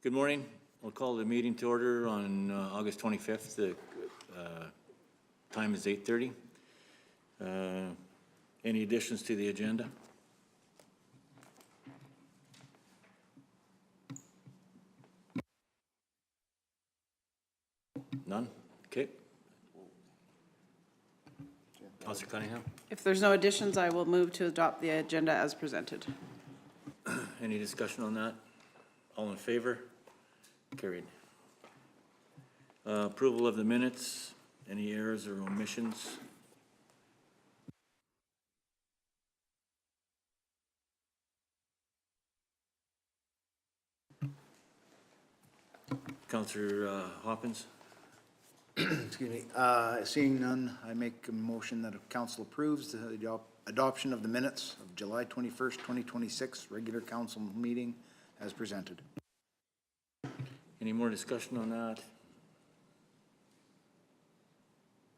Good morning. We'll call the meeting to order on August 25th. The time is 8:30. Any additions to the agenda? None? Okay. Councillor Cunningham? If there's no additions, I will move to adopt the agenda as presented. Any discussion on that? All in favor? Carried. Approval of the minutes. Any errors or omissions? Councillor Hopkins? Excuse me. Seeing none, I make a motion that council approves the adoption of the minutes of July 21st, 2026, regular council meeting as presented. Any more discussion on that?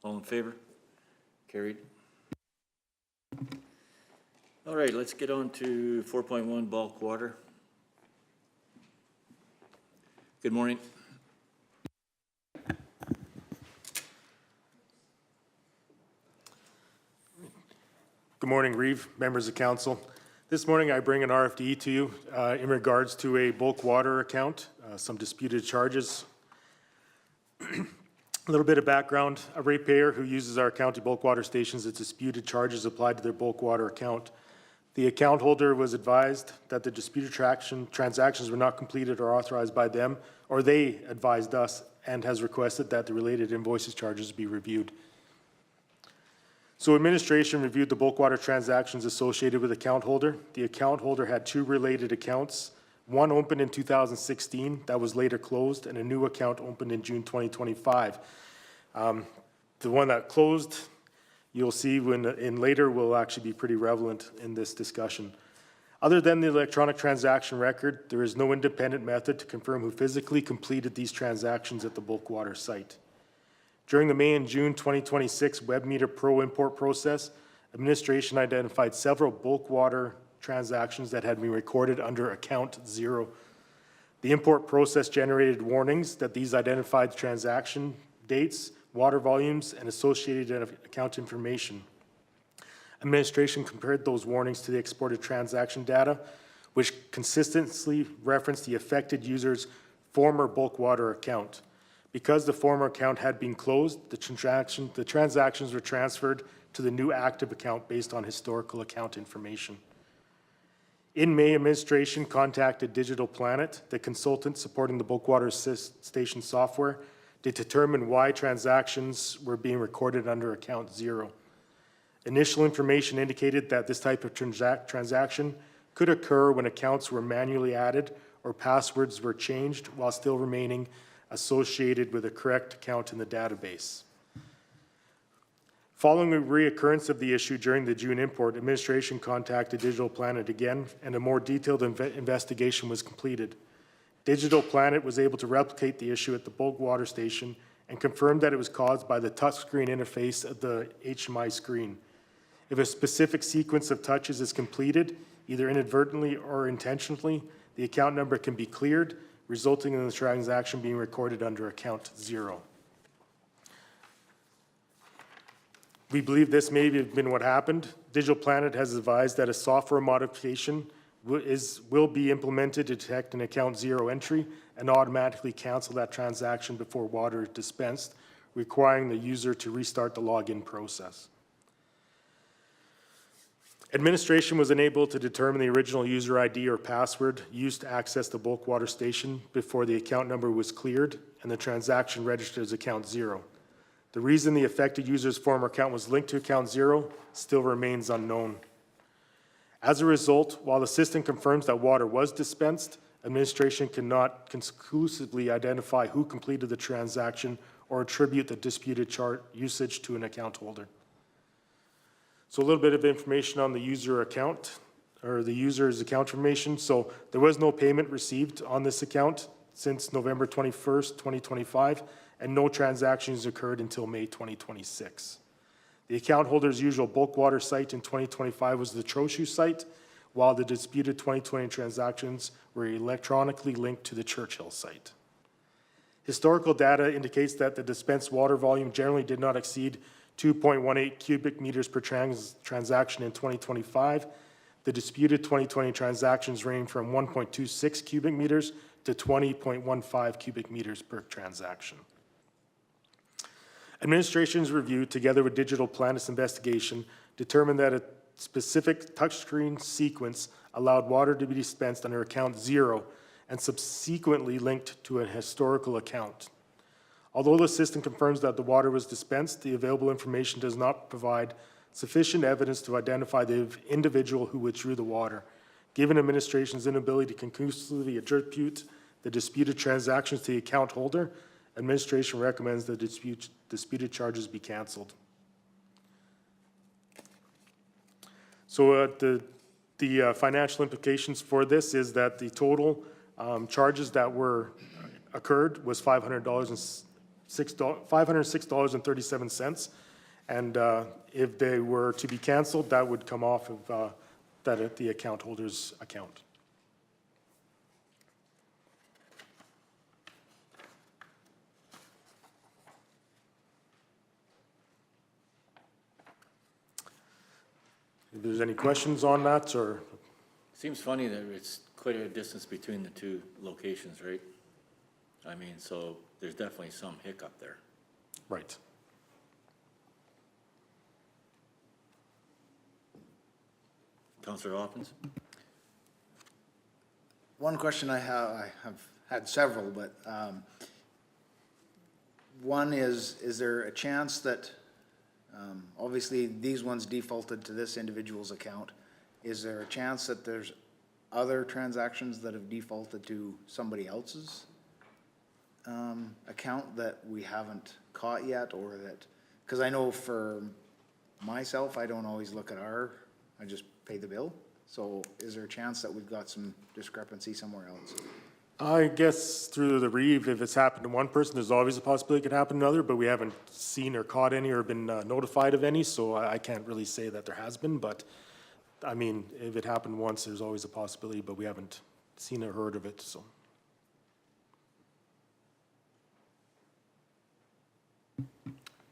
All in favor? Carried. All right, let's get on to 4.1 bulk water. Good morning. Good morning, Reeve, members of council. This morning I bring an RFD to you in regards to a bulk water account, some disputed charges. A little bit of background, a ratepayer who uses our county bulk water stations has disputed charges applied to their bulk water account. The account holder was advised that the disputed transactions were not completed or authorized by them, or they advised us, and has requested that the related invoices charges be reviewed. So administration reviewed the bulk water transactions associated with the account holder. The account holder had two related accounts. One opened in 2016 that was later closed, and a new account opened in June 2025. The one that closed, you'll see when in later will actually be pretty relevant in this discussion. Other than the electronic transaction record, there is no independent method to confirm who physically completed these transactions at the bulk water site. During the May and June 2026 WebMeter Pro import process, administration identified several bulk water transactions that had been recorded under account 0. The import process generated warnings that these identified transaction dates, water volumes, and associated account information. Administration compared those warnings to the exported transaction data, which consistently referenced the affected user's former bulk water account. Because the former account had been closed, the transactions were transferred to the new active account based on historical account information. In May, administration contacted Digital Planet, the consultant supporting the bulk water station software, to determine why transactions were being recorded under account 0. Initial information indicated that this type of transaction could occur when accounts were manually added or passwords were changed while still remaining associated with a correct account in the database. Following a reoccurrence of the issue during the June import, administration contacted Digital Planet again, and a more detailed investigation was completed. Digital Planet was able to replicate the issue at the bulk water station and confirmed that it was caused by the touchscreen interface of the HMI screen. If a specific sequence of touches is completed, either inadvertently or intentionally, the account number can be cleared, resulting in the transaction being recorded under account 0. We believe this may have been what happened. Digital Planet has advised that a software modification will be implemented to detect an account 0 entry and automatically cancel that transaction before water is dispensed, requiring the user to restart the login process. Administration was unable to determine the original user ID or password used to access the bulk water station before the account number was cleared and the transaction registered as account 0. The reason the affected user's former account was linked to account 0 still remains unknown. As a result, while the system confirms that water was dispensed, administration cannot conclusively identify who completed the transaction or attribute the disputed usage to an account holder. So a little bit of information on the user account, or the user's account information. So there was no payment received on this account since November 21st, 2025, and no transactions occurred until May 2026. The account holder's usual bulk water site in 2025 was the Trochu site, while the disputed 2020 transactions were electronically linked to the Churchill site. Historical data indicates that the dispensed water volume generally did not exceed 2.18 cubic meters per transaction in 2025. The disputed 2020 transactions range from 1.26 cubic meters to 20.15 cubic meters per transaction. Administration's review, together with digital Planis investigation, determined that a specific touchscreen sequence allowed water to be dispensed under account 0 and subsequently linked to a historical account. Although the system confirms that the water was dispensed, the available information does not provide sufficient evidence to identify the individual who withdrew the water. Given administration's inability to conclusively attribute the disputed transactions to the account holder, administration recommends the disputed charges be canceled. So the financial implications for this is that the total charges that were occurred was $506.37, and if they were to be canceled, that would come off of the account holder's account. If there's any questions on that, or? Seems funny that it's quite a distance between the two locations, right? I mean, so there's definitely some hiccup there. Right. Councillor Hopkins? One question I have had several, but one is there a chance that, obviously these ones defaulted to this individual's account. Is there a chance that there's other transactions that have defaulted to somebody else's account that we haven't caught yet, or that, because I know for myself, I don't always look at I just pay the bill. So is there a chance that we've got some discrepancy somewhere else? I guess through the Reeve, if it's happened to one person, there's always a possibility it could happen to another, but we haven't seen or caught any or been notified of any, so I can't really say that there has been, but I mean, if it happened once, there's always a possibility, but we haven't seen or heard of it, so.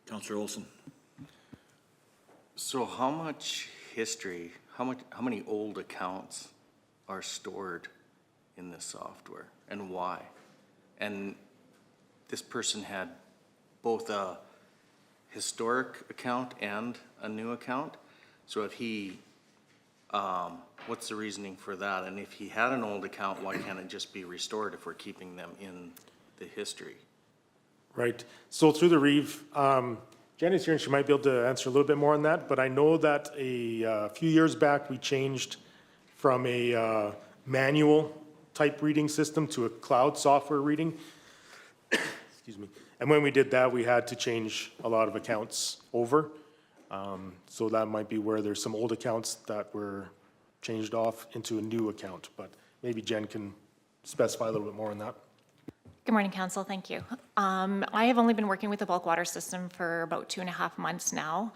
Councillor Olson? So how much history, how many old accounts are stored in this software, and why? And this person had both a historic account and a new account. So if he, what's the reasoning for that? And if he had an old account, why can't it just be restored if we're keeping them in the history? Right. So through the Reeve, Jenny's here and she might be able to answer a little bit more on that, but I know that a few years back we changed from a manual type reading system to a cloud software reading. Excuse me. And when we did that, we had to change a lot of accounts over. So that might be where there's some old accounts that were changed off into a new account, but maybe Jen can specify a little bit more on that. Good morning, Council. Thank you. I have only been working with the bulk water system for about 2.5 months now.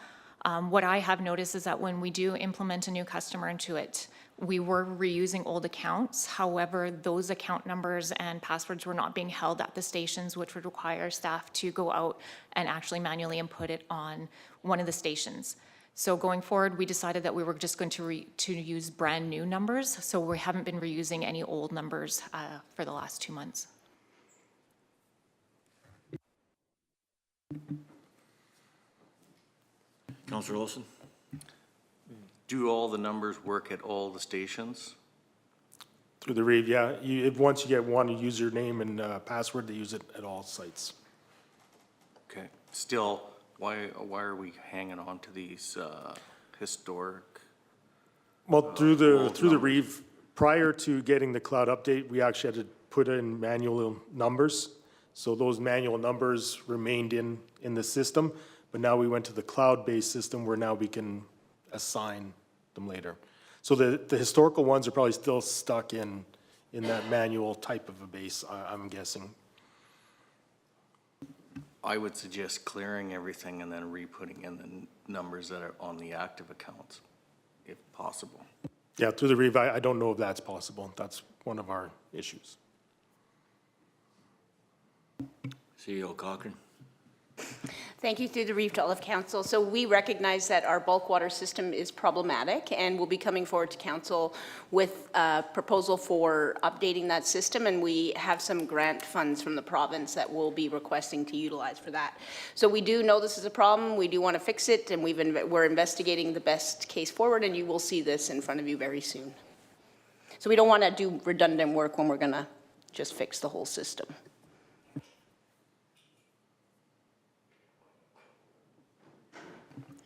What I have noticed is that when we do implement a new customer into it, we were reusing old accounts. However, those account numbers and passwords were not being held at the stations, which would require staff to go out and actually manually input it on one of the stations. So going forward, we decided that we were just going to use brand new numbers. So we haven't been reusing any old numbers for the last 2 months. Councillor Olson? Do all the numbers work at all the stations? Through the Reeve, yeah. Once you get one username and password, they use it at all sites. Okay. Still, why are we hanging on to these historic? Well, through the numbers. Reeve, prior to getting the cloud update, we actually had to put in manual numbers. So those manual numbers remained in the system, but now we went to the cloud-based system where now we can assign them later. So the historical ones are probably still stuck in that manual type of a base, I'm guessing. I would suggest clearing everything and then re-putting in the numbers that are on the active accounts, if possible. Yeah, through the Reeve, I don't know if that's possible. That's one of our issues. CEO Cochran. Thank you through the Reef to all of council. So we recognize that our bulk water system is problematic, and we'll be coming forward to council with a proposal for updating that system, and we have some grant funds from the province that we'll be requesting to utilize for that. So we do know this is a problem, we do want to fix it, and we're investigating the best case forward, and you will see this in front of you very soon. So we don't want to do redundant work when we're going to just fix the whole system.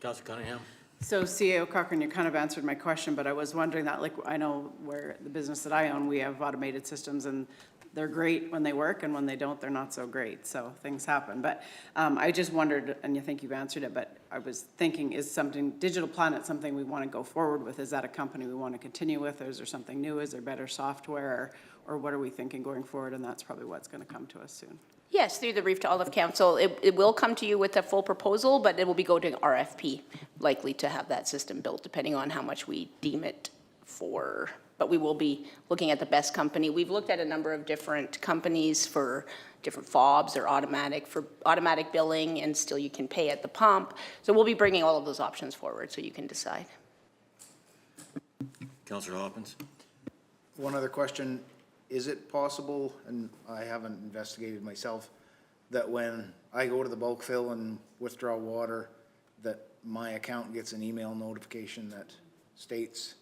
Councillor Cunningham. So CEO Cochran, you kind of answered my question, but I was wondering that, like, I know where the business that I own, we have automated systems and they're great when they work, and when they don't, they're not so great. So things happen. But I just wondered, and I think you've answered it, but I was thinking, is Digital Planet something we want to go forward with? Is that a company we want to continue with? Or is there something new? Is there better software? Or what are we thinking going forward? And that's probably what's going to come to us soon. Yes, through the Reef to all of council. It will come to you with a full proposal, but it will be going to RFP, likely to have that system built, depending on how much we deem it for. But we will be looking at the best company. We've looked at a number of different companies for different fobs or automatic billing, and still you can pay at the pump. So we'll be bringing all of those options forward so you can decide. Councillor Hopkins. One other question. Is it possible, and I haven't investigated myself, that when I go to the bulk fill and withdraw water, that my account gets an email notification that states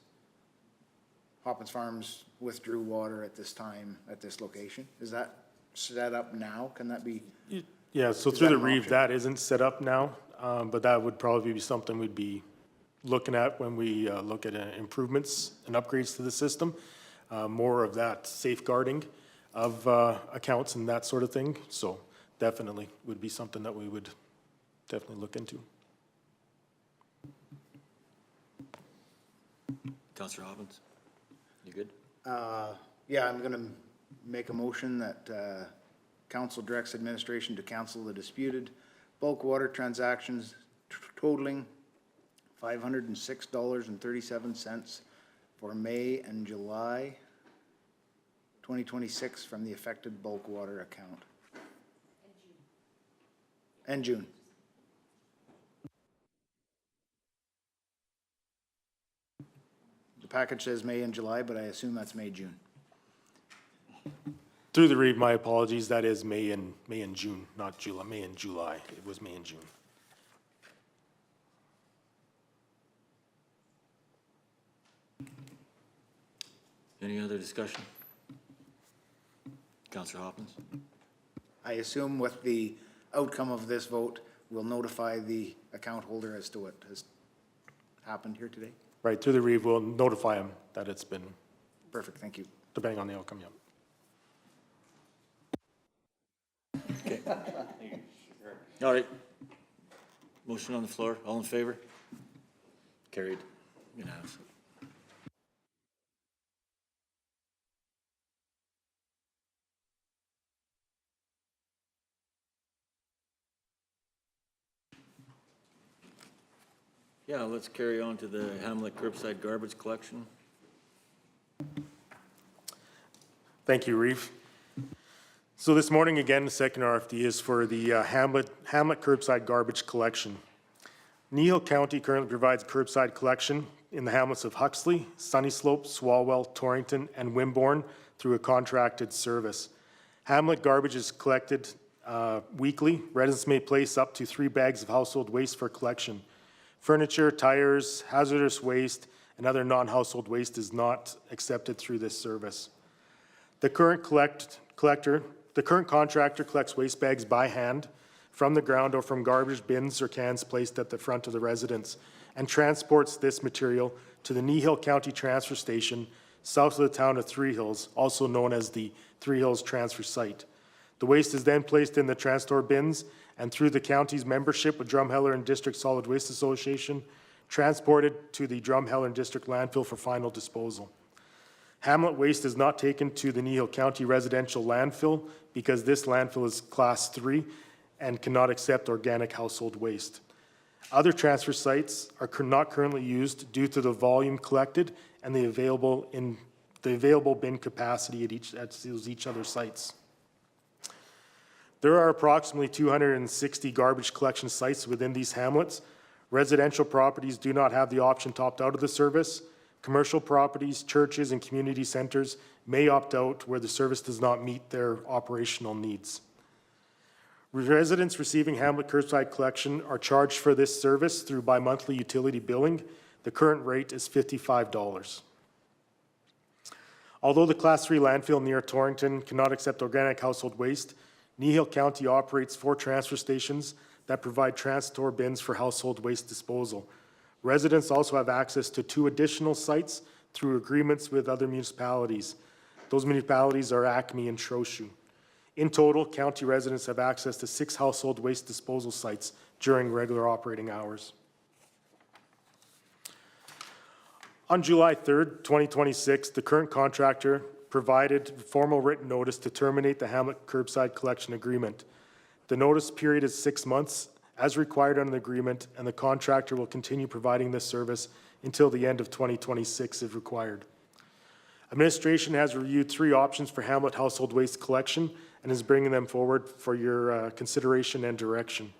Hopkins Farms withdrew water at this time at this location? Is that set up now? Can that be? Yeah, so Is through that the an Reeve, option? that isn't set up now, but that would probably be something we'd be looking at when we look at improvements and upgrades to the system. More of that safeguarding of accounts and that sort of thing. So definitely would be something that we would definitely look into. Councillor Hopkins. You good? Yeah, I'm gonna make a motion that council directs administration to cancel the disputed bulk water transactions totaling $506.37 for May and July 2026 from the affected bulk water account. And June. The package says May and July, but I assume that's May, June. Through the Reeve, my apologies, that is May and June, not July, May and July. It was May and June. Any other discussion? Councillor Hopkins. I assume with the outcome of this vote, we'll notify the account holder as to what has happened here today? Right, through the Reeve, we'll notify them that it's been, Perfect, thank you. depending on the outcome, yeah. All right. Motion on the floor. All in favor? Carried. Unanimous. Yeah, let's carry on to the Hamlet curbside garbage collection. Thank you, Reeve. So this morning, again, the second RFD is for the Hamlet curbside garbage collection. Kneehill County currently provides curbside collection in the hamlets of Huxley, Sunny Slope, Swalwell, Torrington, and Wimborne through a contracted service. Hamlet garbage is collected weekly. Residents may place up to 3 bags of household waste for collection. Furniture, tires, hazardous waste, and other non-household waste is not accepted through this service. The current contractor collects waste bags by hand from the ground or from garbage bins or cans placed at the front of the residence and transports this material to the Kneehill County Transfer Station south of the town of Three Hills, also known as the Three Hills Transfer Site. The waste is then placed in the transport bins and through the county's membership with Drumheller and District Solid Waste Association, transported to the Drumheller and District landfill for final disposal. Hamlet waste is not taken to the Kneehill County residential landfill because this landfill is class 3 and cannot accept organic household waste. Other transfer sites are not currently used due to the volume collected and the available bin capacity at each other sites. There are approximately 260 garbage collection sites within these hamlets. Residential properties do not have the option to opt out of the service. Commercial properties, churches, and community centers may opt out where the service does not meet their operational needs. Residents receiving Hamlet curbside collection are charged for this service through bi-monthly utility billing. The current rate is $55. Although the Class 3 landfill near Torrington cannot accept organic household waste, Kneehill County operates 4 transfer stations that provide transfer bins for household waste disposal. Residents also have access to 2 additional sites through agreements with other municipalities. Those municipalities are Acme and Trochu. In total, county residents have access to 6 household waste disposal sites during regular operating hours. On July 3rd, 2026, the current contractor provided formal written notice to terminate the Hamlet curbside collection agreement. The notice period is 6 months as required under the agreement, and the contractor will continue providing this service until the end of 2026 if required. Administration has reviewed 3 options for Hamlet household waste collection and is bringing them forward for your consideration and direction.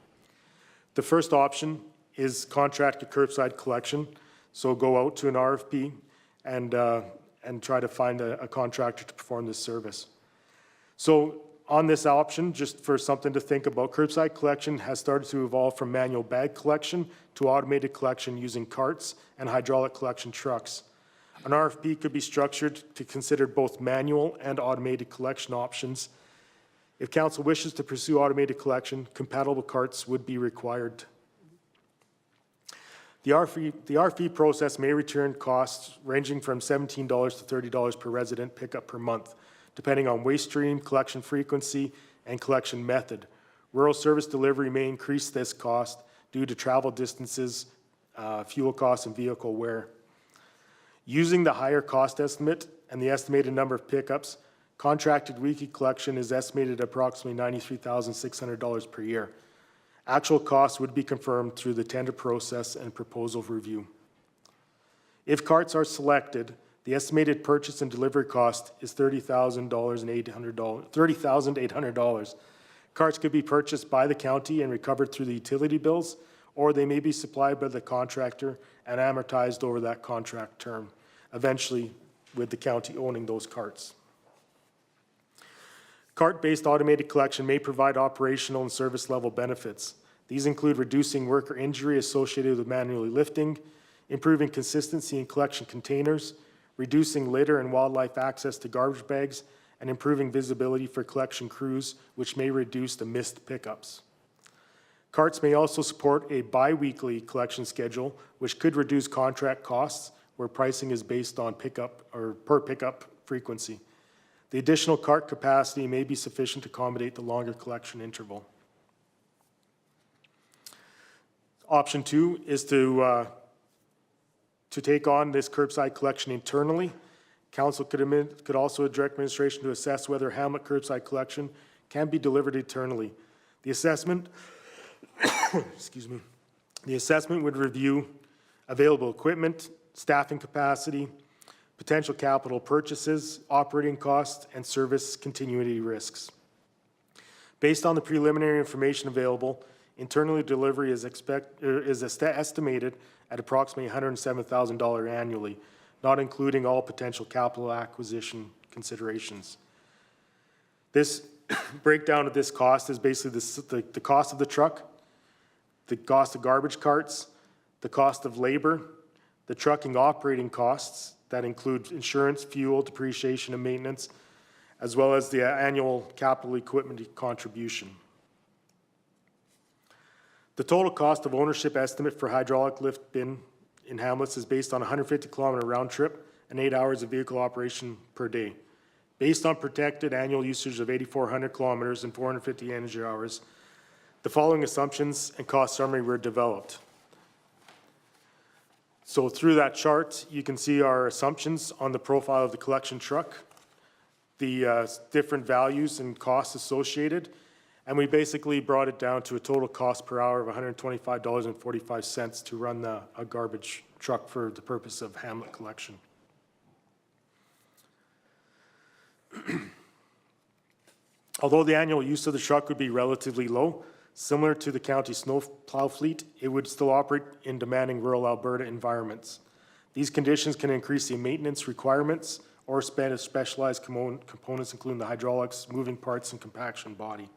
The first option is contracted curbside collection, so go out to an RFP and try to find a contractor to perform this service. So on this option, just for something to think about, curbside collection has started to evolve from manual bag collection to automated collection using carts and hydraulic collection trucks. An RFP could be structured to consider both manual and automated collection options. If council wishes to pursue automated collection, compatible carts would be required. The RFP process may return costs ranging from $17 to $30 per resident pickup per month, depending on waste stream, collection frequency, and collection method. Rural service delivery may increase this cost due to travel distances, fuel costs, and vehicle wear. Using the higher cost estimate and the estimated number of pickups, contracted weekly collection is estimated at approximately $93,600 per year. Actual costs would be confirmed through the tender process and proposal review. If carts are selected, the estimated purchase and delivery cost is $30,800. Carts could be purchased by the county and recovered through the utility bills, or they may be supplied by the contractor and amortized over that contract term, eventually with the county owning those carts. Cart-based automated collection may provide operational and service level benefits. These include reducing worker injury associated with manually lifting, improving consistency in collection containers, reducing litter and wildlife access to garbage bags, and improving visibility for collection crews, which may reduce the missed pickups. Carts may also support a bi-weekly collection schedule, which could reduce contract costs where pricing is based on pickup or per pickup frequency. The additional cart capacity may be sufficient to accommodate the longer collection interval. Option 2 is to take on this curbside collection internally. Council could also direct administration to assess whether Hamlet curbside collection can be delivered internally. The assessment, excuse me, the assessment would review available equipment, staffing capacity, potential capital purchases, operating costs, and service continuity risks. Based on the preliminary information available, internal delivery is estimated at approximately $107,000 annually, not including all potential capital acquisition considerations. This breakdown of this cost is basically the cost of the truck, the cost of garbage carts, the cost of labor, the trucking operating costs, that include insurance, fuel, depreciation, and maintenance, as well as the annual capital equipment contribution. The total cost of ownership estimate for hydraulic lift bin in Hamlet is based on a 150-kilometer round trip and 8 hours of vehicle operation per day. Based on projected annual usage of 8,400 kilometers and 450 energy hours, the following assumptions and cost summary were developed. So through that chart, you can see our assumptions on the profile of the collection truck, the different values and costs associated, And we basically brought it down to a total cost per hour of $125.45 to run a garbage truck for the purpose of Hamlet collection. Although the annual use of the truck would be relatively low, similar to the county snow plow fleet, it would still operate in demanding rural Alberta environments. These conditions can increase the maintenance requirements or spend specialized components, including the hydraulics, moving parts, and compaction body.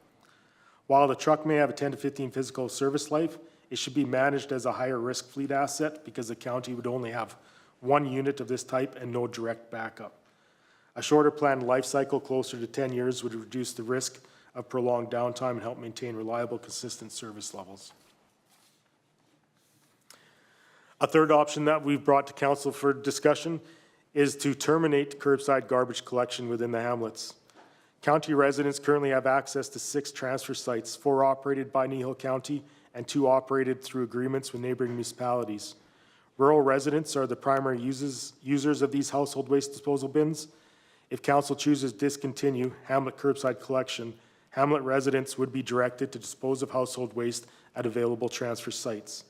While the truck may have a 10 to 15 physical service life, it should be managed as a higher risk fleet asset because the county would only have one unit of this type and no direct backup. A shorter planned life cycle closer to 10 years would reduce the risk of prolonged downtime and help maintain reliable, consistent service levels. A third option that we've brought to council for discussion is to terminate curbside garbage collection within the hamlets. County residents currently have access to 6 transfer sites, 4 operated by Kneehill County and 2 operated through agreements with neighboring municipalities. Rural residents are the primary users of these household waste disposal bins. If council chooses to discontinue Hamlet curbside collection, Hamlet residents would be directed to dispose of household waste at available transfer sites.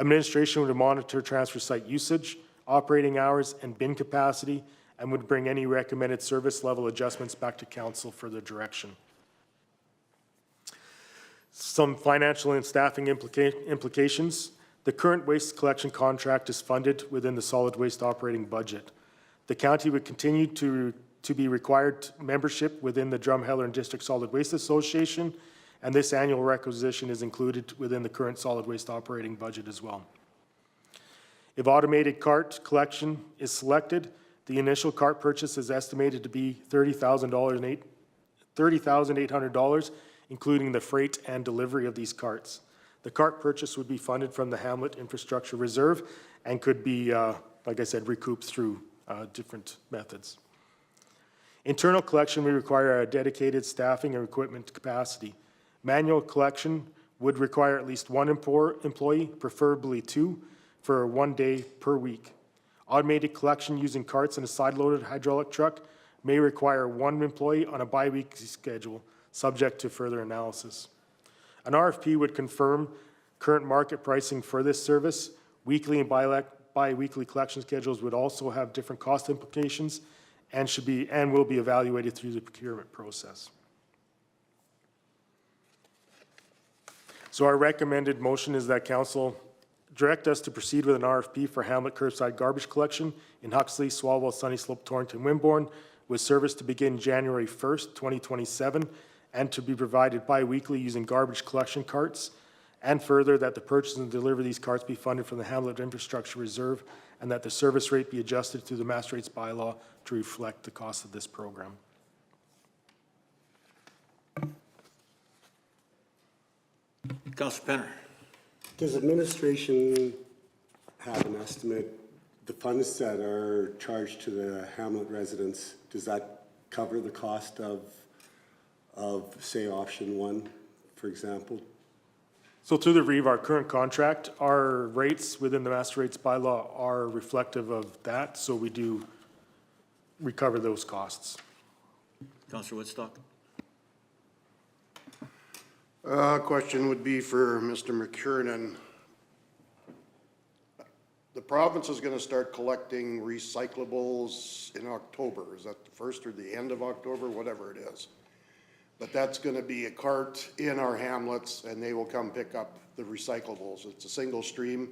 Administration would monitor transfer site usage, operating hours, and bin capacity, and would bring any recommended service level adjustments back to council for their direction. Some financial and staffing implications. The current waste collection contract is funded within the solid waste operating budget. The county would continue to be required membership within the Drumheller and District Solid Waste Association, and this annual requisition is included within the current solid waste operating budget as well. If automated cart collection is selected, the initial cart purchase is estimated to be $30,800, including the freight and delivery of these carts. The cart purchase would be funded from the Hamlet Infrastructure Reserve and could be, like I said, recouped through different methods. Internal collection would require a dedicated staffing and equipment capacity. Manual collection would require at least 1 employee, preferably 2, for 1 day per week. Automated collection using carts and a side-loaded hydraulic truck may require 1 employee on a bi-weekly schedule, subject to further analysis. An RFP would confirm current market pricing for this service. Weekly and bi-weekly collection schedules would also have different cost implications and will be evaluated through the procurement process. So our recommended motion is that council direct us to proceed with an RFP for Hamlet curbside garbage collection in Huxley, Swalwell, Sunny Slope, Torrington, Wimborne, with service to begin January 1st, 2027, and to be provided bi-weekly using garbage collection carts, and further that the purchase and delivery of these carts be funded from the Hamlet Infrastructure Reserve, and that the service rate be adjusted through the master rates bylaw to reflect the cost of this program. Councilor Penner. Does administration have an estimate, the funds that are charged to the Hamlet residents, does that cover the cost of say, option 1, for example? So through the REIV, our current contract, our rates within the master rates bylaw are reflective of that, so we do recover those costs. Councilor Woodstock. Question would be for Mr. McKiernan. The province is going to start collecting recyclables in October. Is that the first or the end of October, whatever it is? But that's going to be a cart in our hamlets, and they will come pick up the recyclables. It's a single stream,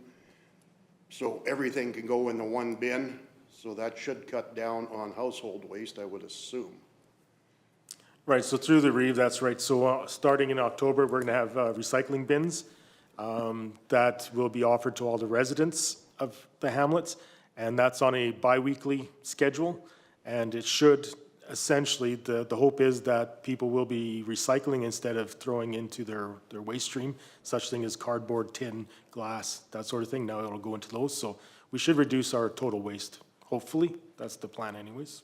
so everything can go into one bin. So that should cut down on household waste, I would assume. Right, so through the REIV, that's right. So starting in October, we're going to have recycling bins that will be offered to all the residents of the hamlets, and that's on a bi-weekly schedule. And it should essentially, the hope is that people will be recycling instead of throwing into their waste stream, such thing as cardboard, tin, glass, that sort of thing. Now it'll go into those. So we should reduce our total waste, hopefully. That's the plan anyways.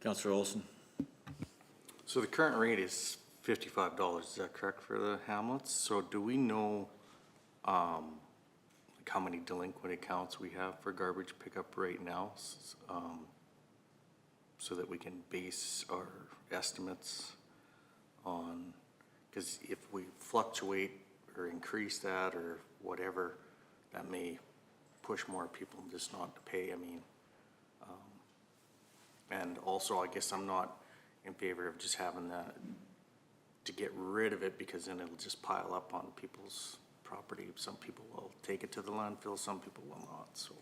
Councilor Olson. So the current rate is $55, is that correct for the hamlets? So do we know like how many delinquent accounts we have for garbage pickup right now? so that we can base our estimates on, because if we fluctuate or increase that or whatever, that may push more people just not to pay. I mean, and also, I guess I'm not in favor of just having that, to get rid of it, because then it'll just pile up on people's property. Some people will take it to the landfill, some people will not, so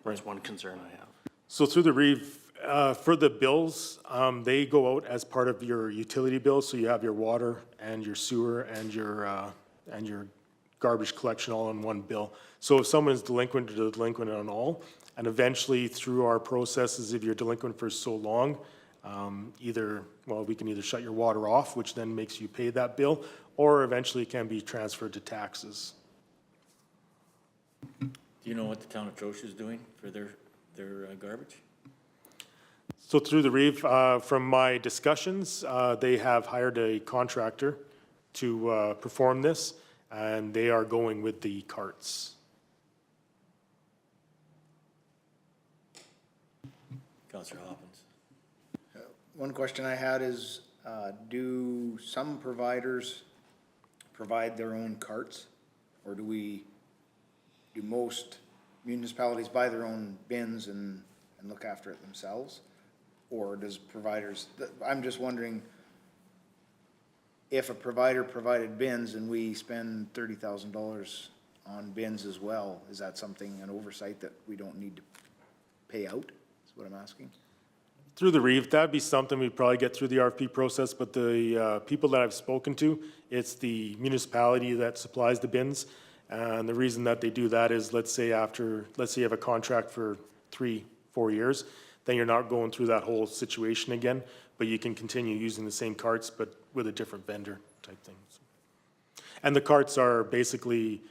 that's one concern I have. So through the REIV, for the bills, they go out as part of your utility bills, so you have your water and your sewer and your garbage collection all in one bill. So if someone is delinquent, they're delinquent on all, and eventually through our processes, if you're delinquent for so long, we can either shut your water off, which then makes you pay that bill, or eventually it can be transferred to taxes. Do you know what the town of Trochu is doing for their garbage? So through the REIV, from my discussions, they have hired a contractor to perform this, and they are going with the carts. Councillor Hoppins? One question I had is, do some providers provide their own carts? Or do most municipalities buy their own bins and look after it themselves? Or does providers, I'm just wondering, if a provider provided bins and we spend $30,000 on bins as well, is that an oversight that we don't need to pay out, is what I'm asking? Through the REIV, that'd be something we'd probably get through the RFP process, but the people that I've spoken to, it's the municipality that supplies the bins. And the reason that they do that is, let's say you have a contract for 3-4 years, then you're not going through that whole situation again, but you can continue using the same carts, but with a different vendor type thing. And the carts are basically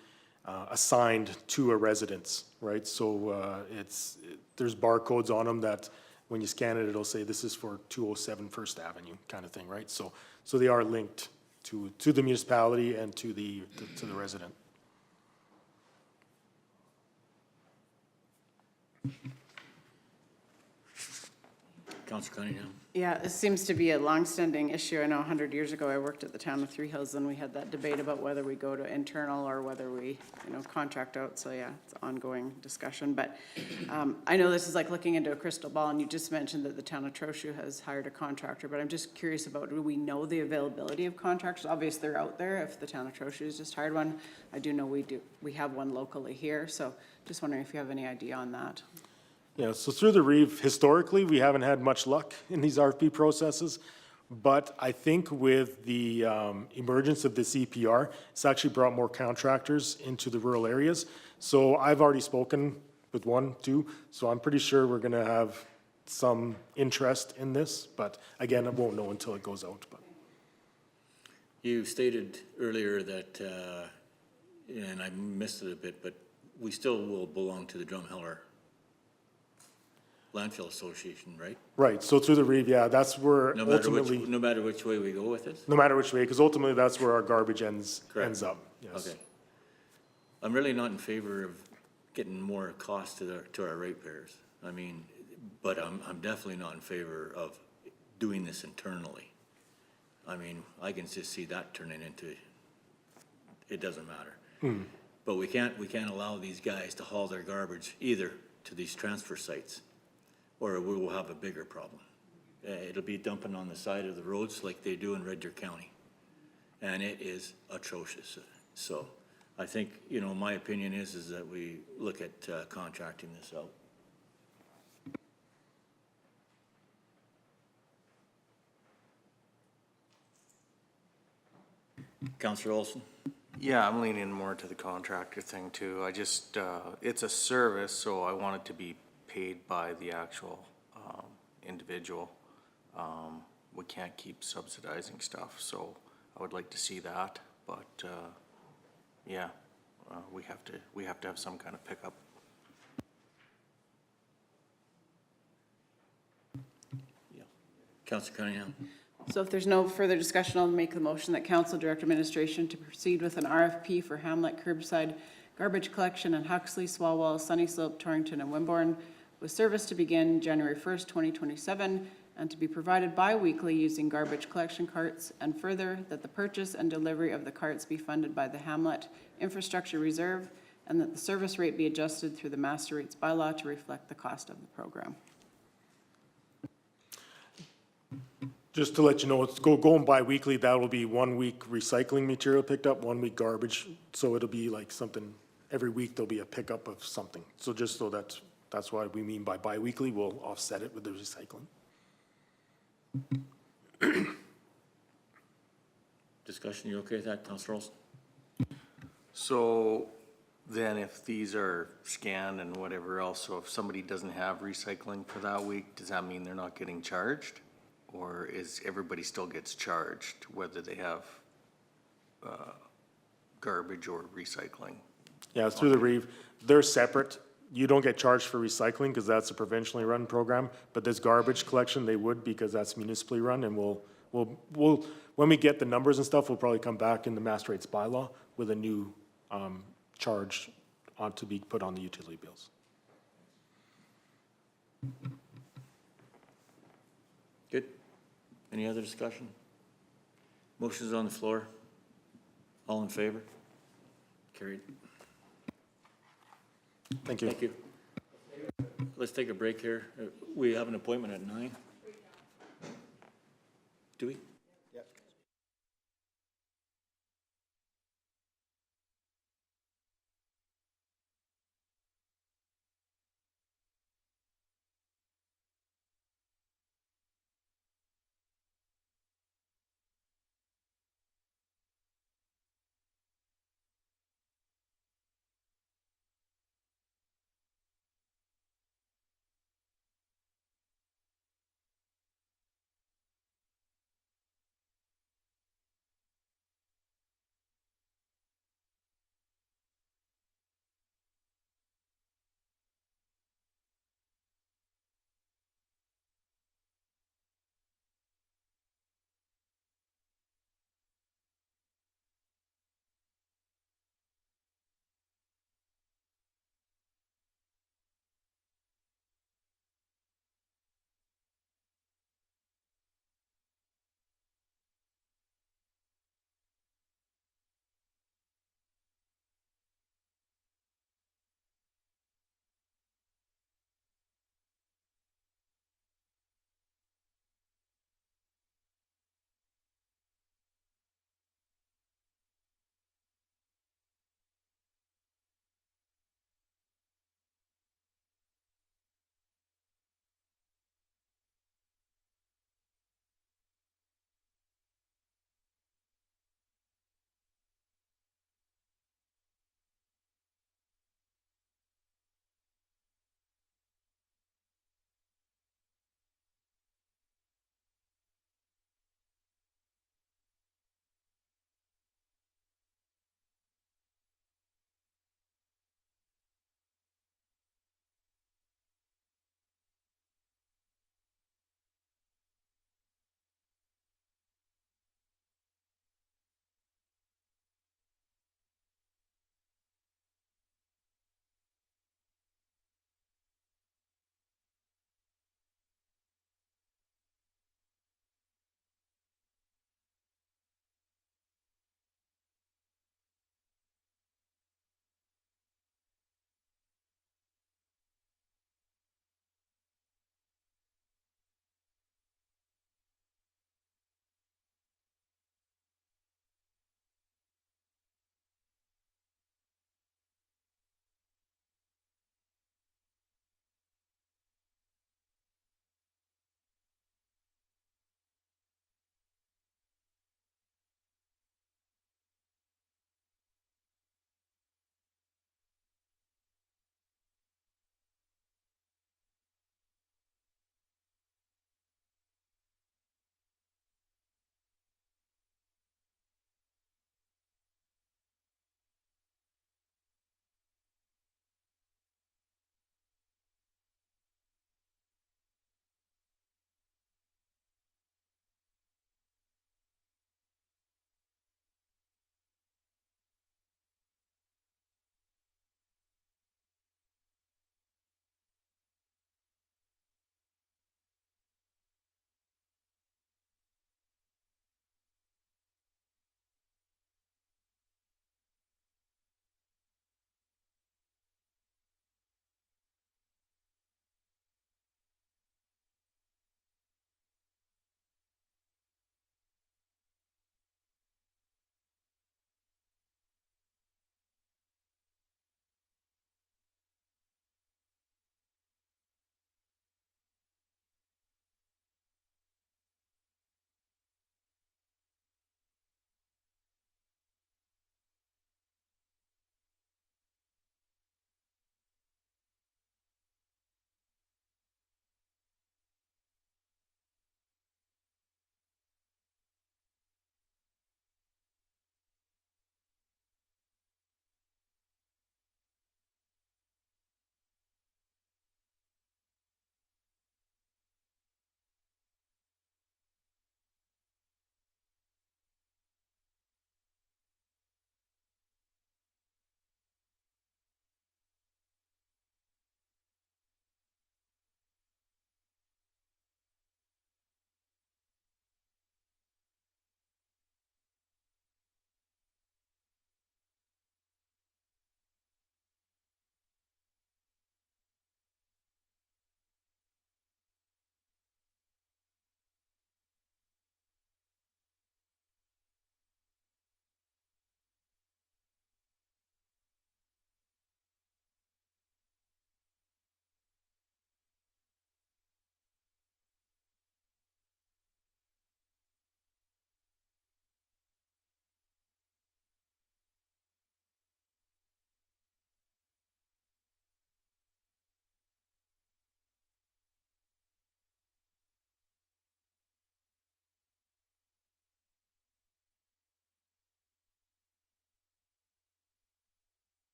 assigned to a residence, right? So there's barcodes on them that when you scan it, it'll say this is for 207 First Avenue kind of thing, right? So they are linked to the municipality and to the resident. Councillor Cunningham? Yeah, this seems to be a longstanding issue. I know 100 years ago, I worked at the town of Three Hills, and we had that debate about whether we go to internal or whether we, contract out. So yeah, it's an ongoing discussion. But I know this is like looking into a crystal ball, and you just mentioned that the town of Trochu has hired a contractor, but I'm just curious about, do we know the availability of contractors? Obviously, they're out there. If the town of Trochu has just hired one, I do know we have one locally here. So just wondering if you have any idea on that. Yeah, so through the REIV, historically, we haven't had much luck in these RFP processes, but I think with the emergence of this EPR, it's actually brought more contractors into the rural areas. So I've already spoken with 1, 2, so I'm pretty sure we're gonna have some interest in this, but again, I won't know until it goes out. But You stated earlier that, and I missed it a bit, but we still will belong to the Drumheller Landfill Association, right? right, so through the REIV, yeah, that's where No matter ultimately, no matter which way we go with this? no matter which way, because ultimately that's where our garbage ends up. Yes. Okay. I'm really not in favor of getting more cost to our ratepayers. I mean, but I'm definitely not in favor of doing this internally. I mean, I can just see that turning into, it doesn't matter. But we can't allow these guys to haul their garbage either to these transfer sites, or we will have a bigger problem. It'll be dumping on the side of the roads like they do in Red Deer County. And it is atrocious. So I think, my opinion is that we look at contracting this out. Councillor Olson? Yeah, I'm leaning more to the contractor thing too. I just, it's a service, so I want it to be paid by the actual individual. We can't keep subsidizing stuff, so I would like to see that, but yeah, we have to have some kind of pickup. Yeah. Councillor Cunningham? So if there's no further discussion, I'll make the motion that council direct administration to proceed with an RFP for Hamlet curbside garbage collection in Huxley, Swalwell, Sunny Slope, Torrington, and Wimborne with service to begin January 1st, 2027, and to be provided bi-weekly using garbage collection carts, and further, that the purchase and delivery of the carts be funded by the Hamlet Infrastructure Reserve, and that the service rate be adjusted through the master rates bylaw to reflect the cost of the program. Just to let you know, it's going bi-weekly, that will be 1 week recycling material picked up, 1 week garbage. So it'll be like something, every week there'll be a pickup of something. So just so that's why we mean by bi-weekly, we'll offset it with the recycling. Discussion, you okay with that, Councilor Olson? So then if these are scanned and whatever else, so if somebody doesn't have recycling for that week, does that mean they're not getting charged? Or is everybody still gets charged, whether they have garbage or recycling? Yeah, it's through the REEV. They're separate. You don't get charged for recycling because that's a provincially run program, but this garbage collection, they would because that's municipally run, and we'll, when we get the numbers and stuff, we'll probably come back in the master rates bylaw with a new charge to be put on the utility bills. Good. Any other discussion? Motion's on the floor. All in favor? Carried. Thank you. Thank you. Let's take a break here. We have an appointment at 9. Do we?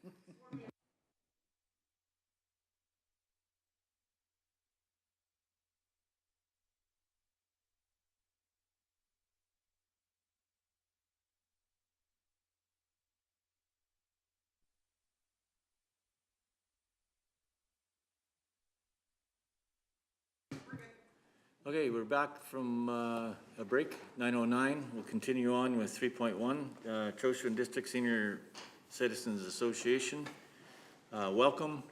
Okay, we're back from a break, 9:09. We'll continue on with 3.1, Trochu and District Senior Citizens Association. Welcome.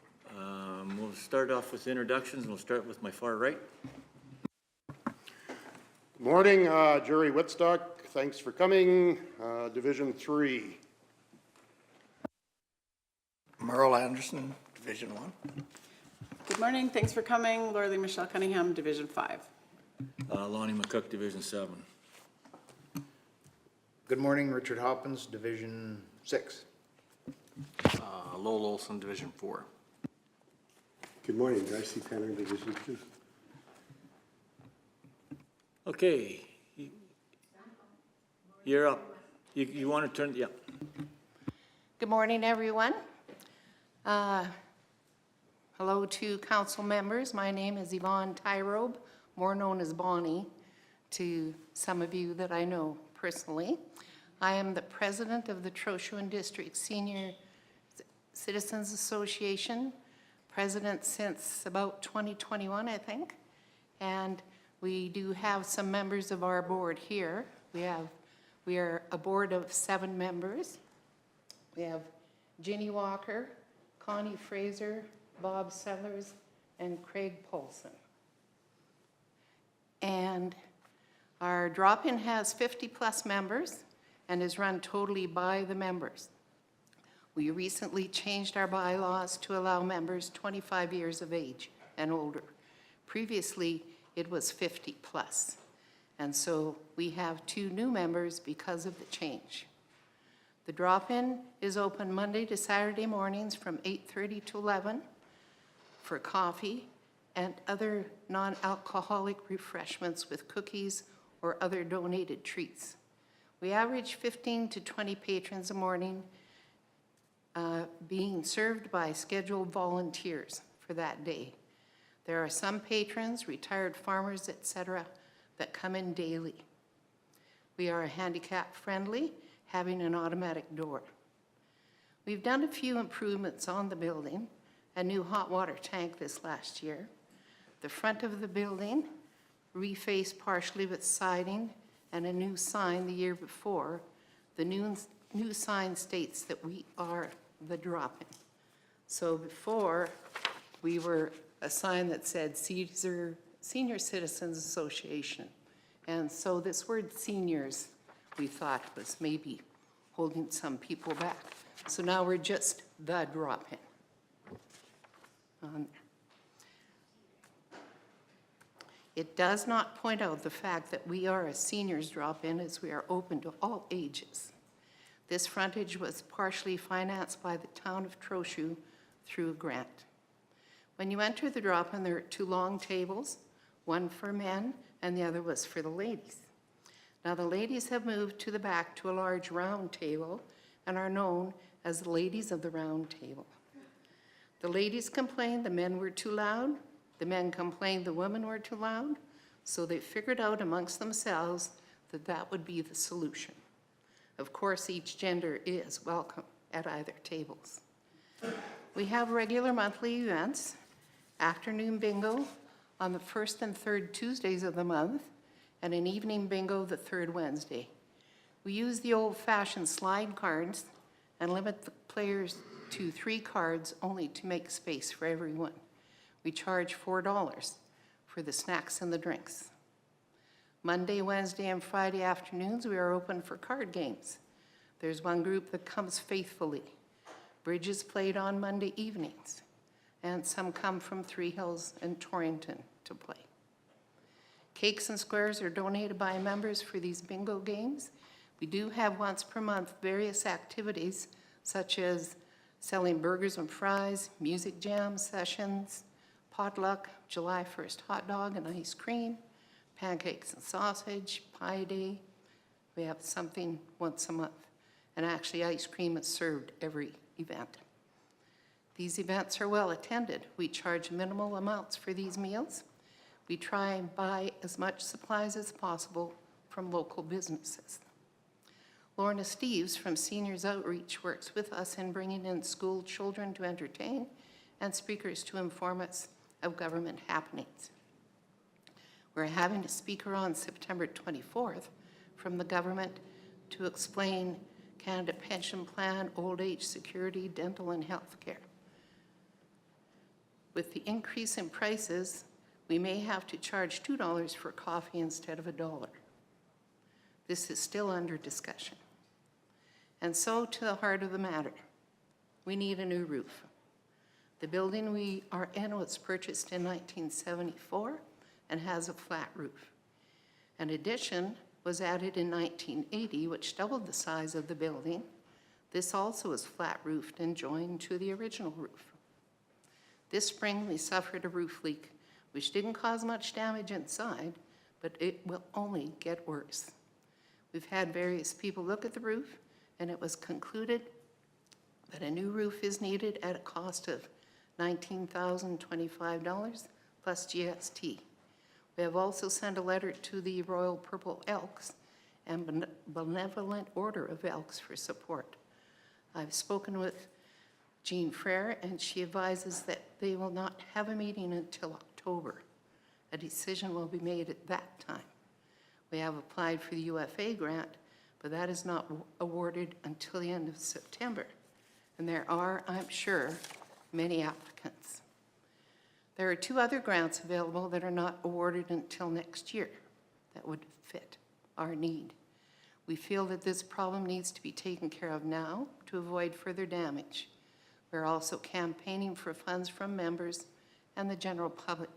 We'll start off with introductions, and we'll start with my far right. Morning, Jerry Whitstock, thanks for coming. Division 3. Merle Anderson, Division 1. Good morning, thanks for coming. Laura Lee Michelle Cunningham, Division 5. Lonnie McCook, Division 7. Good morning, Richard Hoppins, Division 6. Lowell Olson, Division 4. Good morning, Darcy Tanner, Division 2. Okay. You're up. You want to turn, yeah. Good morning, everyone. Hello to council members. My name is Yvonne Tyrobe, more known as Bonnie to some of you that I know personally. I am the president of the Trochu and District Senior Citizens Association, president since about 2021, I think. And we do have some members of our board here. We are a board of 7 members. We have Ginny Walker, Connie Fraser, Bob Sellers, and Craig Paulson. And our drop-in has 50-plus members and is run totally by the members. We recently changed our bylaws to allow members 25 years of age and older. Previously, it was 50-plus. And so we have 2 new members because of the change. The drop-in is open Monday to Saturday mornings from 8:30 to 11 for coffee and other non-alcoholic refreshments with cookies or other donated treats. We average 15 to 20 patrons a morning, being served by scheduled volunteers for that day. There are some patrons, retired farmers, etc., that come in daily. We are handicap-friendly, having an automatic door. We've done a few improvements on the building, a new hot water tank this last year. The front of the building refaced partially with siding and a new sign the year before. The new sign states that we are the drop-in. So before, we were a sign that said Senior Citizens Association. And so this word seniors, we thought was maybe holding some people back. So now we're just the drop-in. It does not point out the fact that we are a seniors drop-in, as we are open to all ages. This frontage was partially financed by the town of Trochu through a grant. When you enter the drop-in, there are 2 long tables, one for men and the other was for the ladies. Now the ladies have moved to the back to a large round table and are known as the ladies of the round table. The ladies complained the men were too loud. The men complained the women were too loud. So they figured out amongst themselves that that would be the solution. Of course, each gender is welcome at either tables. We have regular monthly events, afternoon bingo on the 1st and 3rd Tuesdays of the month, and an evening bingo the 3rd Wednesday. We use the old-fashioned slide cards and limit the players to 3 cards only to make space for everyone. We charge $4 for the snacks and the drinks. Monday, Wednesday, and Friday afternoons, we are open for card games. There's one group that comes faithfully. Bridge is played on Monday evenings, and some come from Three Hills and Torrington to play. Cakes and squares are donated by members for these bingo games. We do have once per month various activities such as selling burgers and fries, music jam sessions, potluck, July 1st hot dog and ice cream, pancakes and sausage, pie day. We have something once a month. And actually ice cream is served every event. These events are well attended. We charge minimal amounts for these meals. We try and buy as much supplies as possible from local businesses. Lorna Steves from Seniors Outreach works with us in bringing in school children to entertain and speakers to inform us of government happenings. We're having a speaker on September 24th from the government to explain Canada Pension Plan, old age security, dental, and health care. With the increase in prices, we may have to charge $2 for coffee instead of $1. This is still under discussion. And so to the heart of the matter, we need a new roof. The building we are in was purchased in 1974 and has a flat roof. An addition was added in 1980, which doubled the size of the building. This also is flat roofed and joined to the original roof. This spring, we suffered a roof leak, which didn't cause much damage inside, but it will only get worse. We've had various people look at the roof, and it was concluded that a new roof is needed at a cost of $19,025 plus GST. We have also sent a letter to the Royal Purple Elks and Benevolent Order of Elks for support. I've spoken with Jean Frere, and she advises that they will not have a meeting until October. A decision will be made at that time. We have applied for the UFA grant, but that is not awarded until the end of September. And there are, I'm sure, many applicants. There are 2 other grants available that are not awarded until next year that would fit our need. We feel that this problem needs to be taken care of now to avoid further damage. We're also campaigning for funds from members and the general public.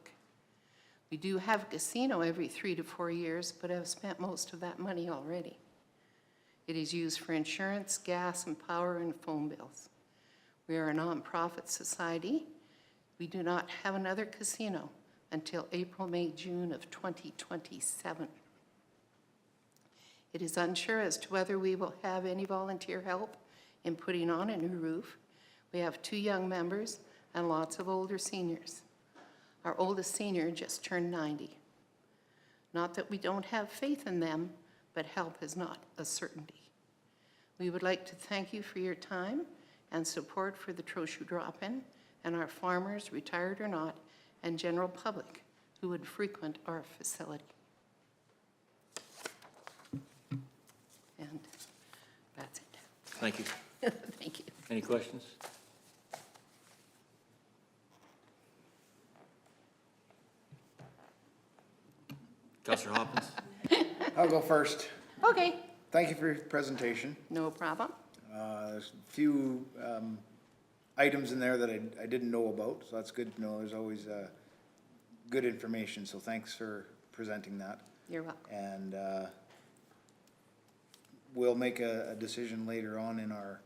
We do have a casino every 3 to 4 years, but have spent most of that money already. It is used for insurance, gas and power, and phone bills. We are a nonprofit society. We do not have another casino until April, May, June of 2027. It is unsure as to whether we will have any volunteer help in putting on a new roof. We have 2 young members and lots of older seniors. Our oldest senior just turned 90. Not that we don't have faith in them, but help is not a certainty. We would like to thank you for your time and support for the Trochu drop-in and our farmers, retired or not, and general public who would frequent our facility. And that's it. Thank you. Thank you. Any questions? Councillor Hopkins? I'll go first. Okay. Thank you for your presentation. No problem. There's a few items in there that I didn't know about, so that's good to know. There's always good information, so thanks for presenting that. You're welcome. And we'll make a decision later on in our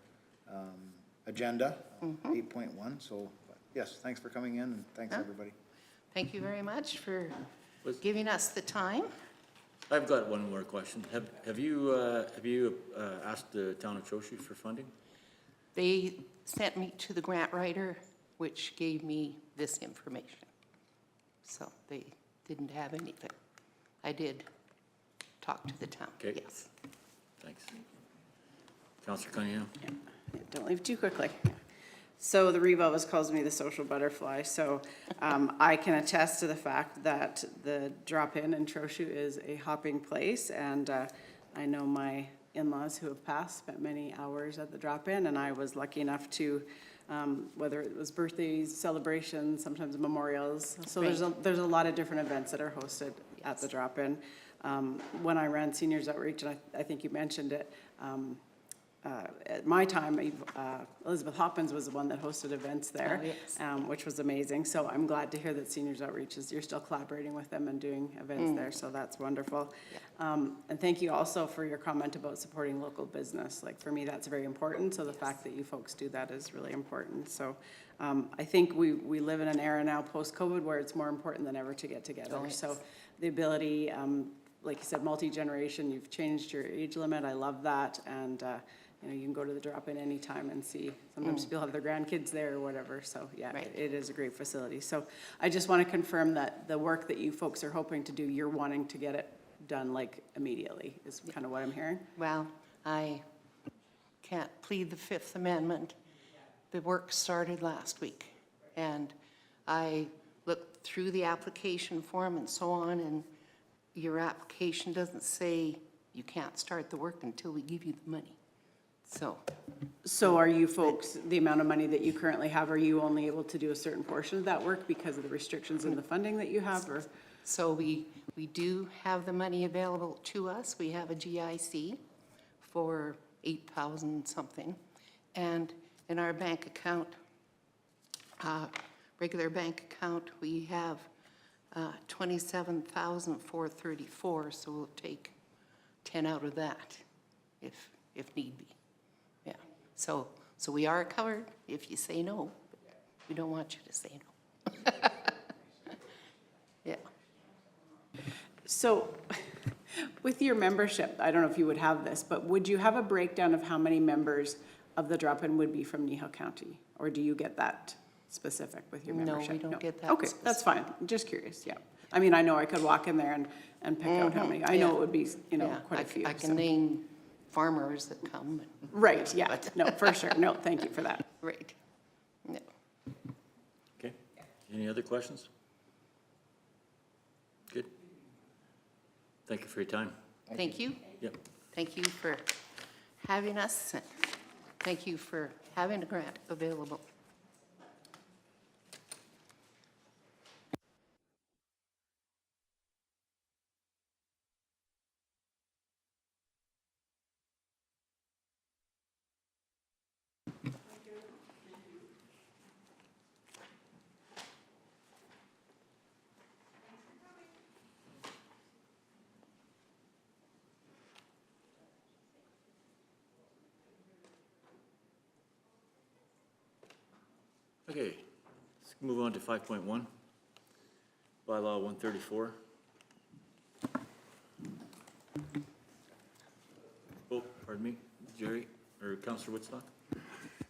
agenda, 8.1. So yes, thanks for coming in, and thanks, everybody. Thank you very much for giving us the time. I've got one more question. Have you asked the town of Trochu for funding? They sent me to the grant writer, which gave me this information. So they didn't have anything. I did talk to the town, Okay. yes. Thanks. Councillor Cunningham? Yeah, don't leave too quickly. So the Reeve always calls me the social butterfly, so I can attest to the fact that the drop-in in Trochu is a hopping place, and I know my in-laws who have passed spent many hours at the drop-in, and I was lucky enough to, whether it was birthdays, celebrations, sometimes memorials, so there's a lot of different events that are hosted at the drop-in. When I ran Seniors Outreach, and I think you mentioned it, at my time, Elizabeth Hoppins was the one that hosted events there, which was amazing. So I'm glad to hear that Seniors Outreach you're still collaborating with them and doing events there. So that's wonderful. And thank you also for your comment about supporting local business. Like for me, that's very important. So the fact that you folks do that is really important. So I think we live in an era now post-COVID where it's more important than ever to get together. So the ability, like you said, multi-generation, you've changed your age limit. I love that. And you know, you can go to the drop-in anytime and see. Sometimes people have their grandkids there or whatever, so yeah, Right. it is a great facility. So I just want to confirm that the work that you folks are hoping to do, you're wanting to get it done like immediately, is kind of what I'm hearing. Well, I can't plead the Fifth Amendment. The work started last week, and I looked through the application form and so on, and your application doesn't say you can't start the work until we give you the money. So are you folks, the amount of money that you currently have, are you only able to do a certain portion of that work because of the restrictions in the funding that you have, or? So we do have the money available to us. We have a GIC for 8,000 something. And in our bank account, regular bank account, we have 27,434, so we'll take 10 out of that if need be. Yeah, so we are covered if you say no. We don't want you to say no. Yeah. So with your membership, I don't know if you would have this, but would you have a breakdown of how many members of the drop-in would be from Kneehill County? Or do you get that specific with your No, we membership? don't get that Okay, that's fine. Just curious, yeah. I mean, I know I could walk in there and pick out how many. I know yeah. it would be, you know, Yeah, quite a few. I can so. name farmers that come. Right, yeah, no, for sure. No, thank you for that. Right. No. Okay, any other questions? Good. Thank you for your time. Thank you. Yep. Thank you for having us. And thank you for having a grant available. Okay, let's move on to 5.1, Bylaw 134. Oh, pardon me, Jerry, or Councillor Woodstock?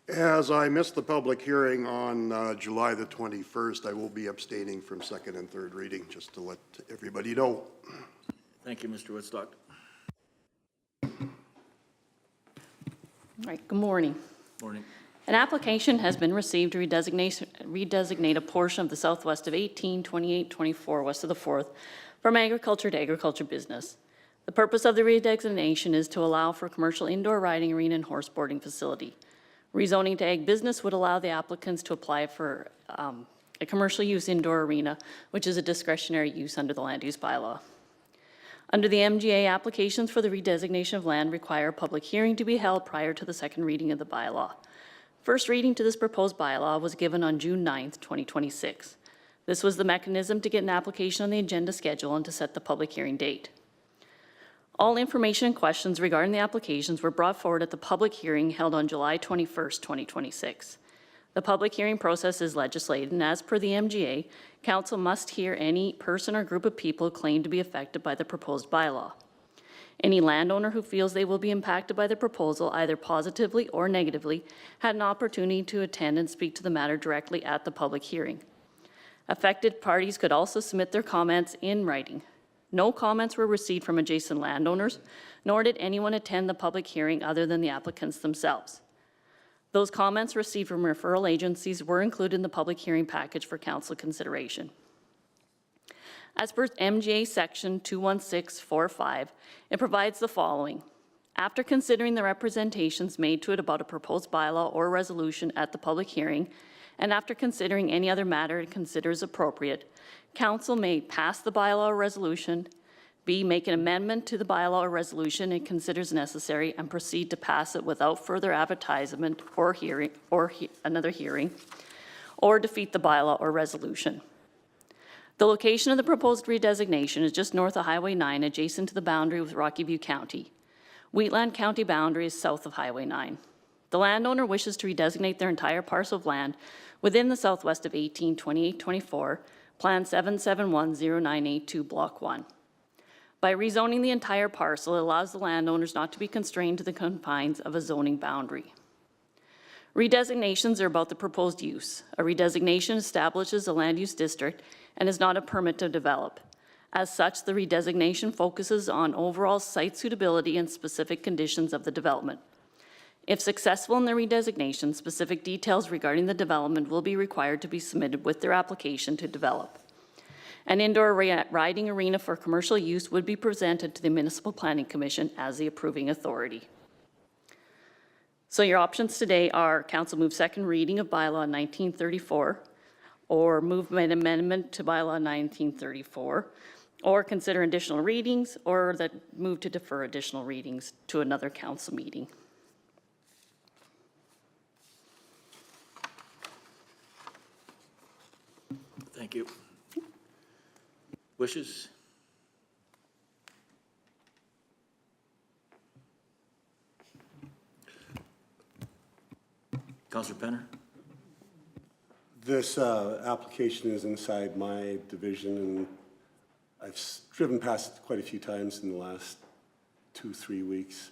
As I missed the public hearing on July the 21st, I will be abstaining from second and third reading, just to let everybody know. Thank you, Mr. Woodstock. All right, good morning. Morning. An application has been received to redesignate a portion of the southwest of 1828-24 west of the 4th from agriculture to agriculture business. The purpose of the redesignation is to allow for commercial indoor riding arena and horse boarding facility. Rezoning to ag business would allow the applicants to apply for a commercial use indoor arena, which is a discretionary use under the land use bylaw. Under the MGA, applications for the redesignation of land require a public hearing to be held prior to the second reading of the bylaw. First reading to this proposed bylaw was given on June 9th, 2026. This was the mechanism to get an application on the agenda schedule and to set the public hearing date. All information and questions regarding the applications were brought forward at the public hearing held on July 21st, 2026. The public hearing process is legislated, and as per the MGA, council must hear any person or group of people claimed to be affected by the proposed bylaw. Any landowner who feels they will be impacted by the proposal, either positively or negatively, had an opportunity to attend and speak to the matter directly at the public hearing. Affected parties could also submit their comments in writing. No comments were received from adjacent landowners, nor did anyone attend the public hearing other than the applicants themselves. Those comments received from referral agencies were included in the public hearing package for council consideration. As per MGA Section 21645, it provides the following. After considering the representations made to it about a proposed bylaw or resolution at the public hearing, and after considering any other matter it considers appropriate, council may pass the bylaw or resolution, B, make an amendment to the bylaw or resolution it considers necessary, and proceed to pass it without further advertisement or hearing, or another hearing, or defeat the bylaw or resolution. The location of the proposed redesignation is just north of Highway 9, adjacent to the boundary with Rocky View County. Wheatland County boundary is south of Highway 9. The landowner wishes to redesignate their entire parcel of land within the southwest of 1828-24, Plan 7710982, Block 1. By rezoning the entire parcel, it allows the landowners not to be constrained to the confines of a zoning boundary. Redesignations are about the proposed use. A redesignation establishes a land use district and is not a permit to develop. As such, the redesignation focuses on overall site suitability and specific conditions of the development. If successful in the redesignation, specific details regarding the development will be required to be submitted with their application to develop. An indoor riding arena for commercial use would be presented to the Municipal Planning Commission as the approving authority. So your options today are council move second reading of bylaw 1934, or move an amendment to bylaw 1934, or consider additional readings, or that move to defer additional readings to another council meeting. Thank you. Wishes? Councillor Penner? This application is inside my division, and I've driven past it quite a few times in the last 2-3 weeks.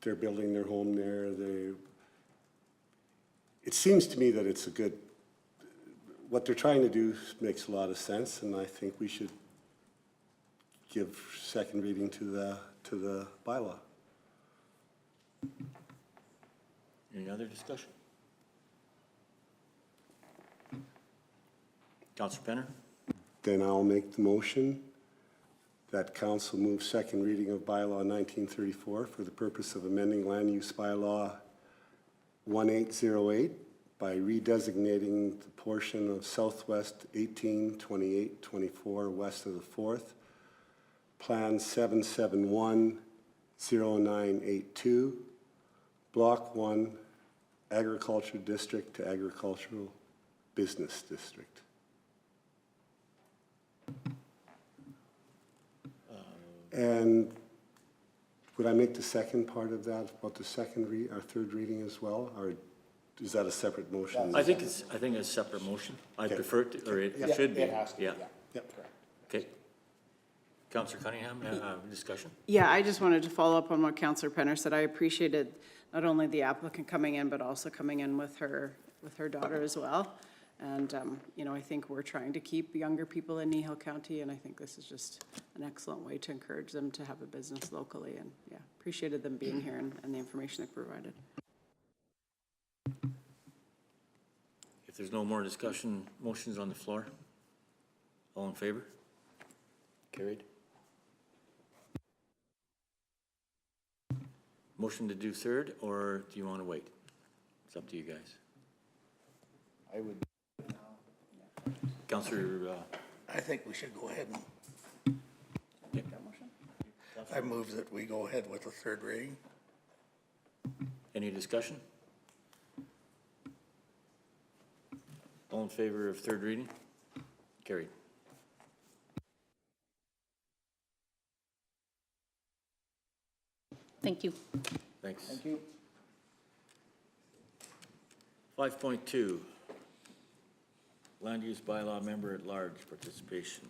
They're building their home there. It seems to me that it's a good, what they're trying to do makes a lot of sense, and I think we should give second reading to the bylaw. Any other discussion? Councillor Penner? Then I'll make the motion that council move second reading of bylaw 1934 for the purpose of amending land use bylaw 1808 by redesignating the portion of Southwest 182824 west of the 4th, Plan 7710982, Block 1, Agriculture District to Agricultural Business District. And would I make the second part of that about the second or third reading as well, or is that a separate motion? I think it's a separate motion. I Okay. prefer it, to- or it should be. It has to be, Yeah. Yep. Okay. Councillor Cunningham, discussion? Yeah, I just wanted to follow up on what Councillor Penner said. I appreciated not only the applicant coming in, but also coming in with her daughter as well. And, you know, I think we're trying to keep younger people in Kneehill County, and I think this is just an excellent way to encourage them to have a business locally. And, yeah, appreciated them being here and the information they provided. If there's no more discussion, motions on the floor? All in favor? Carried. Motion to do third, or do you want to wait? It's up to you guys. I would. Councillor, I think we should go ahead and, yeah. I move that we go ahead with the third reading. Any discussion? All in favor of third reading? Carried. Thank you. Thanks. Thank you. 5.2, land use bylaw member at large participation.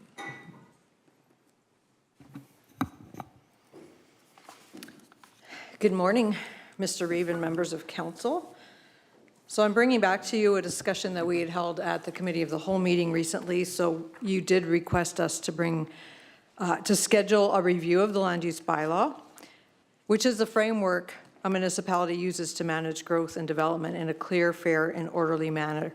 Good morning, Mr. Reeve and members of council. So I'm bringing back to you a discussion that we had held at the Committee of the Whole meeting recently. So you did request us to to schedule a review of the land use bylaw, which is the framework a municipality uses to manage growth and development in a clear, fair, and orderly manner.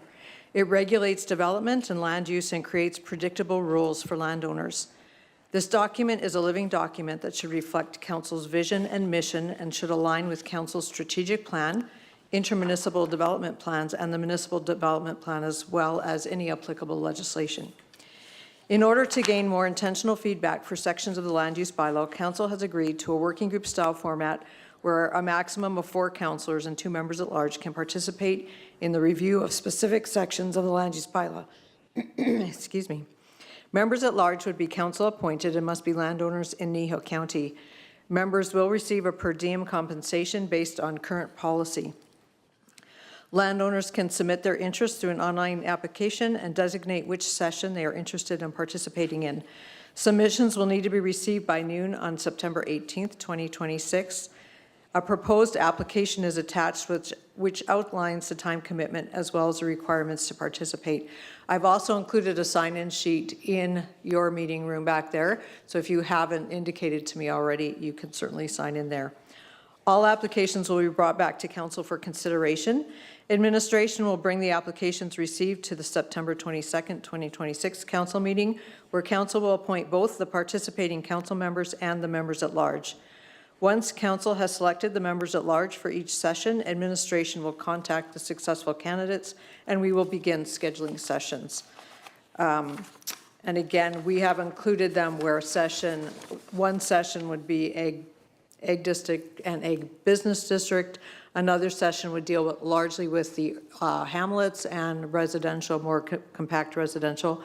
It regulates development and land use and creates predictable rules for landowners. This document is a living document that should reflect Council's vision and mission and should align with Council's strategic plan, intermunicipal development plans, and the municipal development plan, as well as any applicable legislation. In order to gain more intentional feedback for sections of the land use bylaw, Council has agreed to a working group style format where a maximum of 4 councillors and 2 members at large can participate in the review of specific sections of the land use bylaw. Excuse me. Members at large would be council appointed and must be landowners in Kneehill County. Members will receive a per diem compensation based on current policy. Landowners can submit their interest through an online application and designate which session they are interested in participating in. Submissions will need to be received by noon on September 18th, 2026. A proposed application is attached which outlines the time commitment as well as the requirements to participate. I've also included a sign-in sheet in your meeting room back there, so if you haven't indicated to me already, you can certainly sign in there. All applications will be brought back to council for consideration. Administration will bring the applications received to the September 22nd, 2026 council meeting, where council will appoint both the participating council members and the members at large. Once council has selected the members at large for each session, administration will contact the successful candidates and we will begin scheduling sessions. And again, we have included them where one session would be Egg District and Egg Business District. Another session would deal largely with the hamlets and residential, more compact residential.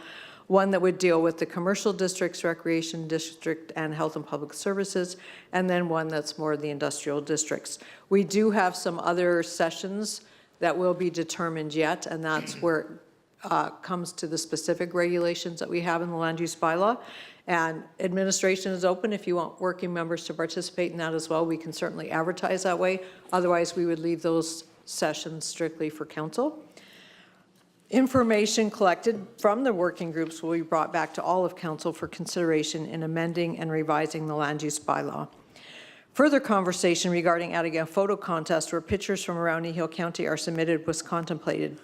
One that would deal with the commercial districts, recreation district, and health and public services, and then one that's more the industrial districts. We do have some other sessions that will be determined yet, and that's where it comes to the specific regulations that we have in the land use bylaw. And administration is open if you want working members to participate in that as well. We can certainly advertise that way. Otherwise, we would leave those sessions strictly for council. Information collected from the working groups will be brought back to all of council for consideration in amending and revising the land use bylaw. Further conversation regarding adding a photo contest where pictures from around Kneehill County are submitted was contemplated.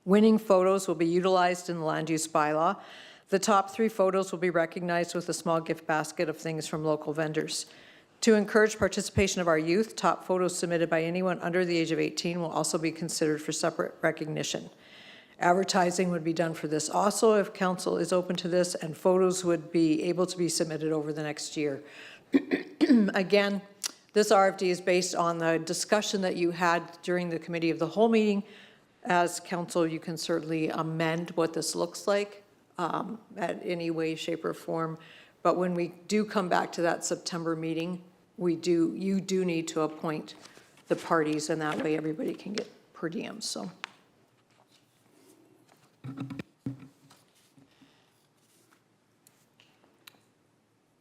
Winning photos will be utilized in the land use bylaw. The top 3 photos will be recognized with a small gift basket of things from local vendors. To encourage participation of our youth, top photos submitted by anyone under the age of 18 will also be considered for separate recognition. Advertising would be done for this also if council is open to this, and photos would be able to be submitted over the next year. Again, this RFD is based on the discussion that you had during the committee of the whole meeting. As council, you can certainly amend what this looks like at any way, shape, or form. But when we do come back to that September meeting, you do need to appoint the parties, and that way everybody can get per diem. So.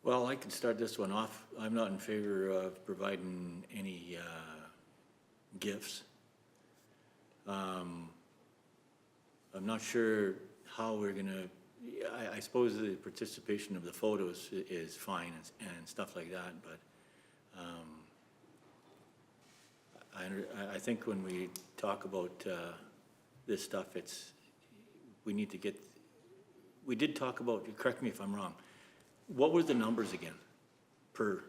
Well, I can start this one off. I'm not in favor of providing any gifts. I'm not sure how we're gonna, I suppose the participation of the photos is fine and stuff like that, but I think when we talk about this stuff, we need to get, we did talk about, correct me if I'm wrong, what were the numbers again per?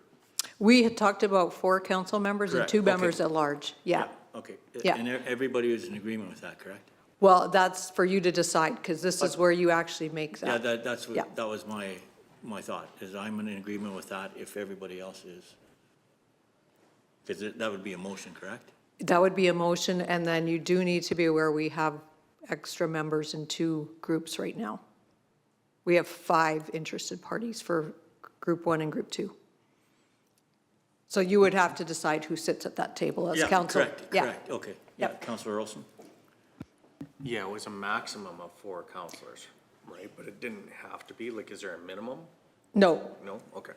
We had talked about 4 council members and Correct. 2 members Okay. at large. Yeah. Okay. Yeah. And everybody was in agreement with that, correct? Well, that's for you to decide, because this is where you actually make Yeah, that. that's Yeah. what, that was my thought, is I'm in agreement with that if everybody else is. Because that would be a motion, correct? That would be a motion, and then you do need to be aware we have extra members in 2 groups right now. We have 5 interested parties for Group 1 and Group 2. So you would have to decide who sits at that table as Yeah, council. correct, okay. Yeah, Yep. Councilor Olson? Yeah, it was a maximum of 4 counselors, right? But it didn't have to be, like, is there a minimum? No, No? Okay.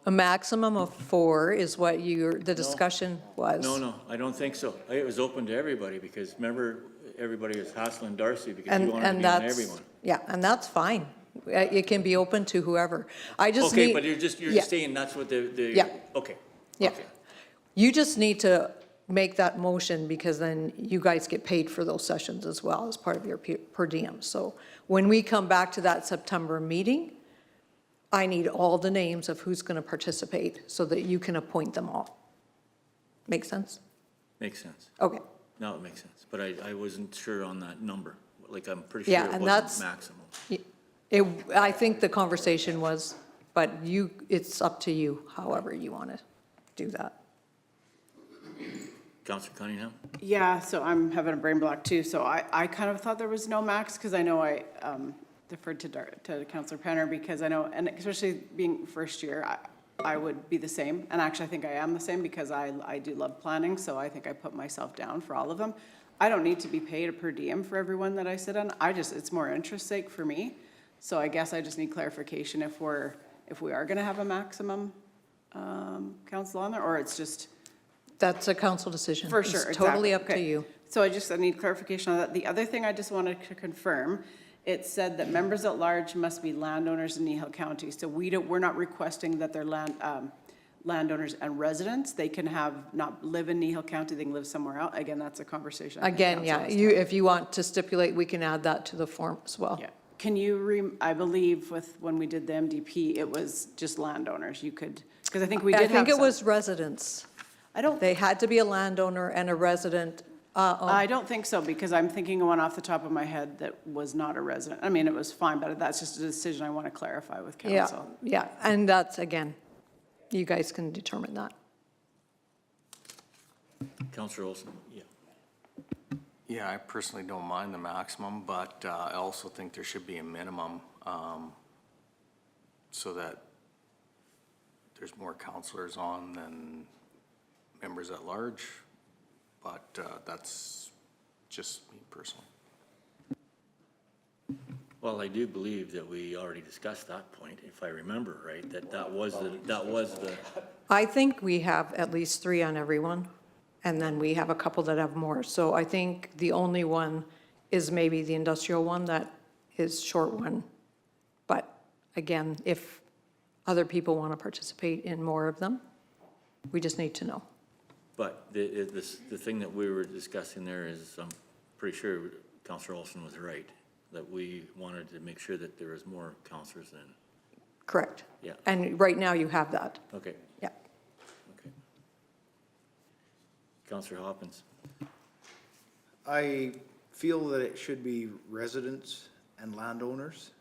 a maximum of 4 is what the discussion was. No, I don't think so. It was open to everybody, because remember, everybody was hassling Darcy because And, you wanted to and be on that's, everyone. yeah, and that's fine. It can be open to whoever. I just Okay, need. but you're Yeah. just saying that's what the. Yeah. Okay. Yeah. Okay. You just need to make that motion, because then you guys get paid for those sessions as well as part of your per diem. So when we come back to that September meeting, I need all the names of who's going to participate so that you can appoint them all. Make sense? Makes sense. Okay. Now it makes sense, but I wasn't sure on that number. Like, I'm pretty sure Yeah, it and wasn't that's- maximum. I think the conversation was, but it's up to you, however you want to do that. Councilor Cunningham? Yeah, so I'm having a brain block too, so I kind of thought there was no max, because I know I deferred to Councilor Penner, because I know, and especially being first year, I would be the same, and actually I think I am the same, because I do love planning, so I think I put myself down for all of them. I don't need to be paid a per diem for everyone that I sit on. It's more interest sake for me. So I guess I just need clarification if we are gonna have a maximum, council on there, or it's just. That's a council decision. For sure, It's totally up exactly. to Okay. you. So I need clarification on that. The other thing I just wanted to confirm, it said that members at large must be landowners in Kneehill County. So we're not requesting that they're landowners and residents. They can not live in Kneehill County, they can live somewhere else. Again, that's a conversation. I think Again, council yeah, has to you, if you want to stipulate, we can add that to the form as well. Yeah. Can you, I believe when we did the MDP, it was just landowners. You could, because I think we did I have think it some. was residents. They had to be a landowner and a resident. I don't think so, because I'm thinking of one off the top of my head that was not a resident. I mean, it was fine, but that's just a decision I want to clarify with Yeah, council. yeah, and that's, again, you guys can determine that. Counselor Olson, yeah. Yeah, I personally don't mind the maximum, but I also think there should be a minimum, so that there's more counselors on than members at large, but that's just me personally. Well, I do believe that we already discussed that point, if I remember right, that was the, I think we have at least 3 on everyone, and then we have a couple that have more. So I think the only one is maybe the industrial one that is short one. But again, if other people want to participate in more of them, we just need to know. but the thing that we were discussing there is, I'm pretty sure Counselor Olson was right, that we wanted to make sure that there was more counselors than, Correct. yeah, And right now you have that. okay, Yeah. okay. Counselor Hopkins, I feel that it should be residents and landowners.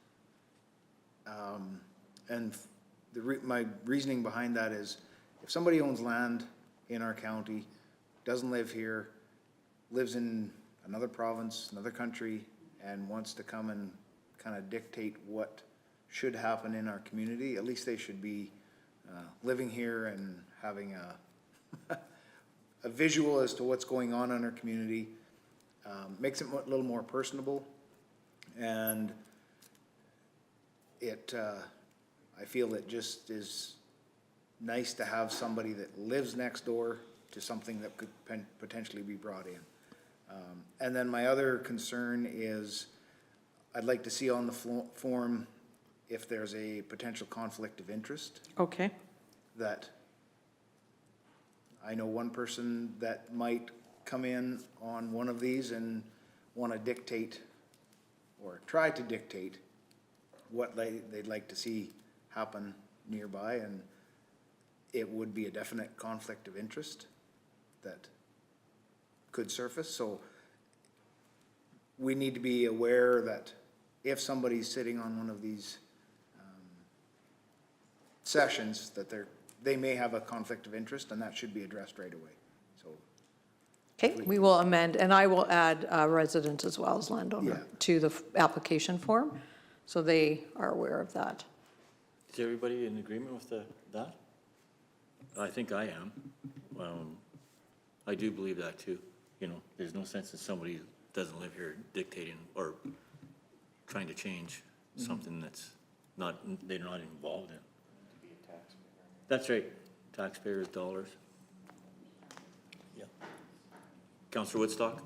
And my reasoning behind that is, if somebody owns land in our county, doesn't live here, lives in another province, another country, and wants to come and kind of dictate what should happen in our community, at least they should be living here and having a visual as to what's going on in our community. Makes it a little more personable, and I feel it just is nice to have somebody that lives next door to something that could potentially be brought in. And then my other concern is, I'd like to see on the form if there's a potential conflict of interest. Okay. That I know one person that might come in on one of these and want to dictate or try to dictate what they'd like to see happen nearby, and it would be a definite conflict of interest that could surface. So we need to be aware that if somebody's sitting on one of these sessions, that they may have a conflict of interest, and that should be addressed right away. So Okay, we will amend, and I will add resident as well as landowner to the application form, so they are aware of that. is everybody in agreement with that? I think I am. I do believe that too. You know, there's no sense in somebody who doesn't live here dictating or trying to change something that's they're not involved in. That's right, taxpayers' dollars. Yeah. Counselor Woodstock?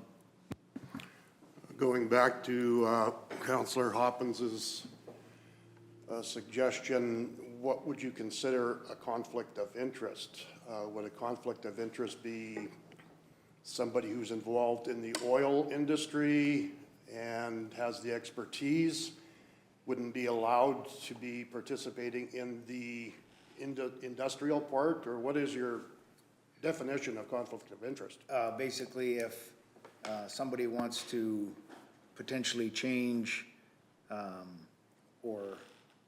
Going back to Counselor Hoppins's suggestion, what would you consider a conflict of interest? Would a conflict of interest be somebody who's involved in the oil industry and has the expertise, wouldn't be allowed to be participating in the industrial part, or what is your definition of conflict of interest? basically, if somebody wants to potentially change or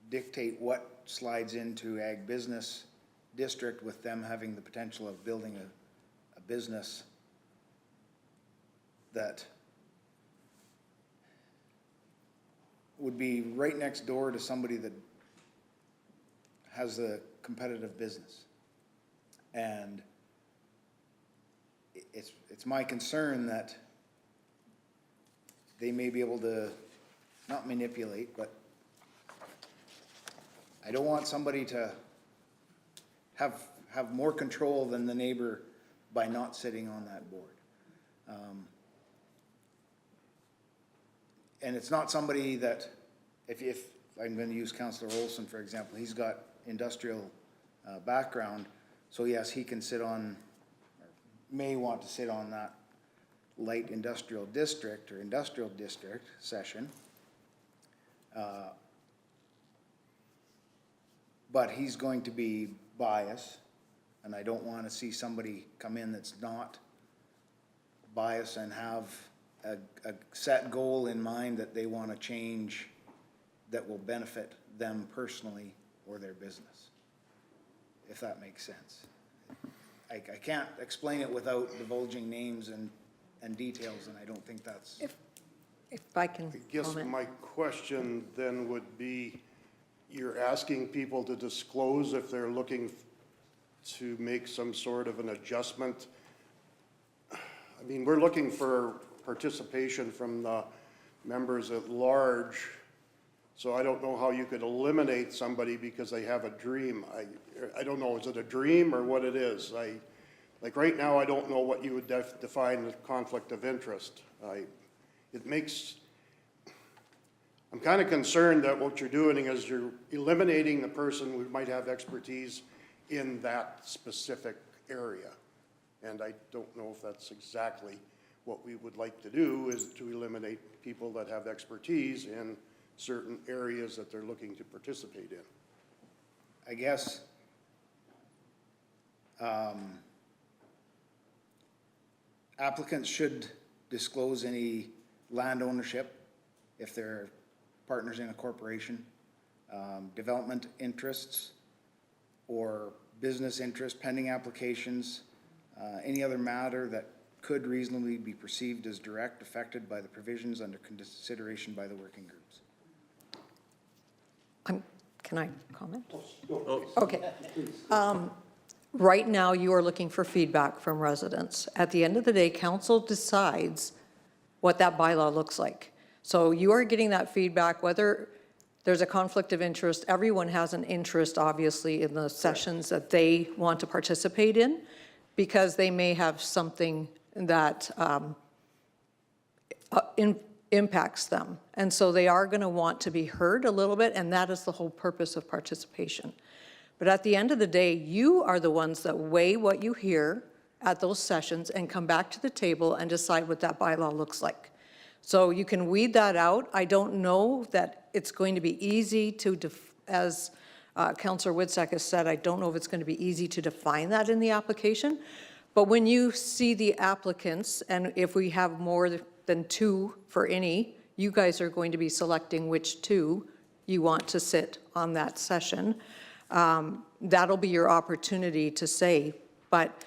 dictate what slides into ag business district with them having the potential of building a business that would be right next door to somebody that has a competitive business. And it's my concern that they may be able to, not manipulate, but I don't want somebody to have more control than the neighbor by not sitting on that board. And it's not somebody that, if I'm gonna use Councillor Olson, for example, he's got industrial background, so yes, he can sit on, or may want to sit on that light industrial district or industrial district session. But he's going to be biased, and I don't want to see somebody come in that's not biased and have a set goal in mind that they want to change that will benefit them personally or their business, if that makes sense. I can't explain it without divulging names and details, and I don't think that's. If I can I guess comment. my question then would be, you're asking people to disclose if they're looking to make some sort of an adjustment. I mean, we're looking for participation from the members at large, so I don't know how you could eliminate somebody because they have a dream. I don't know, is it a dream or what it is? Like right now, I don't know what you would define as conflict of interest. I'm kind of concerned that what you're doing is you're eliminating the person who might have expertise in that specific area. And I don't know if that's exactly what we would like to do, is to eliminate people that have expertise in certain areas that they're looking to participate in. I guess, applicants should disclose any land ownership if they're partners in a corporation, development interests or business interests, pending applications, any other matter that could reasonably be perceived as direct affected by the provisions under consideration by the working groups. Can I comment? Okay. Right now, you are looking for feedback from residents. At the end of the day, council decides what that bylaw looks like. So you are getting that feedback, whether there's a conflict of interest. Everyone has an interest, obviously, in the sessions that they want to participate in, because they may have something that impacts them. And so they are going to want to be heard a little bit, and that is the whole purpose of participation. But at the end of the day, you are the ones that weigh what you hear at those sessions and come back to the table and decide what that bylaw looks like. So you can weed that out. I don't know that it's going to be easy to, as Councillor Woodsack has said, I don't know if it's going to be easy to define that in the application. But when you see the applicants, and if we have more than two for any, you guys are going to be selecting which two you want to sit on that session. That'll be your opportunity to say, but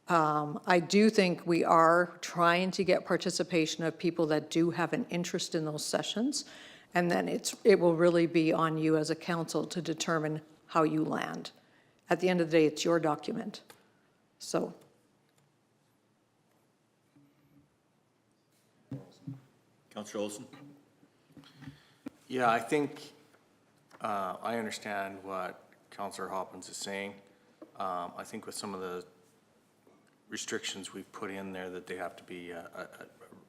I do think we are trying to get participation of people that do have an interest in those sessions, and then it will really be on you as a council to determine how you land. At the end of the day, it's your document. So. Councillor Olson? Yeah, I think, I understand what Councillor Hoppins is saying. I think with some of the restrictions we've put in there that they have to be a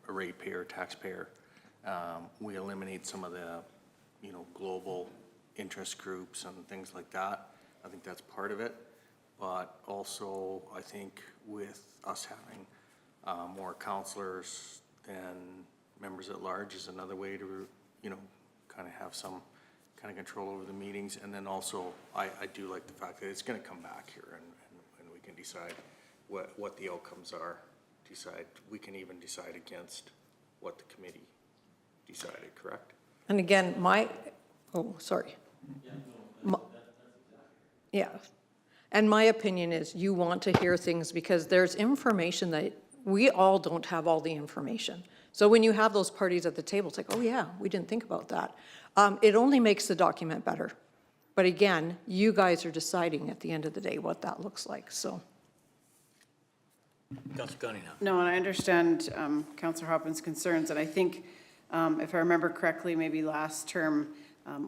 ratepayer, taxpayer, we eliminate some of the, global interest groups and things like that. I think that's part of it. But also, I think with us having more councillors than members at large is another way to, kind of have some kind of control over the meetings. And then also, I do like the fact that it's going to come back here and we can decide what the outcomes are. We can even decide against what the committee decided, correct? And again, sorry. Yeah. And my opinion is you want to hear things because there's information that we all don't have all the information. So when you have those parties at the table, it's like, oh yeah, we didn't think about that. It only makes the document better. But again, you guys are deciding at the end of the day what that looks like, so. Councillor Cunningham? No, and I understand Councillor Hoppins' concerns, and I think If I remember correctly, maybe last term,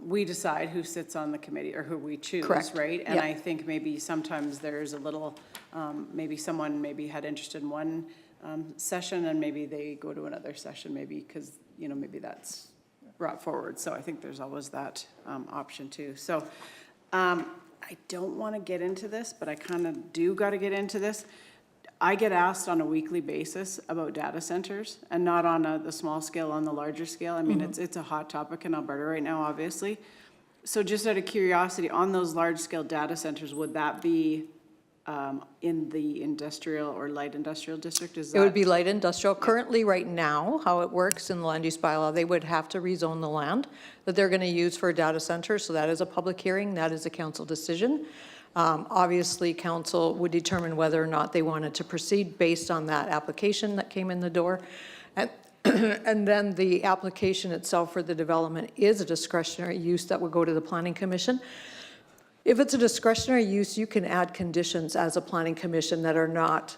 we decide who sits on the committee or who we choose, Correct. right? And Yep. I think maybe sometimes there's a little, maybe someone maybe had interest in one session and maybe they go to another session, maybe because, you know, maybe that's brought forward. So I think there's always that option too. So I don't want to get into this, but I kind of do got to get into this. I get asked on a weekly basis about data centers, and not on the small scale, on the larger scale. I mean, it's a hot topic in Alberta right now, obviously. So just out of curiosity, on those large-scale data centers, would that be in the industrial or light industrial district? Is that? It would be light industrial. Currently, right now, how it works in the land use bylaw, they would have to rezone the land that they're going to use for a data center. So that is a public hearing. That is a council decision. Obviously, council would determine whether or not they wanted to proceed based on that application that came in the door. And then the application itself for the development is a discretionary use that would go to the Planning Commission. If it's a discretionary use, you can add conditions as a Planning Commission that are not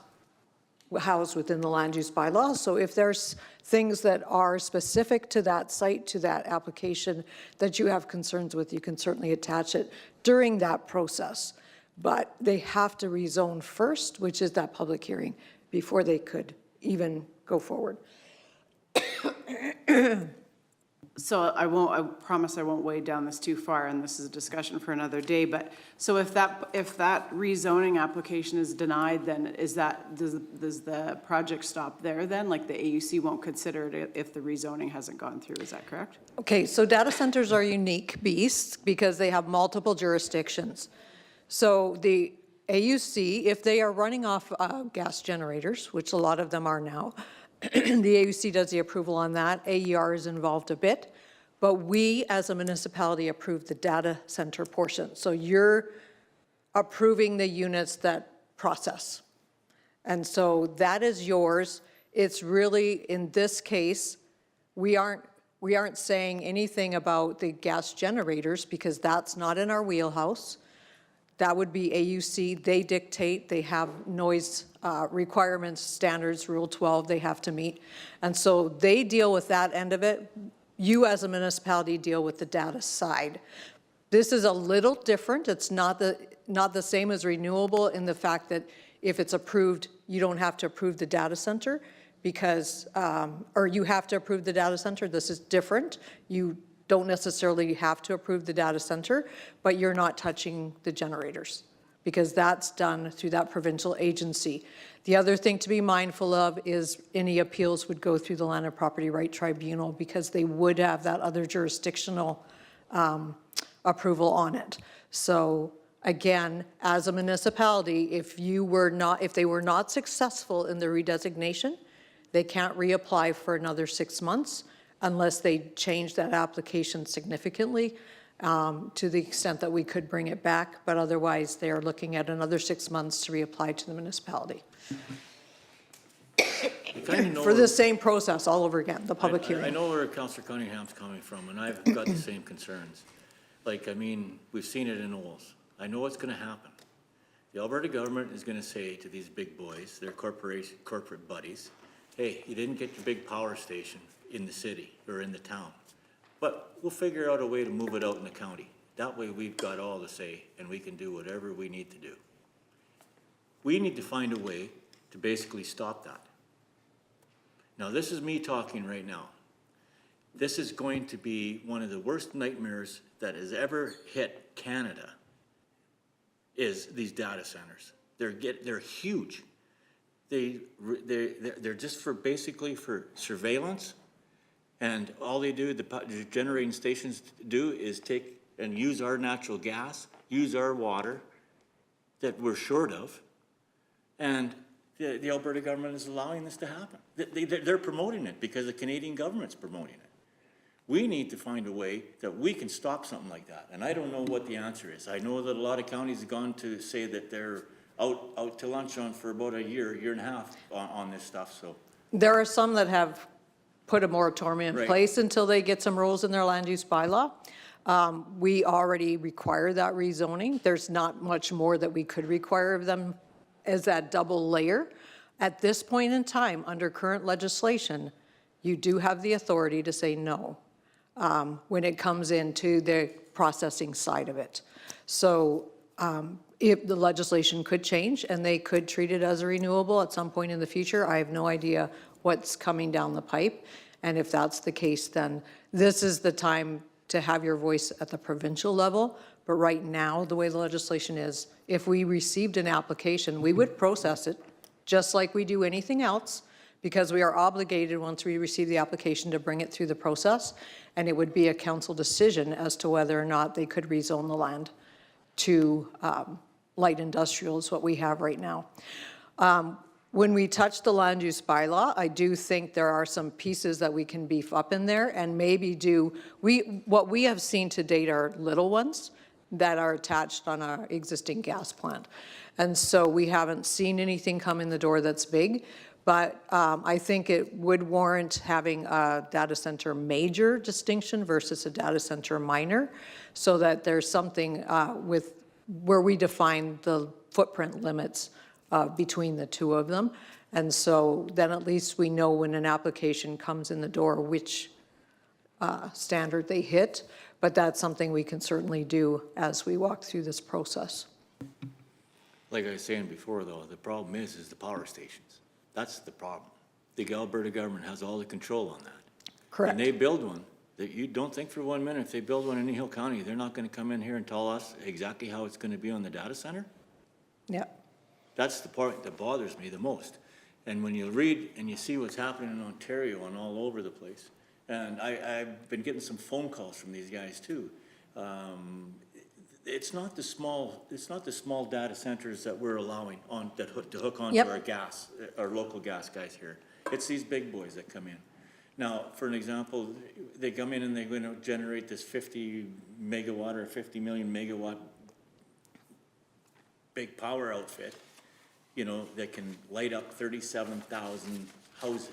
housed within the land use bylaw. So if there's things that are specific to that site, to that application that you have concerns with, you can certainly attach it during that process. But they have to rezone first, which is that public hearing, before they could even go forward. So I promise I won't wade down this too far, and this is a discussion for another day, but, so if that rezoning application is denied, then does the project stop there then? Like the AUC won't consider it if the rezoning hasn't gone through, is that correct? Okay, so data centers are unique beasts because they have multiple jurisdictions. So the AUC, if they are running off gas generators, which a lot of them are now, the AUC does the approval on that. AER is involved a bit, but we as a municipality approve the data center portion. So you're approving the units that process. And so that is yours. It's really, in this case, we aren't saying anything about the gas generators because that's not in our wheelhouse. That would be AUC. They dictate, they have noise requirements, standards, Rule 12 they have to meet. And so they deal with that end of it. You as a municipality deal with the data side. This is a little different. It's not the same as renewable in the fact that if it's approved, you don't have to approve the data center because, or you have to approve the data center. This is different. You don't necessarily have to approve the data center, but you're not touching the generators because that's done through that provincial agency. The other thing to be mindful of is any appeals would go through the Land and Property Right Tribunal because they would have that other jurisdictional approval on it. So again, as a municipality, if they were not successful in the redesignation, they can't reapply for another 6 months unless they change that application significantly to the extent that we could bring it back, but otherwise they are looking at another 6 months to reapply to the municipality. For the same process all over again, the public hearing. I know where Councillor Cunningham's coming from, and I've got the same concerns. Like, I mean, we've seen it in Knowles. I know what's gonna happen. The Alberta government is gonna say to these big boys, their corporate buddies, hey, you didn't get your big power station in the city or in the town, but we'll figure out a way to move it out in the county. That way we've got all the say and we can do whatever we need to do. We need to find a way to basically stop that. Now, this is me talking right now. This is going to be one of the worst nightmares that has ever hit Canada is these data centers. They're huge. They're just basically for surveillance. And all they do, the generating stations do is take and use our natural gas, use our water that we're short of. And the Alberta government is allowing this to happen. They're promoting it because the Canadian government's promoting it. We need to find a way that we can stop something like that. And I don't know what the answer is. I know that a lot of counties have gone to say that they're out to lunch on for about a year and a half on this stuff, so. There are some that have put a moratorium in place until they get some rules in their land use bylaw. We already require that rezoning. There's not much more that we could require of them as that double layer. At this point in time, under current legislation, you do have the authority to say no when it comes into the processing side of it. So if the legislation could change and they could treat it as a renewable at some point in the future, I have no idea what's coming down the pipe. And if that's the case, then this is the time to have your voice at the provincial level. But right now, the way the legislation is, if we received an application, we would process it just like we do anything else, because we are obligated, once we receive the application, to bring it through the process. And it would be a council decision as to whether or not they could rezone the land to light industrial is what we have right now. When we touch the land use bylaw, I do think there are some pieces that we can beef up in there and maybe what we have seen to date are little ones that are attached on our existing gas plant. And so we haven't seen anything come in the door that's big, but I think it would warrant having a data center major distinction versus a data center minor, so that there's something where we define the footprint limits between the two of them. And so then at least we know when an application comes in the door which standard they hit, but that's something we can certainly do as we walk through this process. Like I was saying before, though, the problem is the power stations. That's the problem. The Alberta government has all the control on that. Correct. And they build one, that you don't think for 1 minute, if they build one in Kneehill County, they're not gonna come in here and tell us exactly how it's gonna be on the data center? Yeah. That's the part that bothers me the most. And when you read and you see what's happening in Ontario and all over the place, and I've been getting some phone calls from these guys too. It's not the small data centers that we're allowing to hook onto Yep. our local gas guys here. It's these big boys that come in. Now, for an example, they come in and they're going to generate this 50 megawatt or 50 million megawatt big power outfit, that can light up 37,000 houses.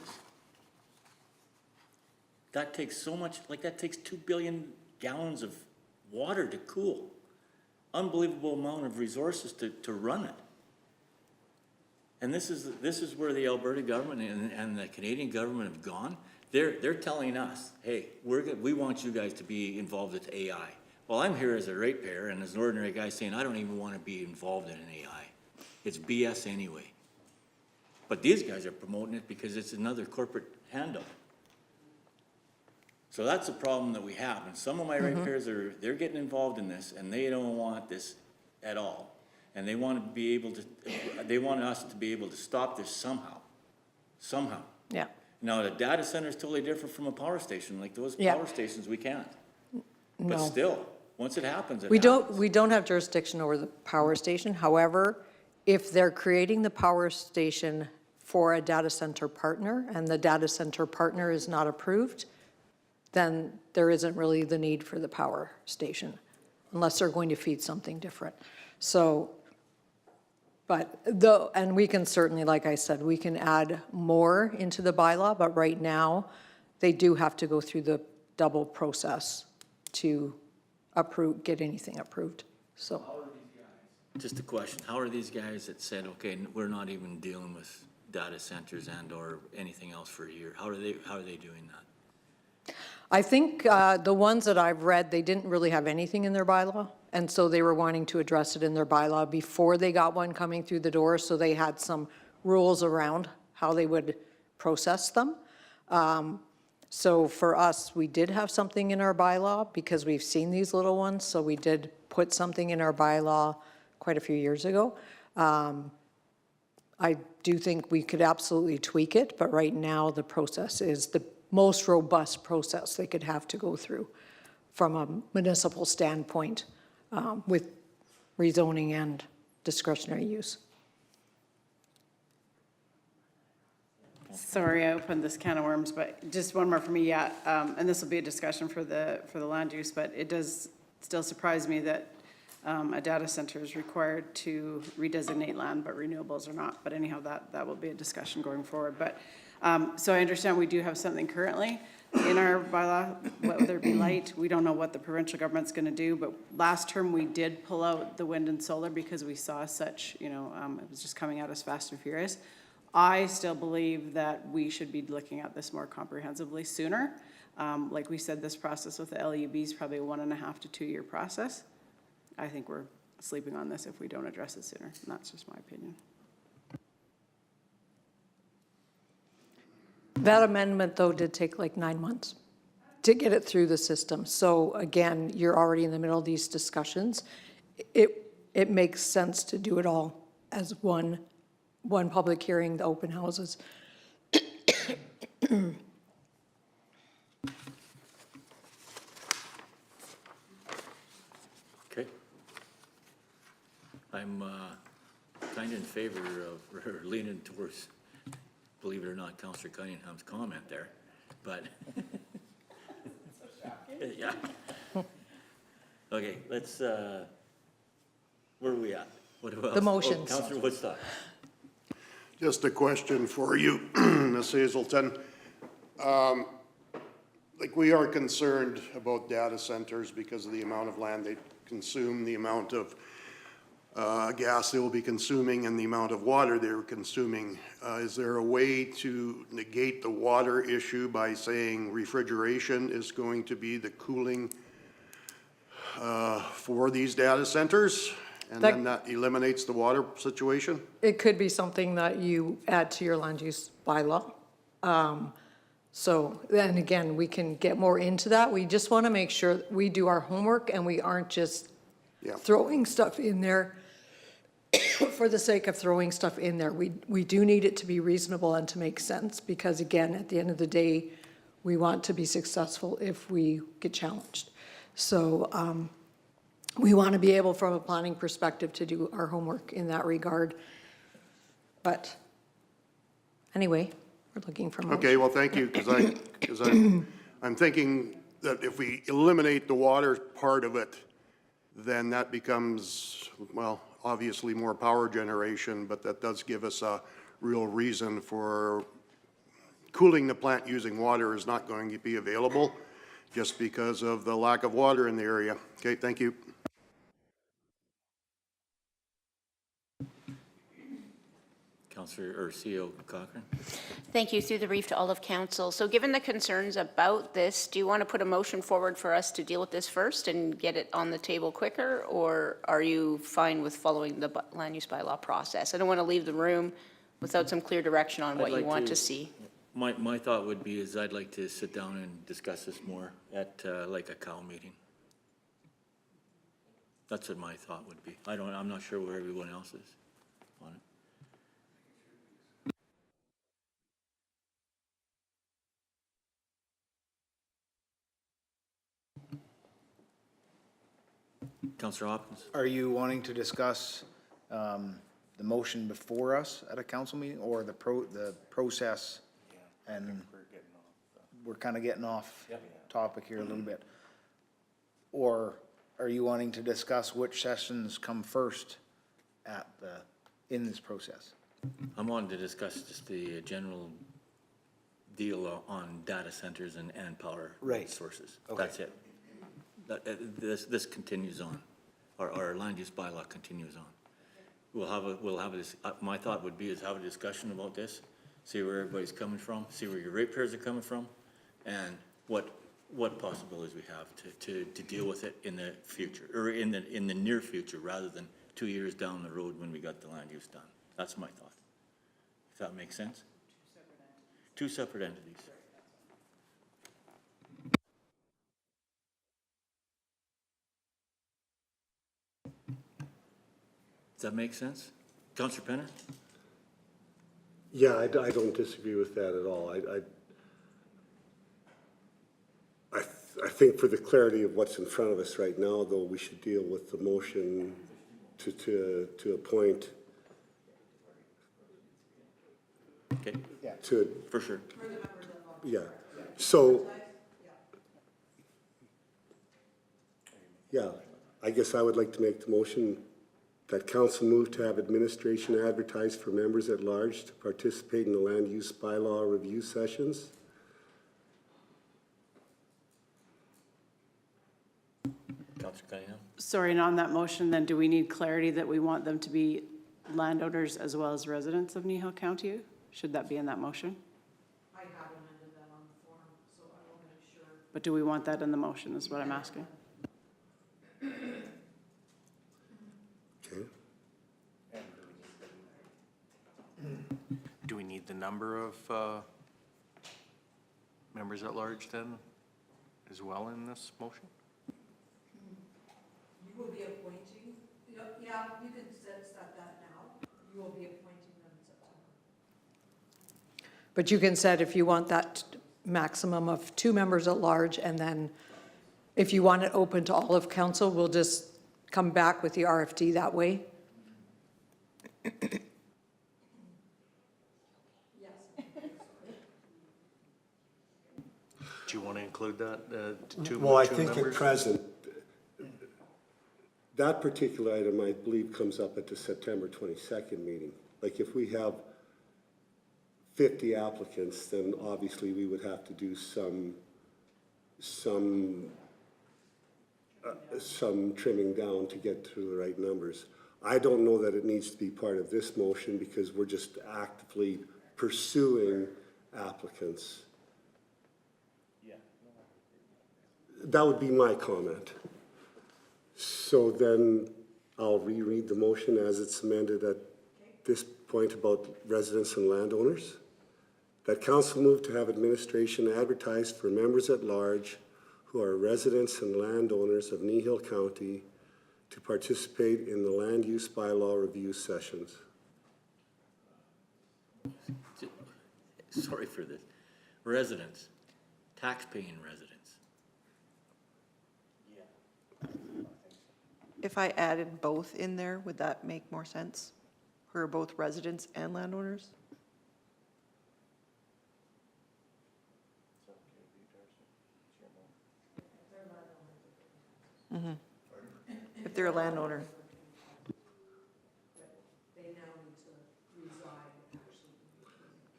That takes so much, that takes 2 billion gallons of water to cool. Unbelievable amount of resources to run it. And this is where the Alberta government and the Canadian government have gone. They're telling us, hey, we want you guys to be involved with AI. Well, I'm here as a ratepayer and as an ordinary guy saying I don't even want to be involved in an AI. It's BS anyway. But these guys are promoting it because it's another corporate handout. So that's a problem that we have. And some of my ratepayers they're getting involved in this and they don't want this at all. And they want us to be able to stop this somehow. Yeah. Now, the data center is totally different from a power station. Like those Yeah. power stations, we can't. But No. still, once it happens, We don't have jurisdiction over the power station. However, if they're creating the power station for a data center partner and the data center partner is not approved, then there isn't really the need for the power station unless they're going to feed something different. So, and we can certainly, like I said, we can add more into the bylaw, but right now they do have to go through the double process to get anything approved, so. Just a question, how are these guys that said, okay, we're not even dealing with data centers and or anything else for a year? How are they doing that? I think the ones that I've read, they didn't really have anything in their bylaw, and so they were wanting to address it in their bylaw before they got one coming through the door, so they had some rules around how they would process them. So for us, we did have something in our bylaw because we've seen these little ones, so we did put something in our bylaw quite a few years ago. I do think we could absolutely tweak it, but right now the process is the most robust process they could have to go through from a municipal standpoint with rezoning and discretionary use. Sorry, I opened this can of worms, but just one more for me, yeah. And this will be a discussion for the land use, but it does still surprise me that a data center is required to redesignate land, but renewables are not. But anyhow, that will be a discussion going forward. But so I understand we do have something currently in our bylaw, whether it be light. We don't know what the provincial government's going to do, but last term we did pull out the wind and solar because we saw such, it was just coming out as fast and furious. I still believe that we should be looking at this more comprehensively sooner. Like we said, this process with the LUB is probably a 1.5 to 2 year process. I think we're sleeping on this if we don't address it sooner, and that's just my opinion. That amendment, though, did take like 9 months to get it through the system. So again, you're already in the middle of these discussions. It makes sense to do it all as one public hearing, the open houses. Okay. I'm kind of in favor of, or leaning towards, believe it or not, Councillor Cunningham's comment there, but. Yeah. Okay, let's, where are we at? What about? The motions. Oh, Councillor Woodstock. Just a question for you, Ms. Hazelton. Like, we are concerned about data centers because of the amount of land they consume, the amount of gas they will be consuming, and the amount of water they're consuming. Is there a way to negate the water issue by saying refrigeration is going to be the cooling for these data centers? And then that eliminates the water situation? It could be something that you add to your land use bylaw. So then again, we can get more into that. We just want to make sure that we do our homework and we aren't just throwing stuff in there for the sake of throwing stuff in there. We do need it to be reasonable and to make sense, because again, at the end of the day, we want to be successful if we get challenged. So we want to be able, from a planning perspective, to do our homework in that regard. But anyway, we're looking for more. Okay, well, thank you, because I'm thinking that if we eliminate the water part of it, then that becomes, well, obviously more power generation, but that does give us a real reason for cooling the plant using water is not going to be available just because of the lack of water in the area. Okay, thank you. Councillor, or CEO Cochran? Thank you. Through the brief to all of council. So given the concerns about this, do you want to put a motion forward for us to deal with this first and get it on the table quicker? Or are you fine with following the land use bylaw process? I don't want to leave the room without some clear direction on what you want to see. My thought would be is I'd like to sit down and discuss this more at like a COW meeting. That's what my thought would be. I'm not sure where everyone else is on it. Councillor Hopkins? Are you wanting to discuss the motion before us at a council meeting, or the process? And we're kind of getting off topic here a little bit. Or are you wanting to discuss which sessions come first in this process? I'm wanting to discuss just the general deal on data centers and power sources. Okay. That's it. This continues on. Our land use bylaw continues on. We'll have this. My thought would be is have a discussion about this, see where everybody's coming from, see where your ratepayers are coming from, and what possibilities we have to deal with it in the future, or in the near future, rather than 2 years down the road when we got the land use done. That's my thought. If that makes sense? Two separate entities. Does that make sense? Councillor Penner? Yeah, I don't disagree with that at all. I think for the clarity of what's in front of us right now, though, we should deal with the motion to appoint. Okay. Yeah. For sure. Yeah. So, yeah, I guess I would like to make the motion that council move to have administration advertise for members at large to participate in the land use bylaw review sessions. Councillor Cunningham? Sorry, and on that motion, then, do we need clarity that we want them to be landowners as well as residents of Kneehill County? Should that be in that motion? I have amended that on the form, so I will make sure. But do we want that in the motion is what I'm asking? Okay. Do we need the number of members at large then as well in this motion? You will be appointing, yeah, you can set that now. You will be appointing them in September. But you can set if you want that maximum of 2 members at large, and then if you want it open to all of council, we'll just come back with the RFD that way. Do you want to include that, two Well, I two think at members? present, that particular item, I believe, comes up at the September 22nd meeting. Like, if we have 50 applicants, then obviously we would have to do some trimming down to get to the right numbers. I don't know that it needs to be part of this motion because we're just actively pursuing applicants. That would be my comment. So then I'll reread the motion as it's amended at this point about residents and landowners. That council move to have administration advertised for members at large who are residents and landowners of Kneehill County to participate in the land use bylaw review sessions. Sorry for this. Residents, tax-paying residents. If I added both in there, would that make more sense? Who are both residents and landowners? Mhm. If they're a landowner.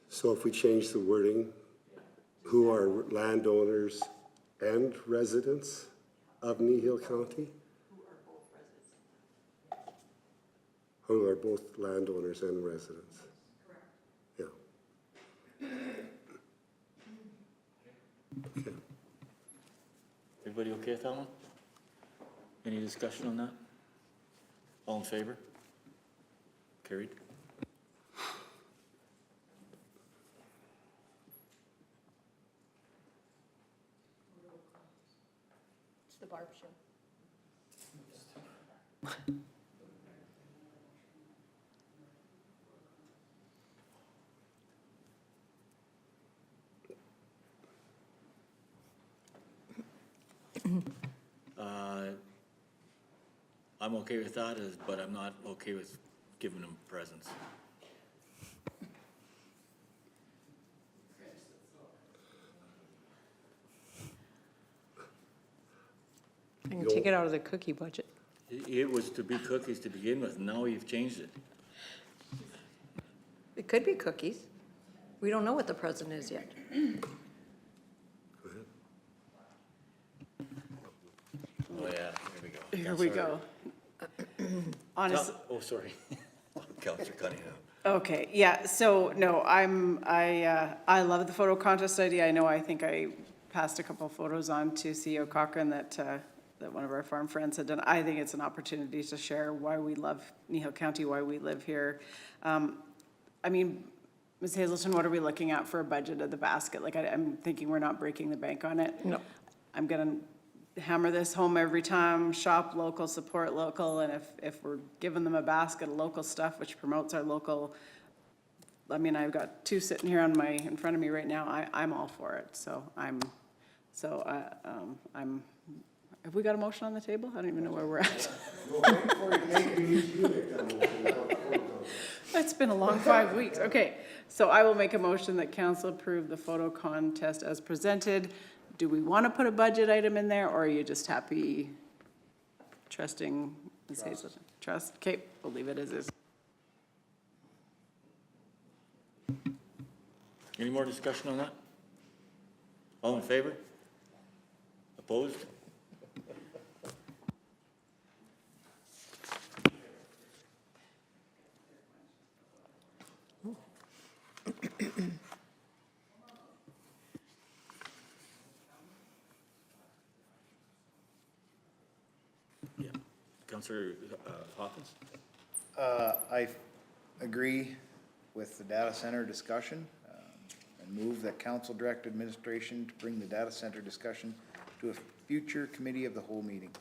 So if we change the wording, who are landowners and residents of Kneehill County? Who are both landowners and residents? Yeah. Okay. Everybody okay with that one? Any discussion on that? All in favor? Carried. It's the Barb Show. I'm okay with that, but I'm not okay with giving them presents. I can take it out of the cookie budget. It was to be cookies to begin with, and now you've changed it. It could be cookies. We don't know what the present is yet. Oh, yeah, here we go. Here we go. Honestly. Oh, sorry. Counselor Cunningham. Okay, yeah, so, no, I love the photo contest idea. I think I passed a couple of photos on to CEO Cochran that one of our farm friends had done. I think it's an opportunity to share why we love Kneehill County, why we live here. I mean, Ms. Hazelton, what are we looking at for a budget of the basket? Like, I'm thinking we're not breaking the bank on it. No. I'm gonna hammer this home every time, shop local, support local, and if we're giving them a basket of local stuff, which promotes our local, I mean, I've got 2 sitting here in front of me right now, I'm all for it, have we got a motion on the table? I don't even know where we're at. It's been a long 5 weeks, okay, so I will make a motion that council approve the photo contest as presented. Do we want to put a budget item in there, or are you just happy trusting Ms. Hazelton? Trust, okay, we'll leave it as is. Any more discussion on that? All in favor? Opposed? Councillor Hawkins? I agree with the data center discussion and move that council direct administration to bring the data center discussion to a future committee of the whole meeting.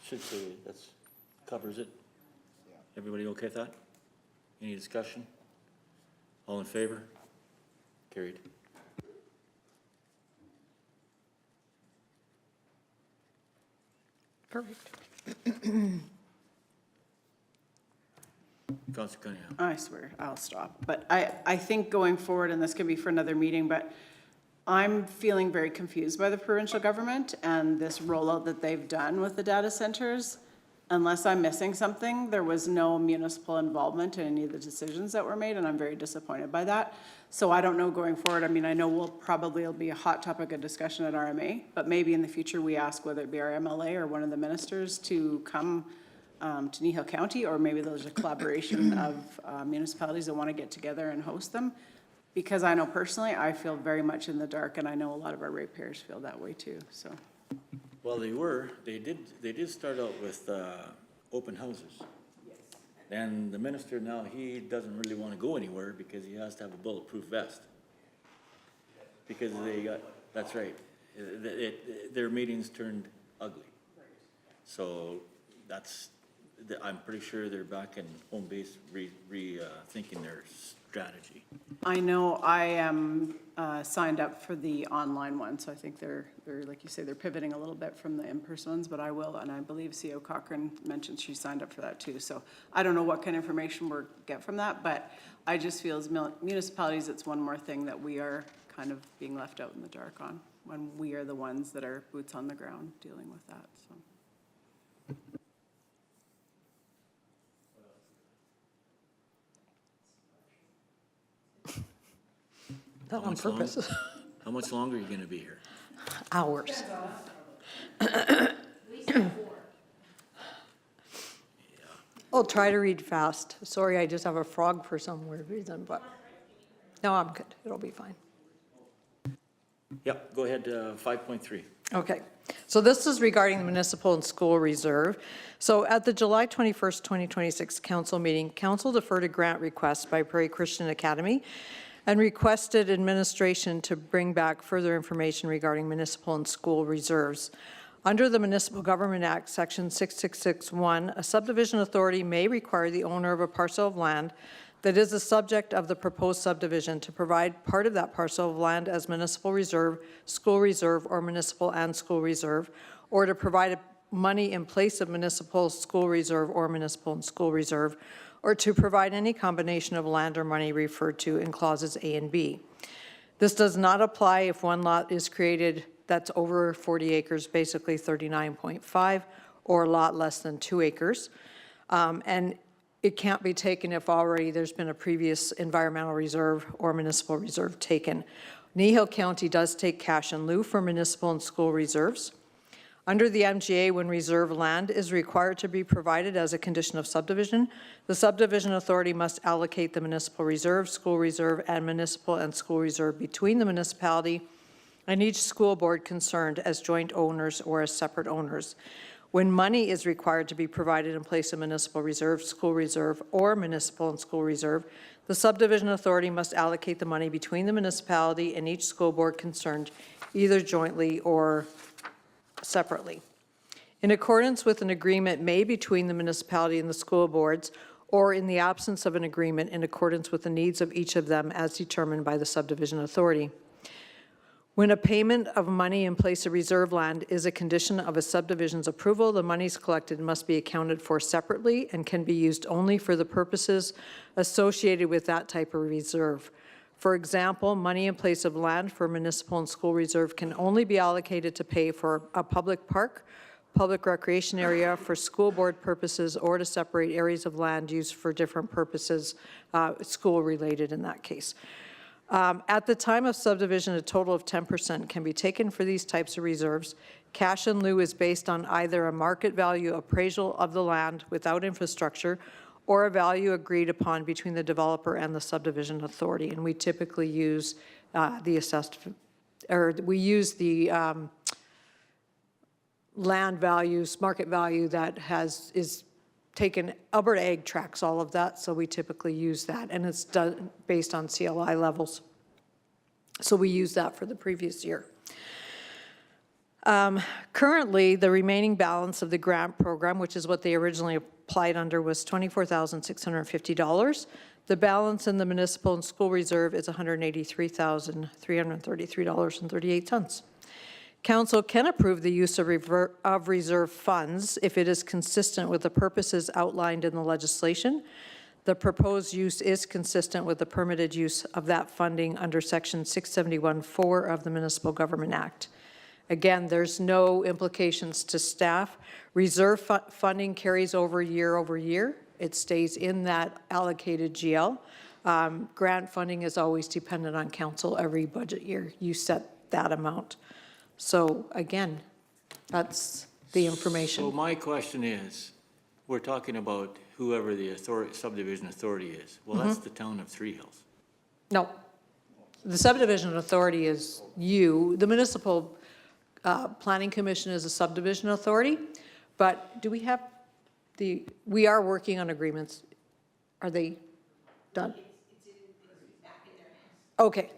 Should say that's, covers it. Everybody okay with that? Any discussion? All in favor? Carried. Perfect. Councillor Cunningham? I swear, I'll stop. But I think going forward, and this could be for another meeting, but I'm feeling very confused by the provincial government and this rollout that they've done with the data centers. Unless I'm missing something, there was no municipal involvement in any of the decisions that were made, and I'm very disappointed by that. So I don't know going forward. I mean, I know it'll be a hot topic of discussion at RMA, but maybe in the future we ask whether it be our MLA or one of the ministers to come to Kneehill County, or maybe there's a collaboration of municipalities that want to get together and host them. Because I know personally, I feel very much in the dark, and I know a lot of our ratepayers feel that way too, so. Well, they did start out with open houses. Yes. And the minister now, he doesn't really want to go anywhere because he has to have a bulletproof vest. Because that's right, their meetings turned ugly. So I'm pretty sure they're back in home base rethinking their strategy. I know I am signed up for the online one, so I think they're, like you say, they're pivoting a little bit from the in-person ones, but I will, and I believe CO Cochran mentioned she signed up for that too. So I don't know what kind of information we'll get from that, but I just feel as municipalities, it's one more thing that we are kind of being left out in the dark on, when we are the ones that are boots on the ground dealing with that, so. Not on purpose. How much longer are you gonna be here? Hours. I'll try to read fast. Sorry, I just have a frog for some weird reason, but no, I'm good. It'll be fine. Yep, go ahead, 5.3. Okay, so this is regarding the municipal and school reserve. So at the July 21st, 2026 council meeting, council deferred a grant request by Prairie Christian Academy and requested administration to bring back further information regarding municipal and school reserves. Under the Municipal Government Act, Section 6661, a subdivision authority may require the owner of a parcel of land that is the subject of the proposed subdivision to provide part of that parcel of land as municipal reserve, school reserve, or municipal and school reserve, or to provide money in place of municipal, school reserve, or municipal and school reserve, or to provide any combination of land or money referred to in clauses A and B. This does not apply if one lot is created that's over 40 acres, basically 39.5, or a lot less than 2 acres. And it can't be taken if already there's been a previous environmental reserve or municipal reserve taken. Kneehill County does take cash in lieu for municipal and school reserves. Under the MGA, when reserve land is required to be provided as a condition of subdivision, the subdivision authority must allocate the municipal reserve, school reserve, and municipal and school reserve between the municipality and each school board concerned as joint owners or as separate owners. When money is required to be provided in place of municipal reserve, school reserve, or municipal and school reserve, the subdivision authority must allocate the money between the municipality and each school board concerned, either jointly or separately. In accordance with an agreement made between the municipality and the school boards, or in the absence of an agreement in accordance with the needs of each of them as determined by the subdivision authority. When a payment of money in place of reserve land is a condition of a subdivision's approval, the monies collected must be accounted for separately and can be used only for the purposes associated with that type of reserve. For example, money in place of land for municipal and school reserve can only be allocated to pay for a public park, public recreation area, for school board purposes, or to separate areas of land used for different purposes, school-related in that case. At the time of subdivision, a total of 10% can be taken for these types of reserves. Cash in lieu is based on either a market value appraisal of the land without infrastructure or a value agreed upon between the developer and the subdivision authority. And we typically use the assessed, or we use the land values, market value that is taken, Alberta Ag tracks all of that, so we typically use that, and it's done based on CLI levels. So we use that for the previous year. Currently, the remaining balance of the grant program, which is what they originally applied under, was $24,650. The balance in the municipal and school reserve is $183,333.38. Council can approve the use of reserve funds if it is consistent with the purposes outlined in the legislation. The proposed use is consistent with the permitted use of that funding under Section 671(4) of the Municipal Government Act. Again, there's no implications to staff. Reserve funding carries over year. It stays in that allocated GL. Grant funding is always dependent on council every budget year. You set that amount. So again, that's the information. So my question is, we're talking about whoever the subdivision authority is. Well, that's the town of Three Hills. No, the subdivision authority is you. The municipal planning commission is a subdivision authority, but do we have we are working on agreements. Are they done? Okay.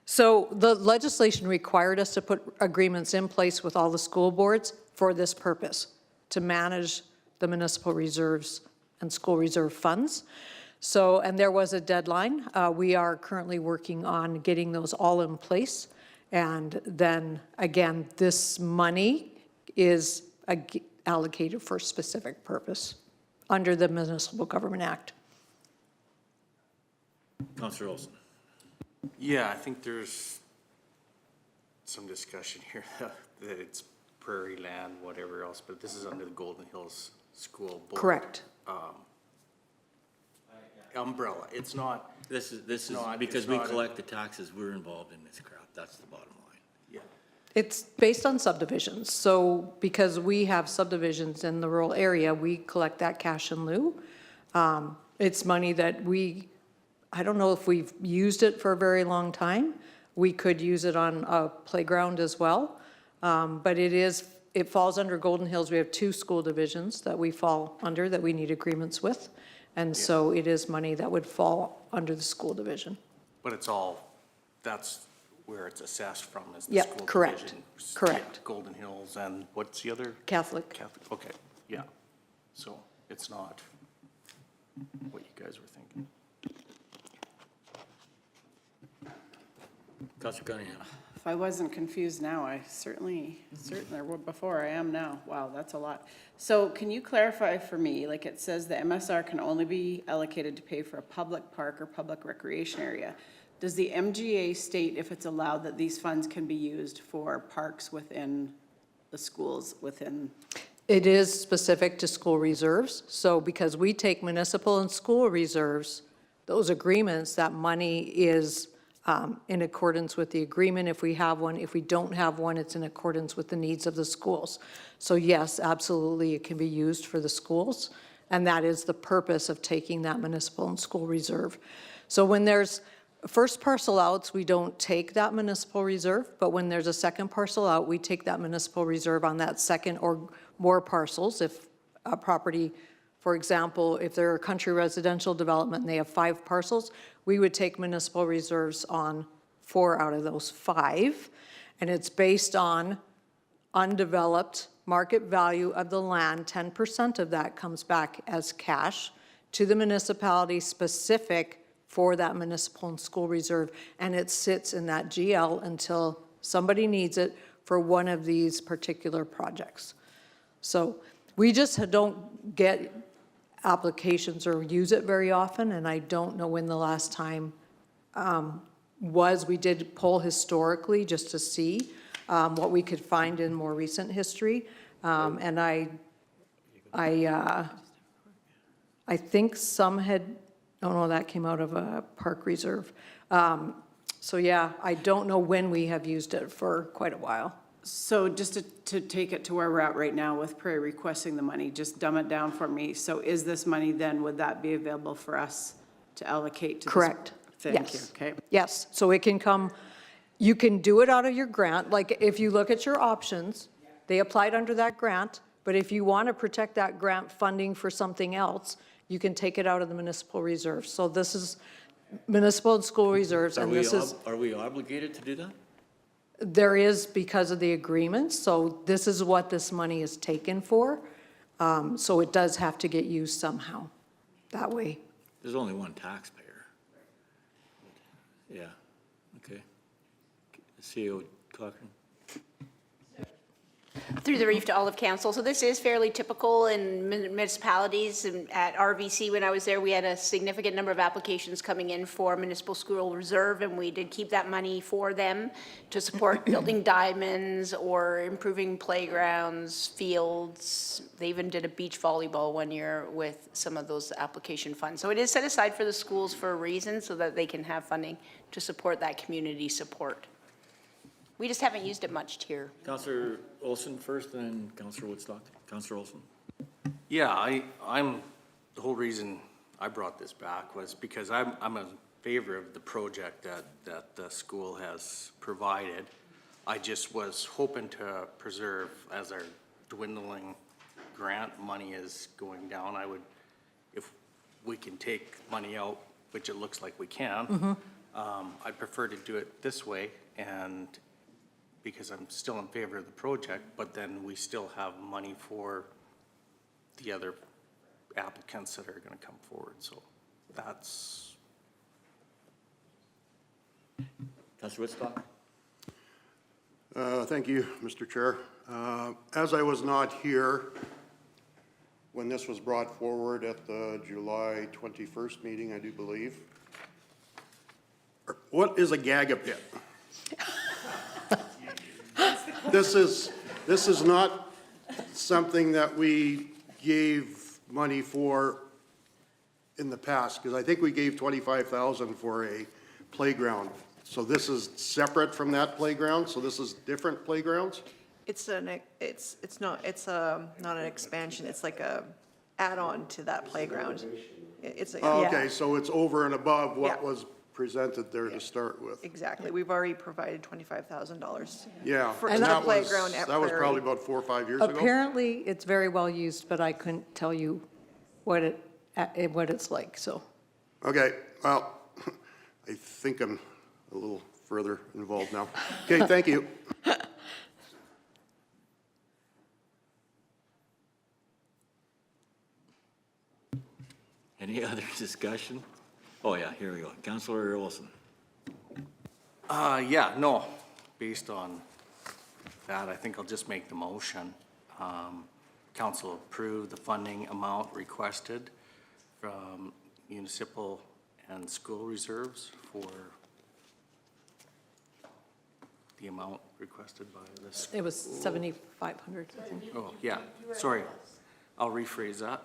So the legislation required us to put agreements in place with all the school boards for this purpose, to manage the municipal reserves and school reserve funds. So, and there was a deadline. We are currently working on getting those all in place. And then again, this money is allocated for a specific purpose under the Municipal Government Act. Councillor Olson. Yeah, I think there's some discussion here that it's prairie land, whatever else, but this is under the Golden Hills School Board. Correct. Umbrella. It's not. This is because we collect the taxes, we're involved in this crap. That's the bottom line. Yeah. It's based on subdivisions. So because we have subdivisions in the rural area, we collect that cash in lieu. It's money that I don't know if we've used it for a very long time. We could use it on a playground as well. But it falls under Golden Hills. We have 2 school divisions that we fall under that we need agreements with. And so it is money that would fall under the school division. But that's where it's assessed from, is the Yep, school correct. division. Correct. Yeah, Golden Hills and what's the other? Catholic. Okay, yeah. So it's not what you guys were thinking. Councillor Cunningham. If I wasn't confused now, I certainly before I am now. Wow, that's a lot. So can you clarify for me, like it says the MSR can only be allocated to pay for a public park or public recreation area. Does the MGA state if it's allowed that these funds can be used for parks within the schools within? It is specific to school reserves. So because we take municipal and school reserves, those agreements, that money is in accordance with the agreement if we have one. If we don't have one, it's in accordance with the needs of the schools. So yes, absolutely, it can be used for the schools. And that is the purpose of taking that municipal and school reserve. So when there's first parcel outs, we don't take that municipal reserve, but when there's a second parcel out, we take that municipal reserve on that second or more parcels. If a property, for example, if they're a country residential development and they have 5 parcels, we would take municipal reserves on 4 out of those 5. And it's based on undeveloped market value of the land. 10% of that comes back as cash to the municipality specific for that municipal and school reserve. And it sits in that GL until somebody needs it for one of these particular projects. So we just don't get applications or use it very often, and I don't know when the last time was. We did poll historically just to see what we could find in more recent history, and I think some had, oh no, that came out of a park reserve. So yeah, I don't know when we have used it for quite a while. So just to take it to where we're at right now with Prairie requesting the money, just dumb it down for me. So is this money then, would that be available for us to allocate to this? Correct. Thank you, Yes. okay. Yes, so it can come, you can do it out of your grant. Like if you look at your options, They applied under that grant, but if you want to protect that grant funding for something else, you can take it out of the municipal reserves. So this is municipal and school reserves, and this is, Are we obligated to do that? there is because of the agreement, so this is what this money is taken for. So it does have to get used somehow, that way. There's only one taxpayer. Yeah, okay. CEO Cochran? Through the reef to all of council. So this is fairly typical in municipalities. And at RVC, when I was there, we had a significant number of applications coming in for municipal school reserve, and we did keep that money for them to support building diamonds or improving playgrounds, fields. They even did a beach volleyball one year with some of those application funds. So it is set aside for the schools for a reason, so that they can have funding to support that community support. We just haven't used it much here. Councillor Olson first, and then Councillor Woodstock. Councillor Olson. Yeah, I'm, the whole reason I brought this back was because I'm in favor of the project that the school has provided. I just was hoping to preserve, as our dwindling grant money is going down, if we can take money out, which it looks like we can, I'd prefer to do it this way, and because I'm still in favor of the project, but then we still have money for the other applicants that are gonna come forward, so that's. Councillor Woodstock? Thank you, Mr. Chair. As I was not here when this was brought forward at the July 21st meeting, I do believe, what is a gaga pit? This is not something that we gave money for in the past, because I think we gave 25,000 for a playground. So this is separate from that playground, so this is different playgrounds? It's not an expansion, it's like a add-on to that playground. It's a, Oh, yeah, okay, so it's over and above what Yeah. was presented there to start with? exactly. We've already provided $25,000. Yeah. For and the that was- playground at That was Prairie. probably about 4 or 5 years ago? Apparently, it's very well used, but I couldn't tell you what it's like, so. Okay, well, I think I'm a little further involved now. Okay, thank you. Any other discussion? Oh, yeah, here we go. Councillor Olson. Yeah, no, based on that, I think I'll just make the motion. Council approve the funding amount requested from municipal and school reserves for the amount requested by this. It was 7,500, I think. Oh, yeah, sorry. I'll rephrase that.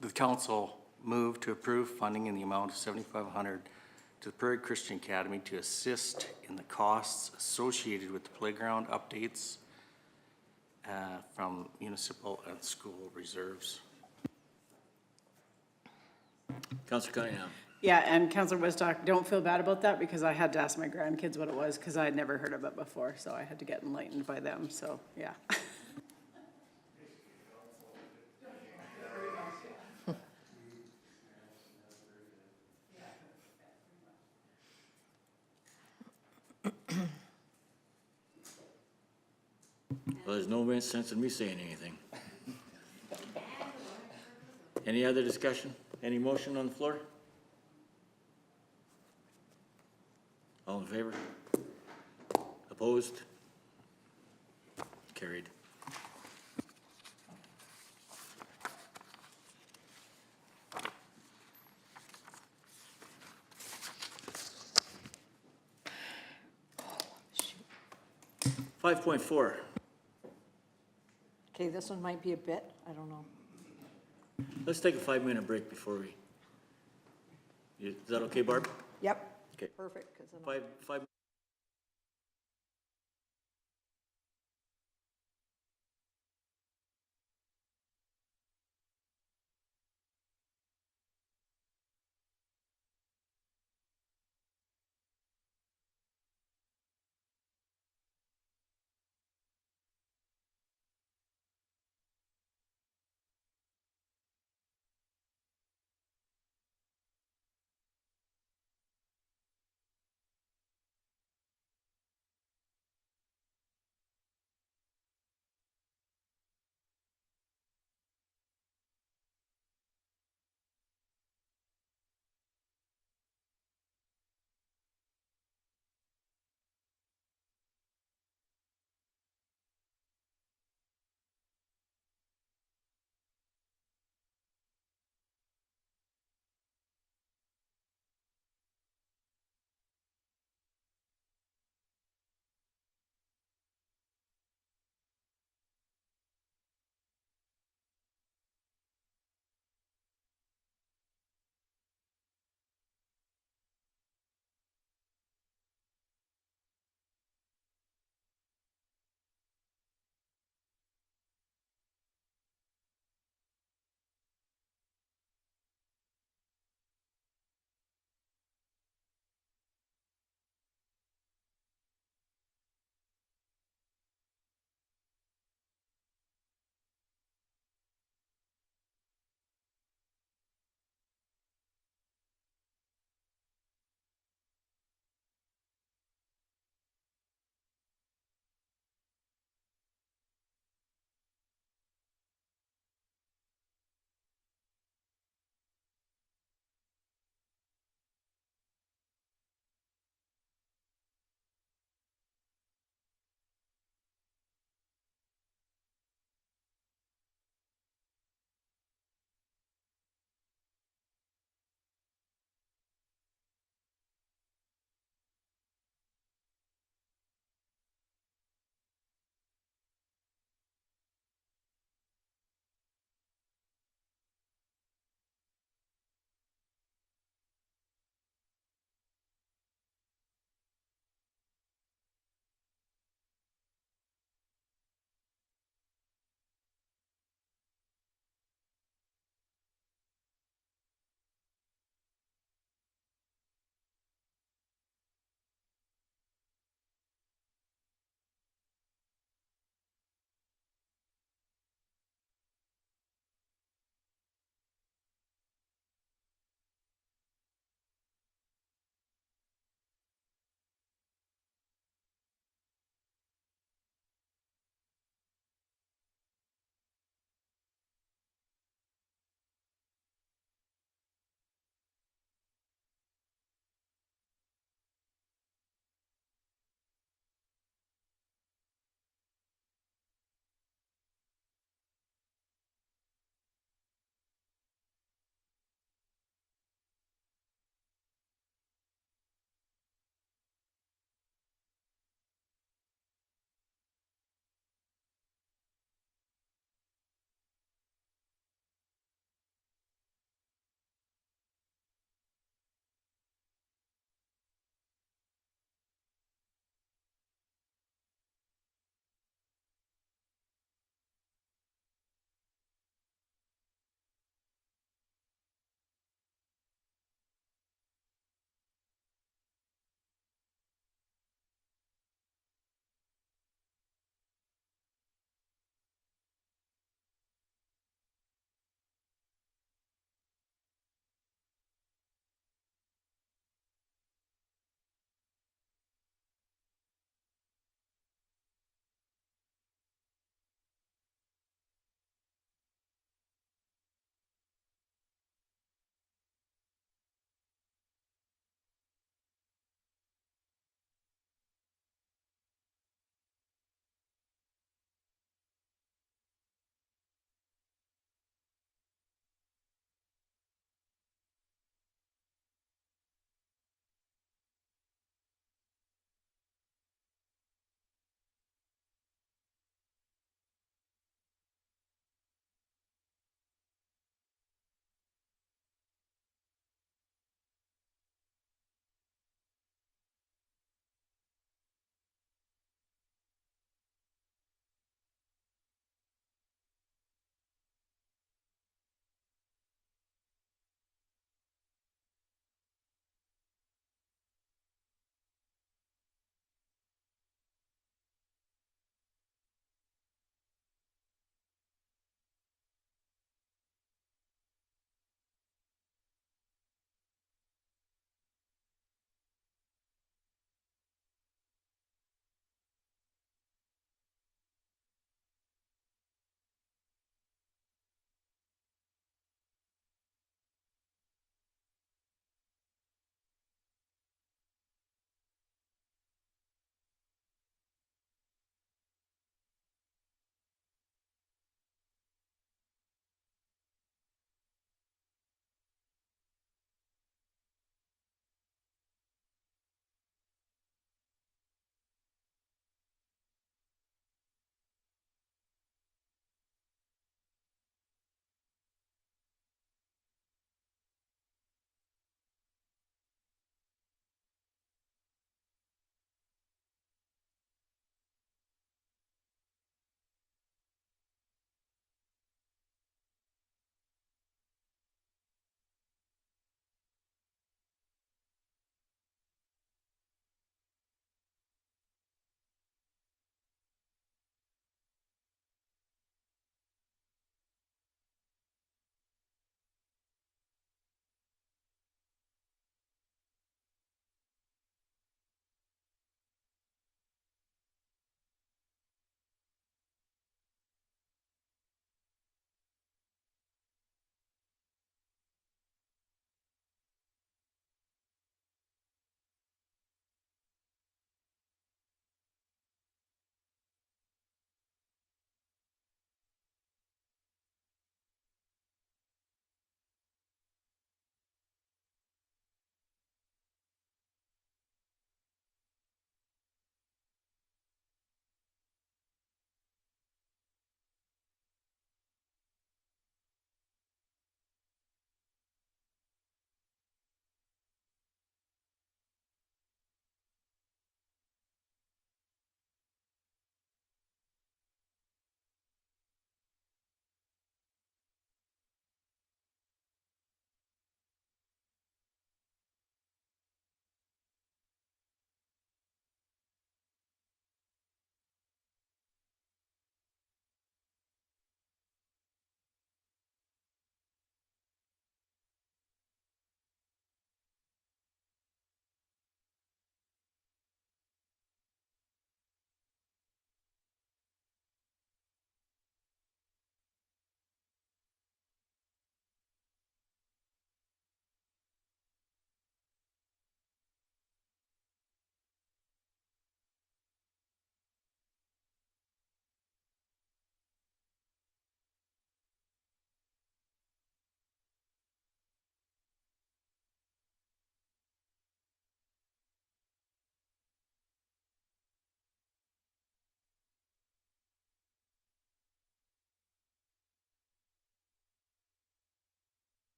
The council moved to approve funding in the amount of $7,500 to the Prairie Christian Academy to assist in the costs associated with the playground updates from municipal and school reserves. Councillor Cunningham. Yeah, and Councillor Woodstock, don't feel bad about that, because I had to ask my grandkids what it was, because I had never heard of it before, so I had to get enlightened by them, so, yeah. Well, there's no sense in me saying anything. Any other discussion? Any motion on the floor? All in favor? Opposed? Carried. Shoot. 5.4. Okay, this one might be a bit, I don't know. Let's take a 5-minute break before we, is that okay, Barb? Yep. Okay. Perfect, because I'm. Five.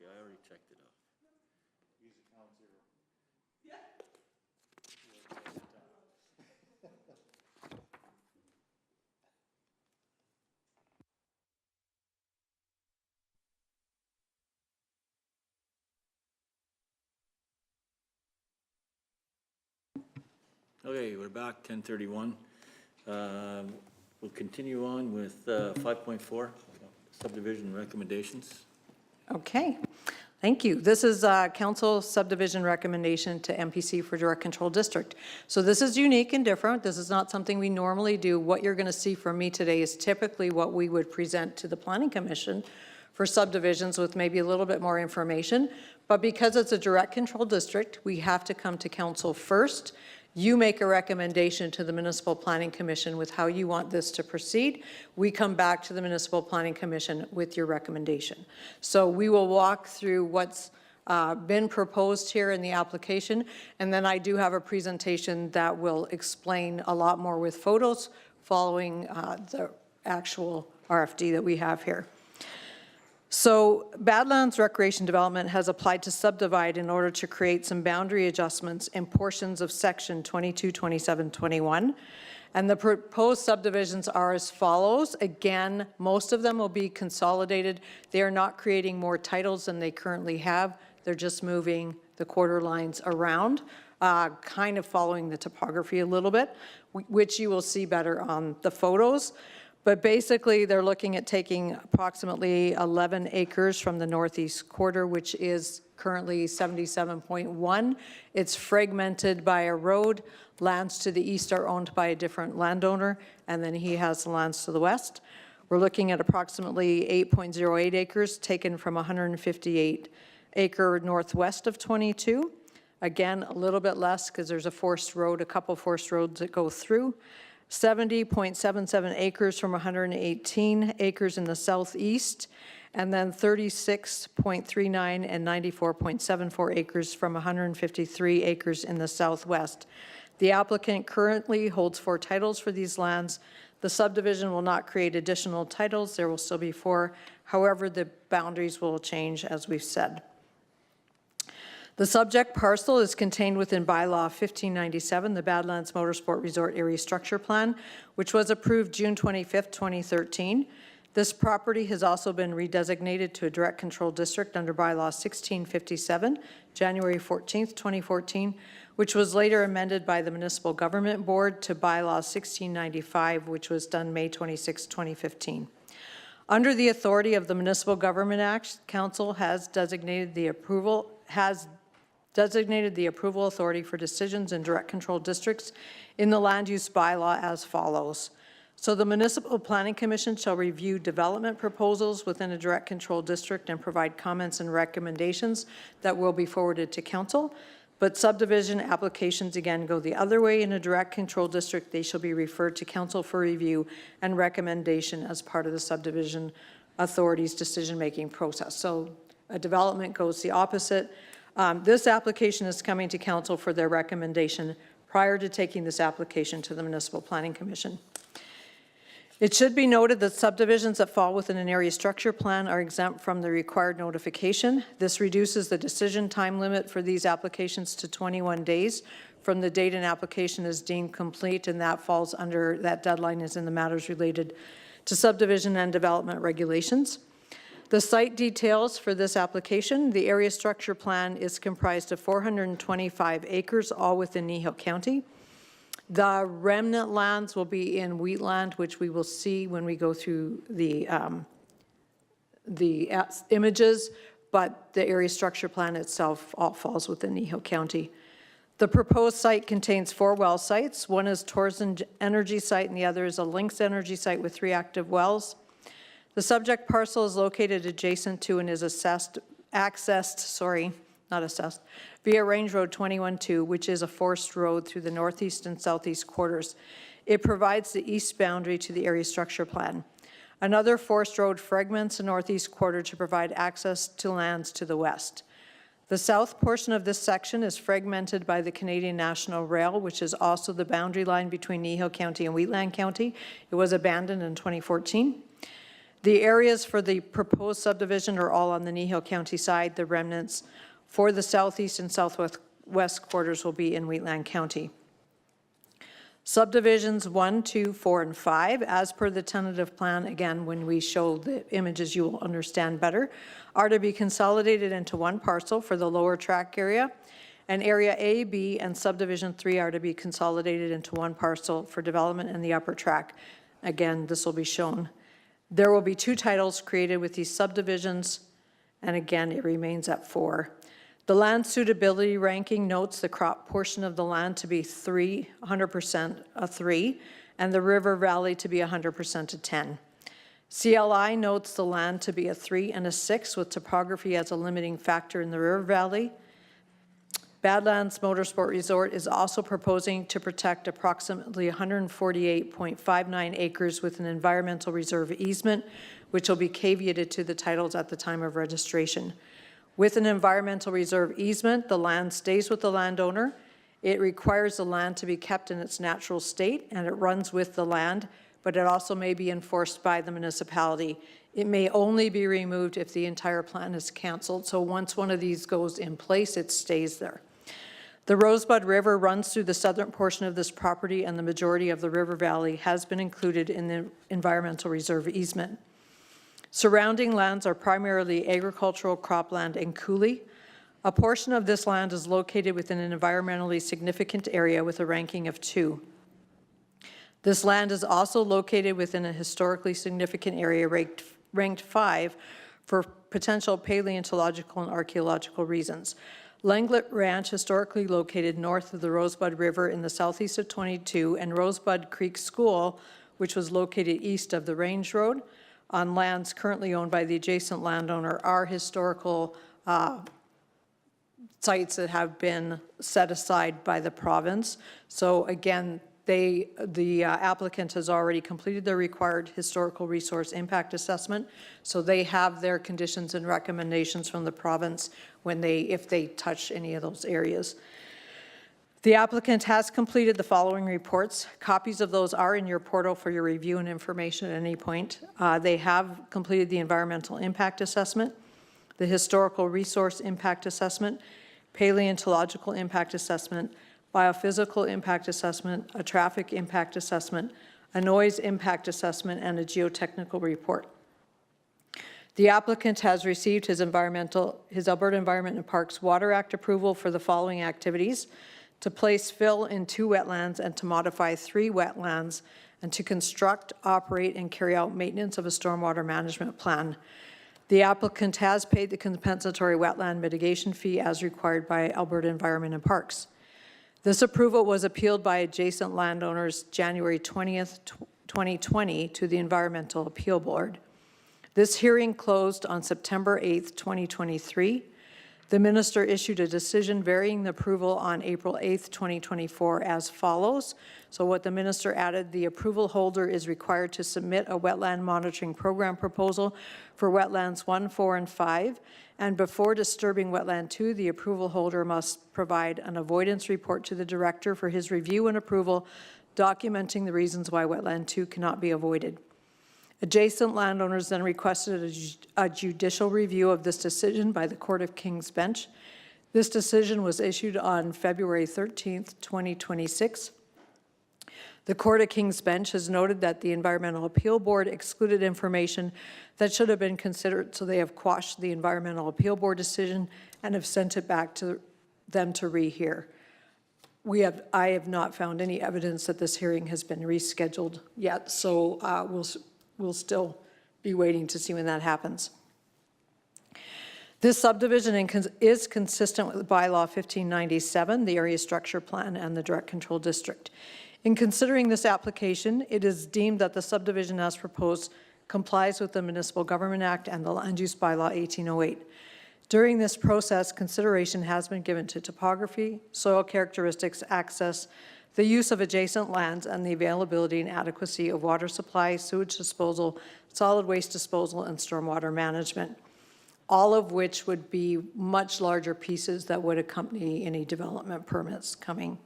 Okay, I already checked it off. Okay, we're back, 10:31. We'll continue on with 5.4, subdivision recommendations. Okay, thank you. This is council subdivision recommendation to MPC for direct control district. So this is unique and different. This is not something we normally do. What you're going to see from me today is typically what we would present to the Planning Commission for subdivisions with maybe a little bit more information. But because it's a direct control district, we have to come to council first. You make a recommendation to the Municipal Planning Commission with how you want this to proceed. We come back to the Municipal Planning Commission with your recommendation. So we will walk through what's been proposed here in the application, and then I do have a presentation that will explain a lot more with photos following the actual RFD that we have here. So Badlands Recreation Development has applied to subdivide in order to create some boundary adjustments in portions of section 22, 27, 21. And the proposed subdivisions are as follows. Again, most of them will be consolidated. They are not creating more titles than they currently have. They're just moving the quarter lines around, kind of following the topography a little bit, which you will see better on the photos. But basically, they're looking at taking approximately 11 acres from the northeast quarter, which is currently 77.1. It's fragmented by a road. Lands to the east are owned by a different landowner, and then he has the lands to the west. We're looking at approximately 8.08 acres taken from 158 acre northwest of 22. Again, a little bit less because there's a forced road, a couple forced roads that go through. 70.77 acres from 118 acres in the southeast, and then 36.39 and 94.74 acres from 153 acres in the southwest. The applicant currently holds 4 titles for these lands. The subdivision will not create additional titles. There will still be 4. However, the boundaries will change, as we've said. The subject parcel is contained within Bylaw 1597, the Badlands Motorsport Resort Area Structure Plan, which was approved June 25th, 2013. This property has also been redesignated to a direct control district under Bylaw 1657, January 14th, 2014, which was later amended by the Municipal Government Board to Bylaw 1695, which was done May 26, 2015. Under the authority of the Municipal Government Act, Council has designated the approval authority for decisions in direct control districts in the land use bylaw as follows. So the Municipal Planning Commission shall review development proposals within a direct control district and provide comments and recommendations that will be forwarded to council. But subdivision applications again go the other way. In a direct control district, they shall be referred to council for review and recommendation as part of the subdivision authority's decision-making process. So a development goes the opposite. This application is coming to council for their recommendation prior to taking this application to the Municipal Planning Commission. It should be noted that subdivisions that fall within an area structure plan are exempt from the required notification. This reduces the decision time limit for these applications to 21 days from the date an application is deemed complete, and that falls under, that deadline is in the matters related to subdivision and development regulations. The site details for this application: the area structure plan is comprised of 425 acres, all within Kneehill County. The remnant lands will be in wheatland, which we will see when we go through the images, but the area structure plan itself all falls within Kneehill County. The proposed site contains 4 well sites. One is Torsen Energy Site, and the other is a Lynx Energy Site with 3 active wells. The subject parcel is located adjacent to and is accessed via Range Road 21-2, which is a forced road through the northeast and southeast quarters. It provides the east boundary to the area structure plan. Another forced road fragments the northeast quarter to provide access to lands to the west. The south portion of this section is fragmented by the Canadian National Rail, which is also the boundary line between Kneehill County and Wheatland County. It was abandoned in 2014. The areas for the proposed subdivision are all on the Kneehill County side. The remnants for the southeast and southwest quarters will be in Wheatland County. Subdivisions 1, 2, 4, and 5, as per the tentative plan, again, when we show the images, you will understand better, are to be consolidated into one parcel for the lower tract area, and area A, B, and subdivision 3 are to be consolidated into one parcel for development in the upper tract. Again, this will be shown. There will be 2 titles created with these subdivisions, and again, it remains at 4. The land suitability ranking notes the crop portion of the land to be 100% a 3, and the river valley to be 100% a 10. CLI notes the land to be a 3 and a 6, with topography as a limiting factor in the river valley. Badlands Motorsport Resort is also proposing to protect approximately 148.59 acres with an environmental reserve easement, which will be caveated to the titles at the time of registration. With an environmental reserve easement, the land stays with the landowner. It requires the land to be kept in its natural state, and it runs with the land, but it also may be enforced by the municipality. It may only be removed if the entire plan is canceled. So once one of these goes in place, it stays there. The Rosebud River runs through the southern portion of this property, and the majority of the river valley has been included in the environmental reserve easement. Surrounding lands are primarily agricultural cropland and coulee. A portion of this land is located within an environmentally significant area with a ranking of 2. This land is also located within a historically significant area ranked 5 for potential paleontological and archaeological reasons. Langlet Ranch, historically located north of the Rosebud River in the southeast of 22, and Rosebud Creek School, which was located east of the Range Road, on lands currently owned by the adjacent landowner, are historical sites that have been set aside by the province. So again, the applicant has already completed their required historical resource impact assessment, so they have their conditions and recommendations from the province if they touch any of those areas. The applicant has completed the following reports. Copies of those are in your portal for your review and information at any point. They have completed the environmental impact assessment, the historical resource impact assessment, paleontological impact assessment, biophysical impact assessment, a traffic impact assessment, a noise impact assessment, and a geotechnical report. The applicant has received his Alberta Environment and Parks Water Act approval for the following activities: to place fill in 2 wetlands and to modify 3 wetlands, and to construct, operate, and carry out maintenance of a stormwater management plan. The applicant has paid the compensatory wetland mitigation fee as required by Alberta Environment and Parks. This approval was appealed by adjacent landowners January 20th, 2020 to the Environmental Appeal Board. This hearing closed on September 8th, 2023. The minister issued a decision varying the approval on April 8th, 2024 as follows. So what the minister added, the approval holder is required to submit a wetland monitoring program proposal for wetlands 1, 4, and 5. And before disturbing wetland 2, the approval holder must provide an avoidance report to the director for his review and approval, documenting the reasons why wetland 2 cannot be avoided. Adjacent landowners then requested a judicial review of this decision by the Court of King's Bench. This decision was issued on February 13th, 2026. The Court of King's Bench has noted that the Environmental Appeal Board excluded information that should have been considered, so they have quashed the Environmental Appeal Board decision and have sent it back to them to rehear. I have not found any evidence that this hearing has been rescheduled yet, so we'll still be waiting to see when that happens. This subdivision is consistent with Bylaw 1597, the Area Structure Plan, and the Direct Control District. In considering this application, it is deemed that the subdivision as proposed complies with the Municipal Government Act and the Land Use Bylaw 1808. During this process, consideration has been given to topography, soil characteristics, access, the use of adjacent lands, and the availability and adequacy of water supply, sewage disposal, solid waste disposal, and stormwater management, all of which would be much larger pieces that would accompany any development permits coming.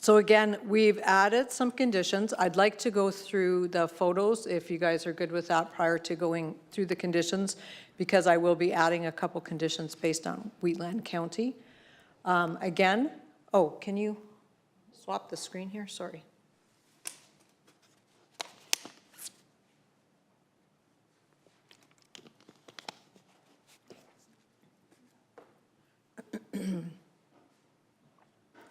So again, we've added some conditions. I'd like to go through the photos, if you guys are good with that, prior to going through the conditions, because I will be adding a couple conditions based on Wheatland County. Again, oh, can you swap the screen here? Sorry.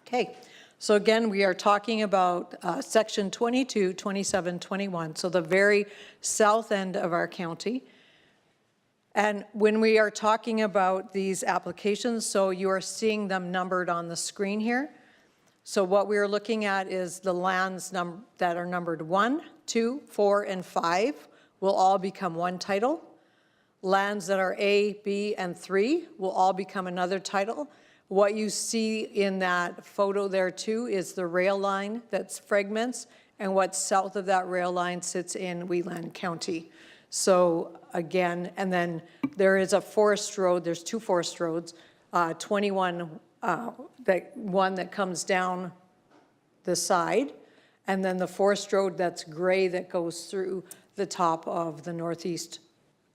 Okay, so again, we are talking about section 22, 27, 21, so the very south end of our county. And when we are talking about these applications, so you are seeing them numbered on the screen here. So what we are looking at is the lands that are numbered 1, 2, 4, and 5 will all become one title. Lands that are A, B, and 3 will all become another title. What you see in that photo there too is the rail line that's fragments, and what's south of that rail line sits in Wheatland County. So again, and then there is a forest road, there's 2 forest roads, 21, one that comes down the side, and then the forest road that's gray that goes through the top of the northeast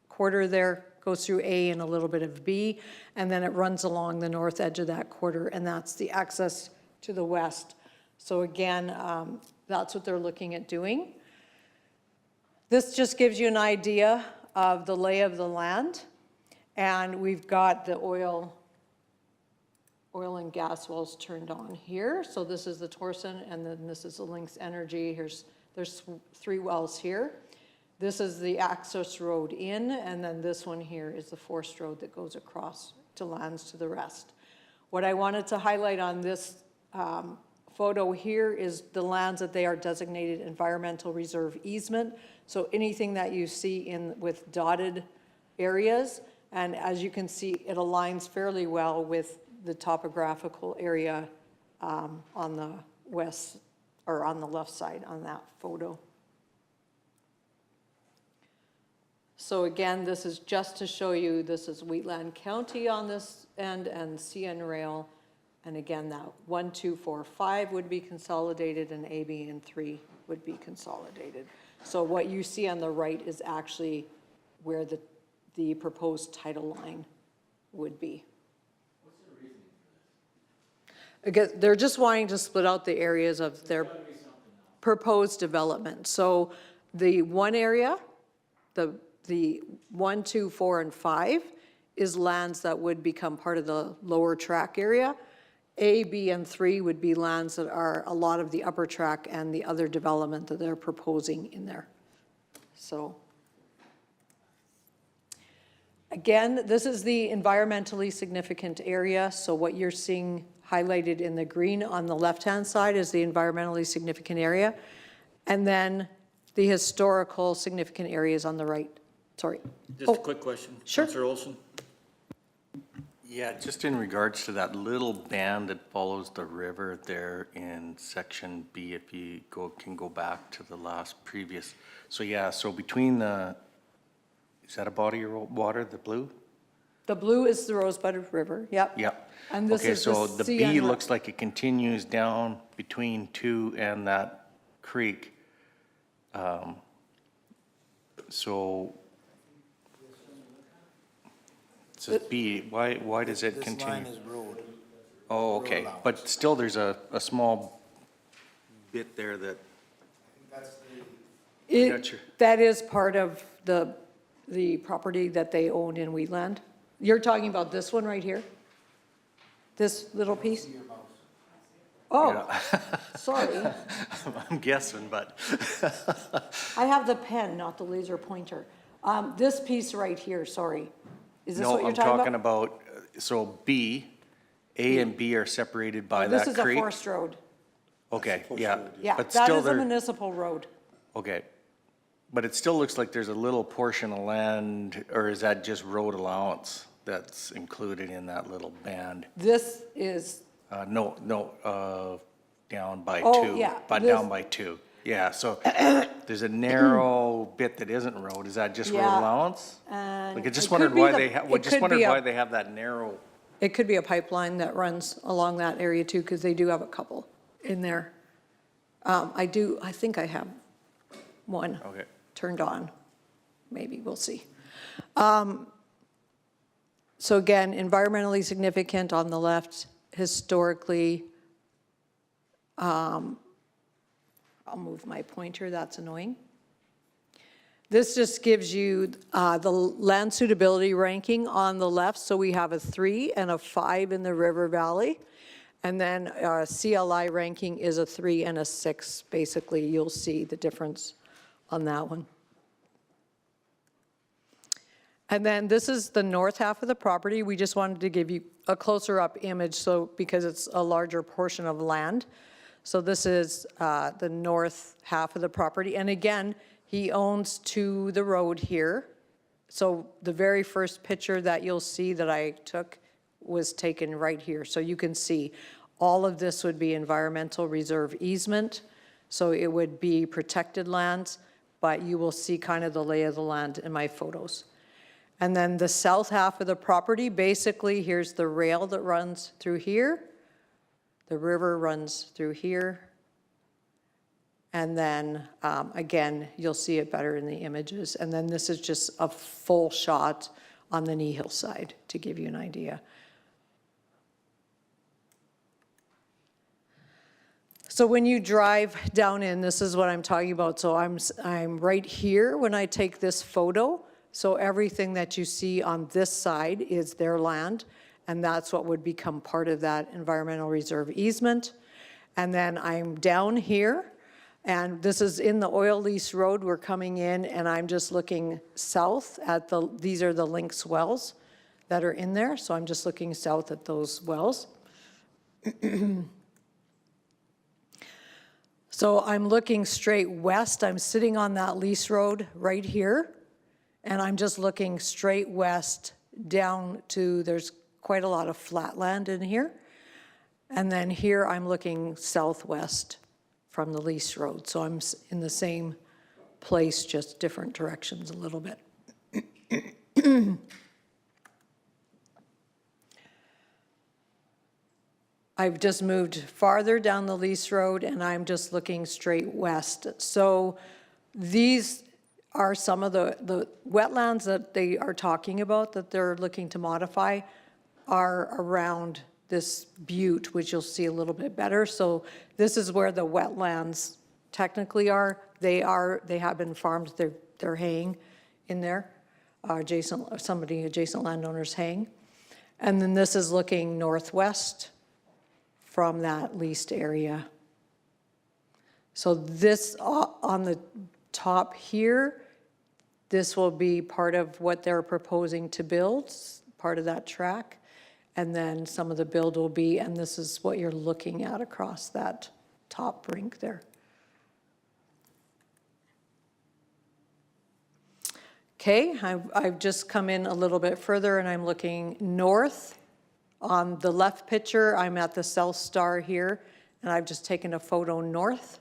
quarter there, goes through A and a little bit of B, and then it runs along the north edge of that quarter, and that's the access to the west. So again, that's what they're looking at doing. This just gives you an idea of the lay of the land, and we've got the oil and gas wells turned on here. So this is the Torsen, and then this is the Lynx Energy. There's 3 wells here. This is the access road in, and then this one here is the forest road that goes across to lands to the rest. What I wanted to highlight on this photo here is the lands that they are designated environmental reserve easement. So anything that you see with dotted areas, and as you can see, it aligns fairly well with the topographical area on the west, or on the left side on that photo. So again, this is just to show you, this is Wheatland County on this end and CN Rail. And again, that 1, 2, 4, 5 would be consolidated, and A, B, and 3 would be consolidated. So what you see on the right is actually where the proposed title line would be. What's the reasoning for this? Because they're just wanting to split out the areas of their proposed development. So the one area, the 1, 2, 4, and 5 is lands that would become part of the lower track area. A, B, and 3 would be lands that are a lot of the upper track and the other development that they're proposing in there. So again, this is the environmentally significant area. So what you're seeing highlighted in the green on the left-hand side is the environmentally significant area. And then the historical significant areas on the right. Sorry. Just a quick question. Sure. Councillor Olson? Yeah, just in regards to that little band that follows the river there in section B, if you can go back to the last previous. So yeah, so between is that a body of water, the blue? The blue is the Rosebud River, yep. Yep. And this Okay, is so the B CN looks like it continues down between 2 and that creek. So it says B, why does it continue? This line is road. Oh, okay, but still there's a small bit there that. Gotcha. That is part of the property that they own in Wheatland. You're talking about this one right here? This little piece? Oh, sorry. I'm guessing, but. I have the pen, not the laser pointer. This piece right here, sorry. Is this No, what you're I'm talking talking about? about, so B, A and B are separated by that This is a creek? forest road. Okay, yeah. Yeah, But that still is a there. municipal road. Okay. But it still looks like there's a little portion of land, or is that just road allowance that's included in that little band? This is, No, down by 2. Oh, yeah, But this- down by 2. Yeah, so there's a narrow bit that isn't road. Is that just road Yeah, allowance? and Like, I just it wondered could be why the- they, it just could wondered be a- why they have that narrow. it could be a pipeline that runs along that area too, because they do have a couple. in there. I think I have one Okay. turned on. Maybe, we'll see. So again, environmentally significant on the left, historically, I'll move my pointer, that's annoying. This just gives you the land suitability ranking on the left. So we have a 3 and a 5 in the River Valley. And then our CLI ranking is a 3 and a 6. Basically, you'll see the difference on that one. And then this is the north half of the property. We just wanted to give you a closer up image because it's a larger portion of land. So this is the north half of the property. And again, he owns to the road here. So the very first picture that you'll see that I took was taken right here. So you can see all of this would be environmental reserve easement. So it would be protected lands, but you will see kind of the lay of the land in my photos. And then the south half of the property, basically, here's the rail that runs through here. The river runs through here. And then, again, you'll see it better in the images. And then this is just a full shot on the Kneehill side to give you an idea. So when you drive down in, this is what I'm talking about. So I'm right here when I take this photo. So everything that you see on this side is their land, and that's what would become part of that environmental reserve easement. And then I'm down here, and this is in the oil lease road. We're coming in, and I'm just looking south at these are the Lynx wells that are in there. So I'm just looking south at those wells. So I'm looking straight west. I'm sitting on that lease road right here. And I'm just looking straight west down to, there's quite a lot of flat land in here. And then here I'm looking southwest from the lease road. So I'm in the same place, just different directions a little bit. I've just moved farther down the lease road and I'm just looking straight west. So these are some of the wetlands that they are talking about that they're looking to modify are around this butte, which you'll see a little bit better. So this is where the wetlands technically are. They have been farmed. They're haying in there. Adjacent landowners haying. And then this is looking northwest from that leased area. So this on the top here, this will be part of what they're proposing to build, part of that track. And then some of the build will be, and this is what you're looking at across that top brink there. Okay, I've just come in a little bit further and I'm looking north. On the left picture, I'm at the South Star here, and I've just taken a photo north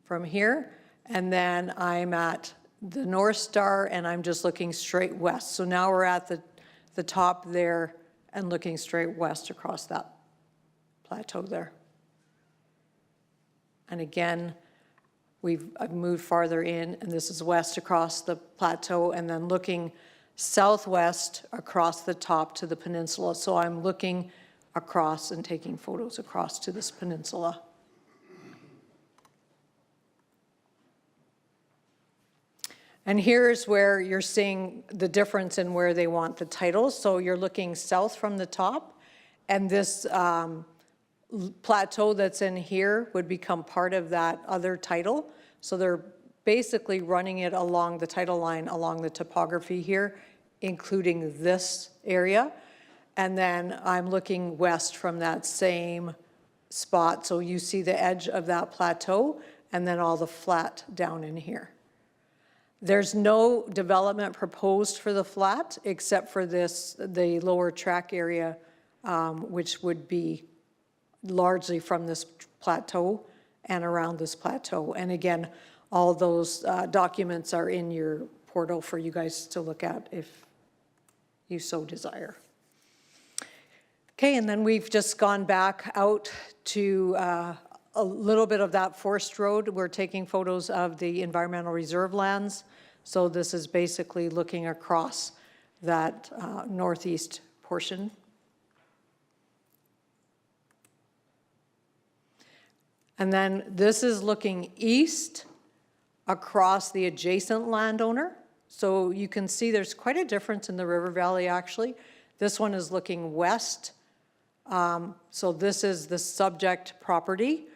from here. And then I'm at the North Star and I'm just looking straight west. So now we're at the top there and looking straight west across that plateau there. And again, I've moved farther in, and this is west across the plateau and then looking southwest across the top to the peninsula. So I'm looking across and taking photos across to this peninsula. And here's where you're seeing the difference in where they want the titles. So you're looking south from the top, and this plateau that's in here would become part of that other title. So they're basically running it along the title line, along the topography here, including this area. And then I'm looking west from that same spot. So you see the edge of that plateau and then all the flat down in here. There's no development proposed for the flat except for this, the lower track area, which would be largely from this plateau and around this plateau. And again, all those documents are in your portal for you guys to look at if you so desire. Okay, and then we've just gone back out to a little bit of that forest road. We're taking photos of the environmental reserve lands. So this is basically looking across that northeast portion. And then this is looking east across the adjacent landowner. So you can see there's quite a difference in the river valley actually. This one is looking west. So this is the subject property.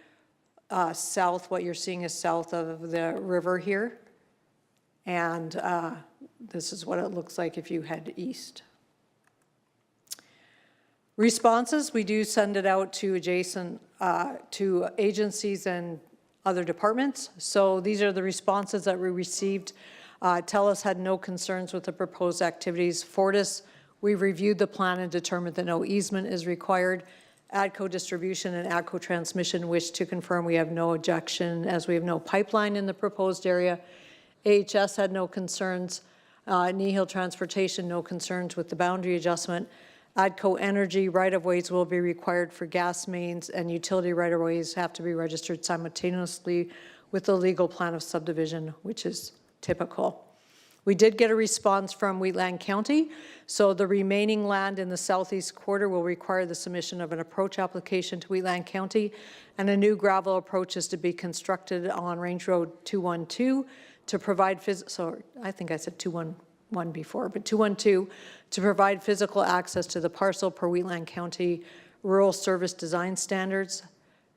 South, what you're seeing is south of the river here. And this is what it looks like if you head east. Responses, we do send it out to adjacent, to agencies and other departments. So these are the responses that we received. TELUS had no concerns with the proposed activities. Fortis, we reviewed the plan and determined that no easement is required. ADCO Distribution and ADCO Transmission wish to confirm we have no objection as we have no pipeline in the proposed area. AHS had no concerns. Kneehill Transportation, no concerns with the boundary adjustment. ADCO Energy right-of-ways will be required for gas mains, and utility right-of-ways have to be registered simultaneously with the legal plan of subdivision, which is typical. We did get a response from Wheatland County, so the remaining land in the southeast quarter will require the submission of an approach application to Wheatland County, and a new gravel approach is to be constructed on Range Road 212 to provide, so I think I said 211 before, but 212 to provide physical access to the parcel per Wheatland County Rural Service Design Standards,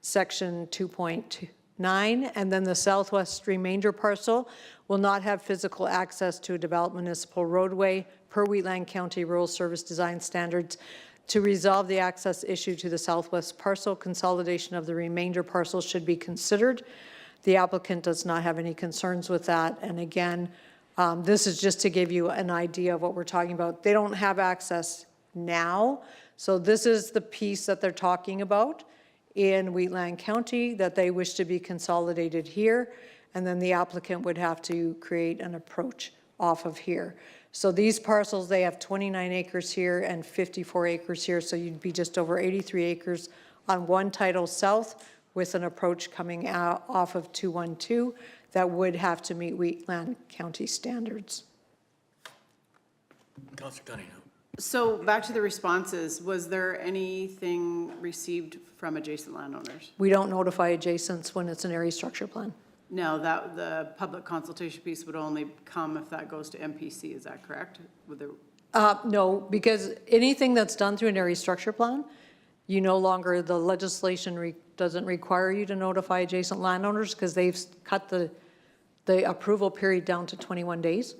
Section 2.9, and then the southwest remainder parcel will not have physical access to a developed municipal roadway per Wheatland County Rural Service Design Standards. To resolve the access issue to the southwest parcel, consolidation of the remainder parcel should be considered. The applicant does not have any concerns with that. And again, this is just to give you an idea of what we're talking about. They don't have access now. So this is the piece that they're talking about in Wheatland County that they wish to be consolidated here. And then the applicant would have to create an approach off of here. So these parcels, they have 29 acres here and 54 acres here. So you'd be just over 83 acres on one title south with an approach coming out off of 212 that would have to meet Wheatland County standards. Councillor Cunningham. So back to the responses, was there anything received from adjacent landowners? We don't notify adjacents when it's an area structure plan. No, that the public consultation piece would only come if that goes to MPC, is that correct? Would there... No, because anything that's done through an area structure plan, you no longer, the legislation doesn't require you to notify adjacent landowners because they've cut the approval period down to 21 days.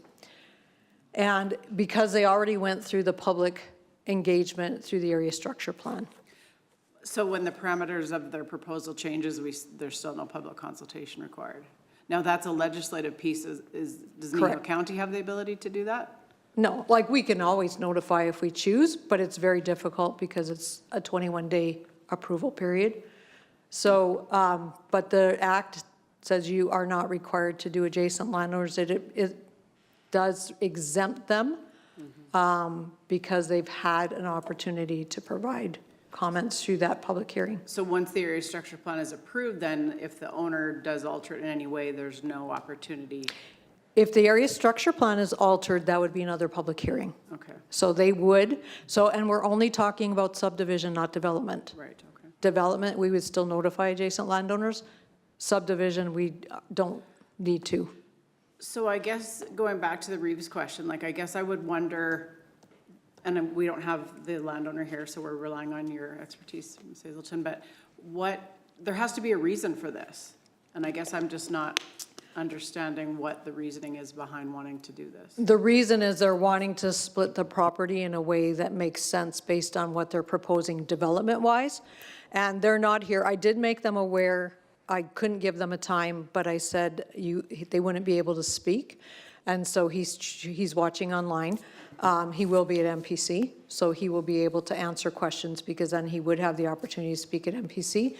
And because they already went through the public engagement through the area structure plan. So when the parameters of their proposal changes, there's still no public consultation required? Now, that's a legislative piece. Does Kneehill County have the ability to do that? No, like we can always notify if we choose, but it's very difficult because it's a 21-day approval period. So, but the act says you are not required to do adjacent landowners. It does exempt them because they've had an opportunity to provide comments through that public hearing. So once the area structure plan is approved, then if the owner does alter it in any way, there's no opportunity? If the area structure plan is altered, that would be another public hearing. Okay. So they would, and we're only talking about subdivision, not development. Right, okay. Development, we would still notify adjacent landowners. Subdivision, we don't need to. So I guess going back to the Reeves question, like I guess I would wonder, and we don't have the landowner here, so we're relying on your expertise, Ms. Hazelton, but there has to be a reason for this. And I guess I'm just not understanding what the reasoning is behind wanting to do this. The reason is they're wanting to split the property in a way that makes sense based on what they're proposing development-wise. And they're not here. I did make them aware. I couldn't give them a time, but I said they wouldn't be able to speak. And so he's watching online. He will be at MPC, so he will be able to answer questions because then he would have the opportunity to speak at MPC.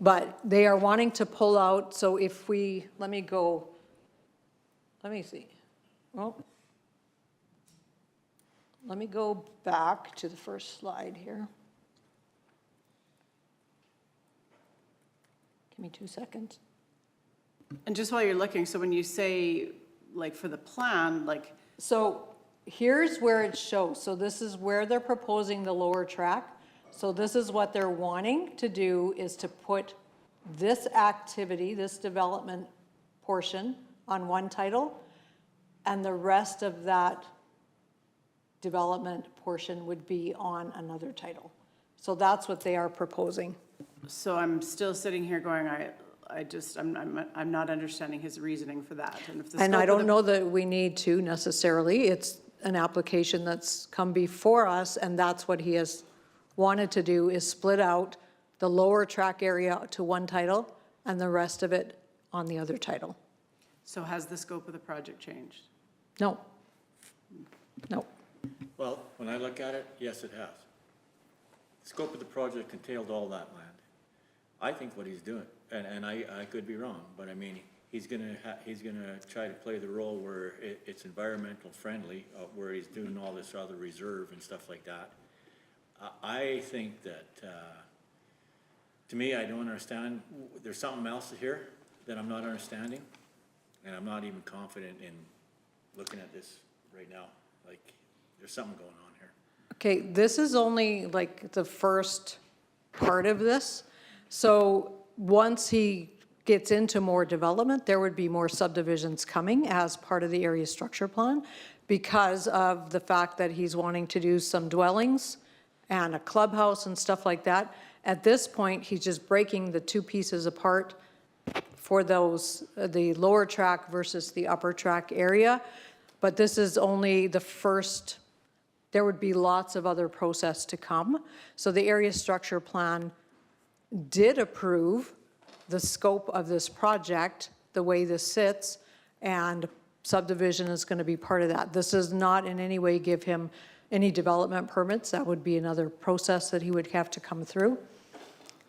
But they are wanting to pull out, so if we, let me see. Well, let me go back to the first slide here. Give me 2 seconds. And just while you're looking, so when you say, like, for the plan, like, So here's where it shows. So this is where they're proposing the lower track. So this is what they're wanting to do, is to put this activity, this development portion on one title, and the rest of that development portion would be on another title. So that's what they are proposing. so I'm still sitting here going, I'm not understanding his reasoning for that. And if the And scope I of don't the- know that we need to necessarily. It's an application that's come before us, and that's what he has wanted to do, is split out the lower track area to one title and the rest of it on the other title. So has the scope of the project changed? No. No. Well, when I look at it, yes, it has. The scope of the project entailed all that land. I think what he's doing, and I could be wrong, but I mean, he's gonna try to play the role where it's environmental friendly, where he's doing all this other reserve and stuff like that. I think that, to me, I don't understand, there's something else here that I'm not understanding, and I'm not even confident in looking at this right now. Like, there's something going on here. Okay, this is only like the first part of this. So once he gets into more development, there would be more subdivisions coming as part of the area structure plan because of the fact that he's wanting to do some dwellings and a clubhouse and stuff like that. At this point, he's just breaking the two pieces apart for those, the lower track versus the upper track area. But this is only the first. There would be lots of other process to come. So the area structure plan did approve the scope of this project, the way this sits, and subdivision is going to be part of that. This does not in any way give him any development permits. That would be another process that he would have to come through.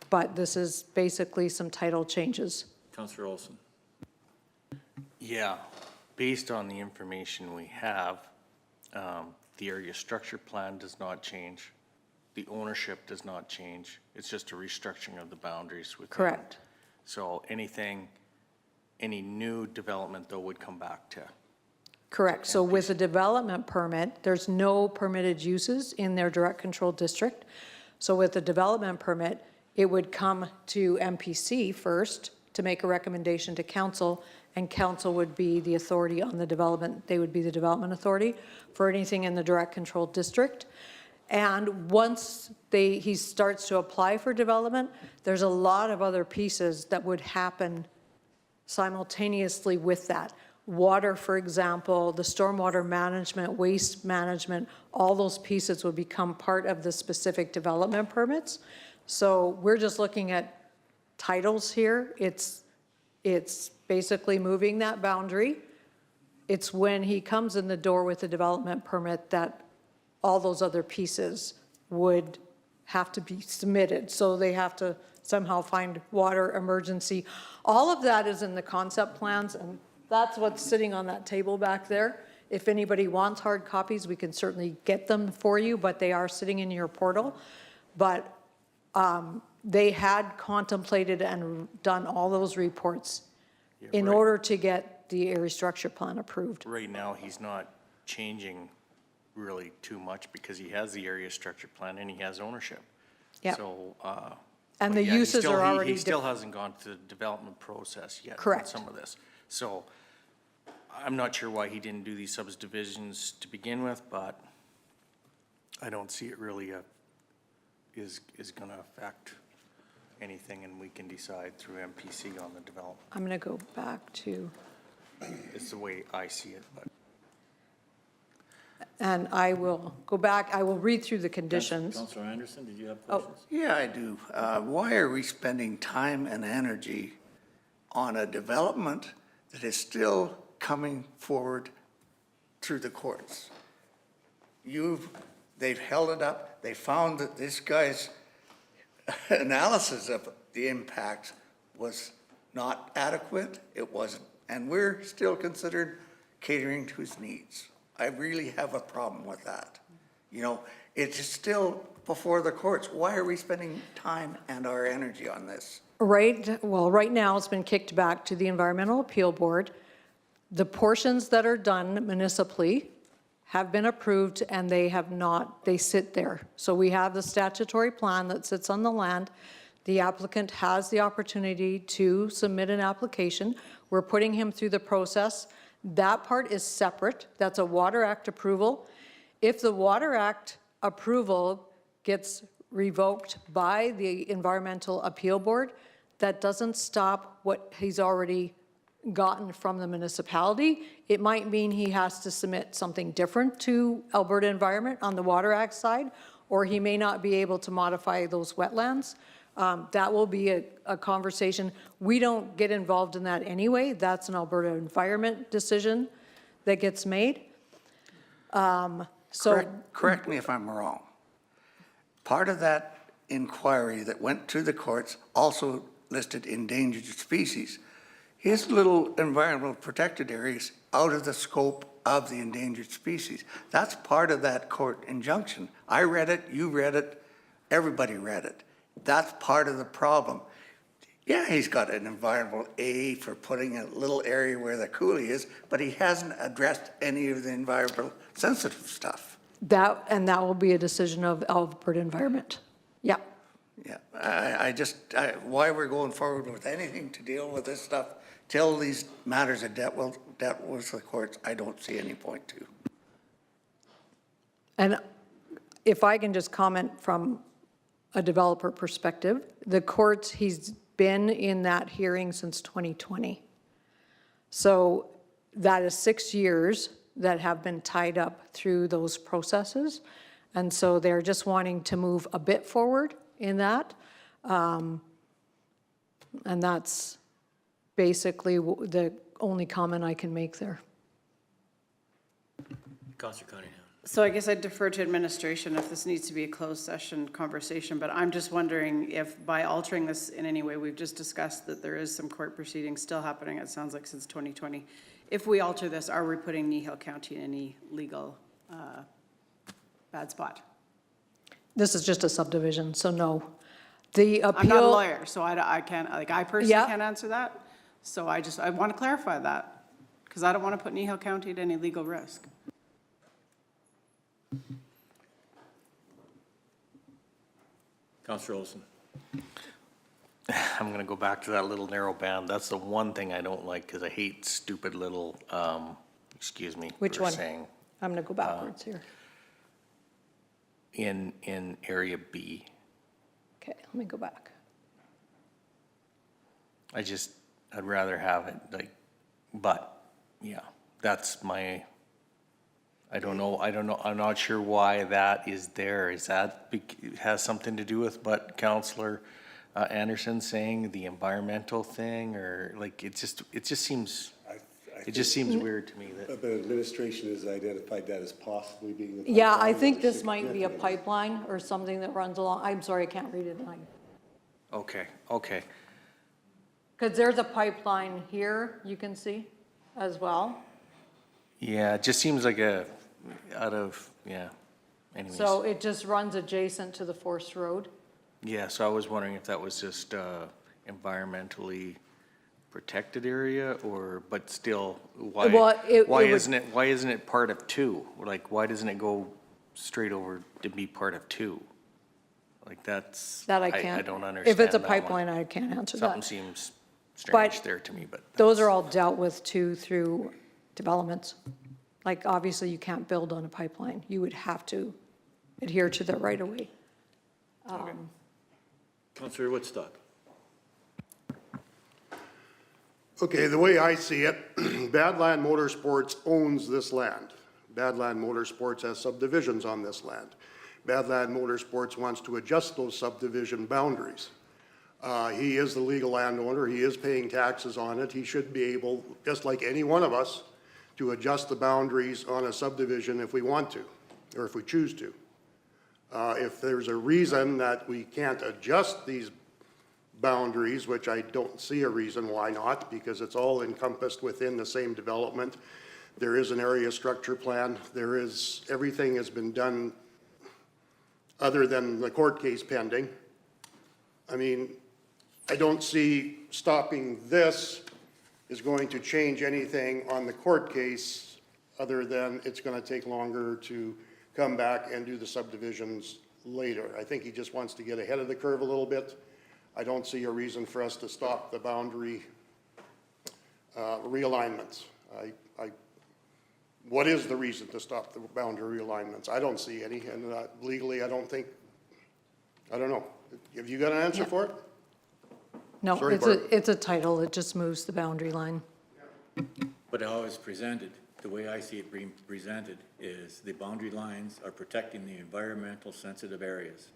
But this is basically some title changes. Councillor Olson. Yeah, based on the information we have, the area structure plan does not change. The ownership does not change. It's just a restructuring of the boundaries within. Correct. So any new development though would come back to. Correct. So with a development permit, there's no permitted uses in their direct control district. So with a development permit, it would come to MPC first to make a recommendation to council, and council would be the authority on the development. They would be the development authority for anything in the direct control district. And once he starts to apply for development, there's a lot of other pieces that would happen simultaneously with that. Water, for example, the stormwater management, waste management, all those pieces would become part of the specific development permits. So we're just looking at titles here. It's basically moving that boundary. It's when he comes in the door with the development permit that all those other pieces would have to be submitted. So they have to somehow find water, emergency. All of that is in the concept plans, and that's what's sitting on that table back there. If anybody wants hard copies, we can certainly get them for you, but they are sitting in your portal. But they had contemplated and done all those reports in order to get the area structure plan approved. Right now, he's not changing really too much because he has the area structure plan and he has ownership. Yeah. So, And but the yeah, he uses still- are he- already. He still hasn't gone to the development process yet. with Correct. Some of this. So I'm not sure why he didn't do these subdivisions to begin with, but I don't see it really is going to affect anything, and we can decide through MPC on the development. I'm going to go back to, It's the way I see it, but. and I will go back, I will read through the conditions. Councillor Anderson, did you have questions? Yeah, I do. Why are we spending time and energy on a development that is still coming forward through the courts? They've held it up. They found that this guy's analysis of the impact was not adequate. It wasn't. And we're still considered catering to his needs. I really have a problem with that. You know, it's still before the courts. Why are we spending time and our energy on this? Right now, it's been kicked back to the Environmental Appeal Board. The portions that are done municipally have been approved and they have not, they sit there. So we have the statutory plan that sits on the land. The applicant has the opportunity to submit an application. We're putting him through the process. That part is separate. That's a Water Act approval. If the Water Act approval gets revoked by the Environmental Appeal Board, that doesn't stop what he's already gotten from the municipality. It might mean he has to submit something different to Alberta Environment on the Water Act side, or he may not be able to modify those wetlands. That will be a conversation. We don't get involved in that anyway. That's an Alberta Environment decision that gets made. Correct me if I'm wrong. Part of that inquiry that went to the courts also listed endangered species. His little environmental protected areas out of the scope of the endangered species. That's part of that court injunction. I read it, you read it, everybody read it. That's part of the problem. Yeah, he's got an environmental A for putting a little area where the coulee is, but he hasn't addressed any of the environmental sensitive stuff. That will be a decision of Alberta Environment. Yeah. Yeah, why we're going forward with anything to deal with this stuff till these matters are dealt with the courts, I don't see any point to. And if I can just comment from a developer perspective, the courts, he's been in that hearing since 2020. So that is 6 years that have been tied up through those processes. And so they're just wanting to move a bit forward in that. And that's basically the only comment I can make there. Councillor Cunningham. So I guess I'd defer to administration if this needs to be a closed session conversation, but I'm just wondering if by altering this in any way, we've just discussed that there is some court proceedings still happening, it sounds like since 2020. If we alter this, are we putting Kneehill County in any legal bad spot? This is just a subdivision, so no. The appeal. I'm not a lawyer, so I can't, like, I personally Yeah. can't answer that. So I want to clarify that, because I don't want to put Kneehill County at any legal risk. Councillor Olson. I'm going to go back to that little narrow band. That's the one thing I don't like because I hate stupid little, excuse me. Which for one? saying, I'm going to go backwards here. in area B. Okay, let me go back. I'd rather have it like, but yeah, that's my, I don't know, I'm not sure why that is there. Is that, has something to do with what Councillor Anderson saying, the environmental thing, or like, it just seems, it just seems weird to me that. The administration has identified that as possibly being. Yeah, I think this might be a pipeline or something that runs along. I'm sorry, I can't read it. Okay. Because there's a pipeline here, you can see as well. Yeah, it just seems like anyways. So it just runs adjacent to the Forest Road. Yeah, so I was wondering if that was just environmentally protected area or, but still, why isn't it part of 2? Like, why doesn't it go straight over to be part of 2? Like, that's. That I can't. I don't understand. If it's a that pipeline, one. I can't answer Something that. seems strange there to me, but. Those are all dealt with too through developments. Like, obviously, you can't build on a pipeline. You would have to adhere to the right of way. Councillor Woodstock. Okay, the way I see it, Badland Motorsports owns this land. Badland Motorsports has subdivisions on this land. Badland Motorsports wants to adjust those subdivision boundaries. He is the legal landowner, he is paying taxes on it, he should be able, just like any one of us, to adjust the boundaries on a subdivision if we want to, or if we choose to. If there's a reason that we can't adjust these boundaries, which I don't see a reason why not, because it's all encompassed within the same development. There is an area structure plan. Everything has been done other than the court case pending. I mean, I don't see stopping this is going to change anything on the court case, other than it's gonna take longer to come back and do the subdivisions later. I think he just wants to get ahead of the curve a little bit. I don't see a reason for us to stop the boundary realignments. What is the reason to stop the boundary realignments? I don't see any, and legally, I don't know. Have you got an answer for it? No, Sorry, it's a title, it just moves the boundary line. But how it's presented, the way I see it being presented is the boundary lines are protecting the environmental sensitive areas.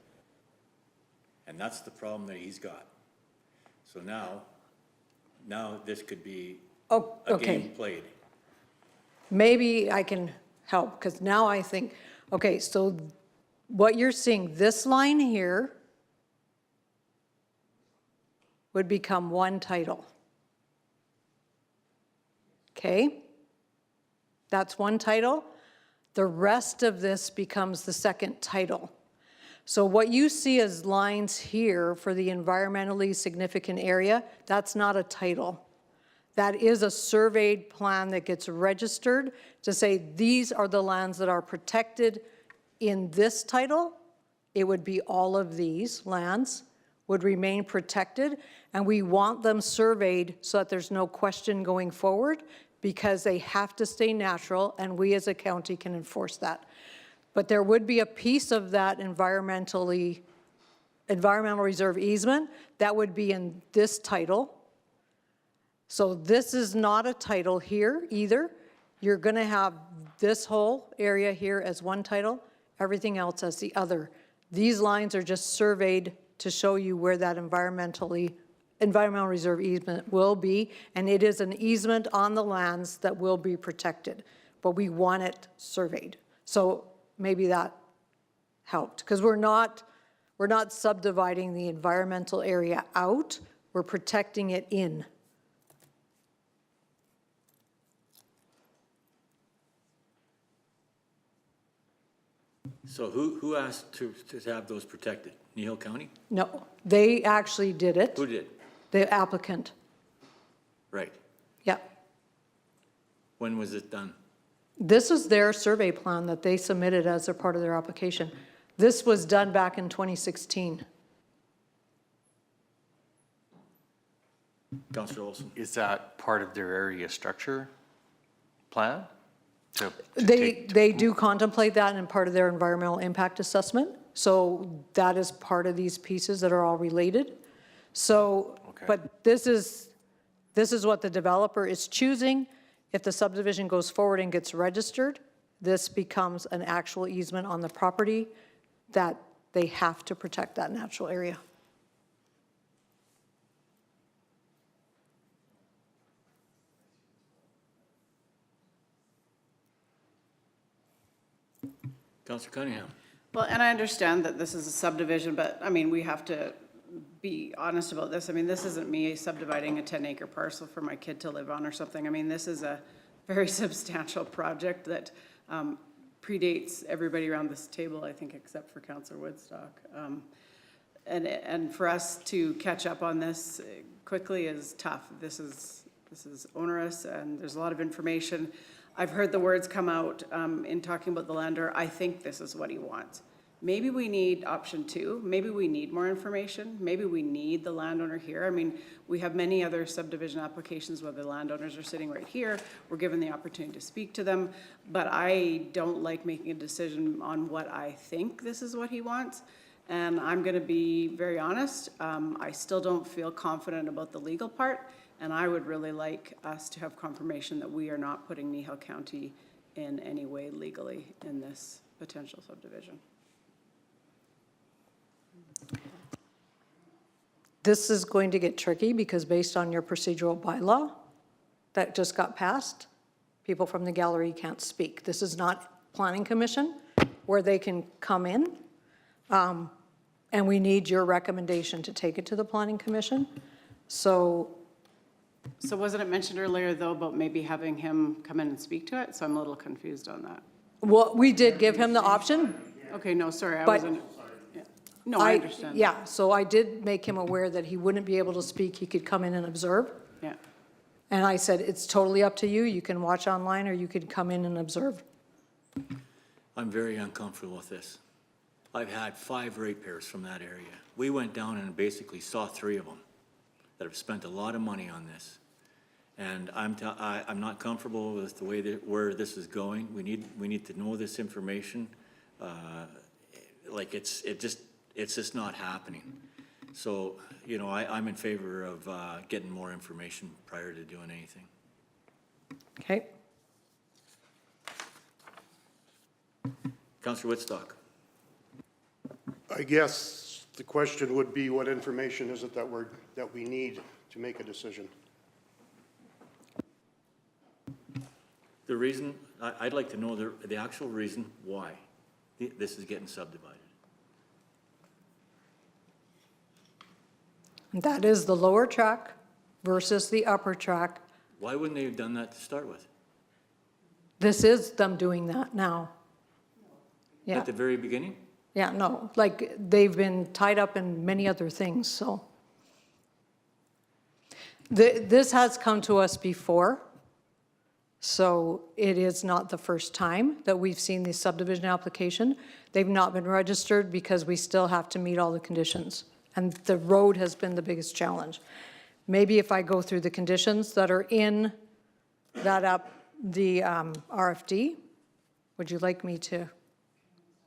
And that's the problem that he's got. So now this could be Oh, a okay. game played. Maybe I can help, because now I think, okay, so what you're seeing, this line here would become one title. Okay? That's one title. The rest of this becomes the second title. So what you see as lines here for the environmentally significant area, that's not a title. That is a surveyed plan that gets registered to say these are the lands that are protected in this title. It would be all of these lands would remain protected, and we want them surveyed so that there's no question going forward, because they have to stay natural, and we as a county can enforce that. But there would be a piece of that environmental reserve easement that would be in this title. So this is not a title here either. You're going to have this whole area here as one title, everything else as the other. These lines are just surveyed to show you where that environmental reserve easement will be, and it is an easement on the lands that will be protected, but we want it surveyed. So maybe that helped, because we're not subdividing the environmental area out, we're protecting it in. So who asked to have those protected? Kneehill County? No, they actually did it. Who did? The applicant. Right. Yeah. When was it done? This is their survey plan that they submitted as a part of their application. This was done back in 2016. Councillor Olson? Is that part of their area structure plan? They do contemplate that in part of their environmental impact assessment. So that is part of these pieces that are all related. So, Okay. but this is what the developer is choosing. If the subdivision goes forward and gets registered, this becomes an actual easement on the property that they have to protect that natural area. Councillor Cunningham? Well, and I understand that this is a subdivision, but I mean, we have to be honest about this. I mean, this isn't me subdividing a 10-acre parcel for my kid to live on or something. I mean, this is a very substantial project that predates everybody around this table, I think, except for Councillor Woodstock. And for us to catch up on this quickly is tough. This is onerous, and there's a lot of information. I've heard the words come out in talking about the lender. I think this is what he wants. Maybe we need option 2. Maybe we need more information. Maybe we need the landowner here. I mean, we have many other subdivision applications where the landowners are sitting right here. We're given the opportunity to speak to them, but I don't like making a decision on what I think this is what he wants. And I'm going to be very honest. I still don't feel confident about the legal part. And I would really like us to have confirmation that we are not putting Kneehill County in any way legally in this potential subdivision. This is going to get tricky because based on your procedural bylaw that just got passed, people from the gallery can't speak. This is not Planning Commission where they can come in. And we need your recommendation to take it to the Planning Commission. So wasn't it mentioned earlier, though, about maybe having him come in and speak to it? So I'm a little confused on that. well, we did give him the option, Okay, no, sorry, I But- wasn't. No, I understand. Yeah, so I did make him aware that he wouldn't be able to speak, he could come in and observe. Yeah. And I said, it's totally up to you, you can watch online or you could come in and observe. I'm very uncomfortable with this. I've had 5 ratepayers from that area. We went down and basically saw 3 of them that have spent a lot of money on this. And I'm not comfortable with the way that, where this is going. We need to know this information. Like it's just not happening. So, you know, I'm in favor of getting more information prior to doing anything. Okay? Councillor Woodstock. I guess the question would be, what information is it that we need to make a decision? The reason, I'd like to know the actual reason why this is getting subdivided. And that is the lower track versus the upper track. Why wouldn't they have done that to start with? This is them doing that now. Yeah, At the very beginning? yeah, no, like, they've been tied up in many other things, so. This has come to us before, so it is not the first time that we've seen the subdivision application. They've not been registered because we still have to meet all the conditions, and the road has been the biggest challenge. Maybe if I go through the conditions that are in that the RFD, would you like me to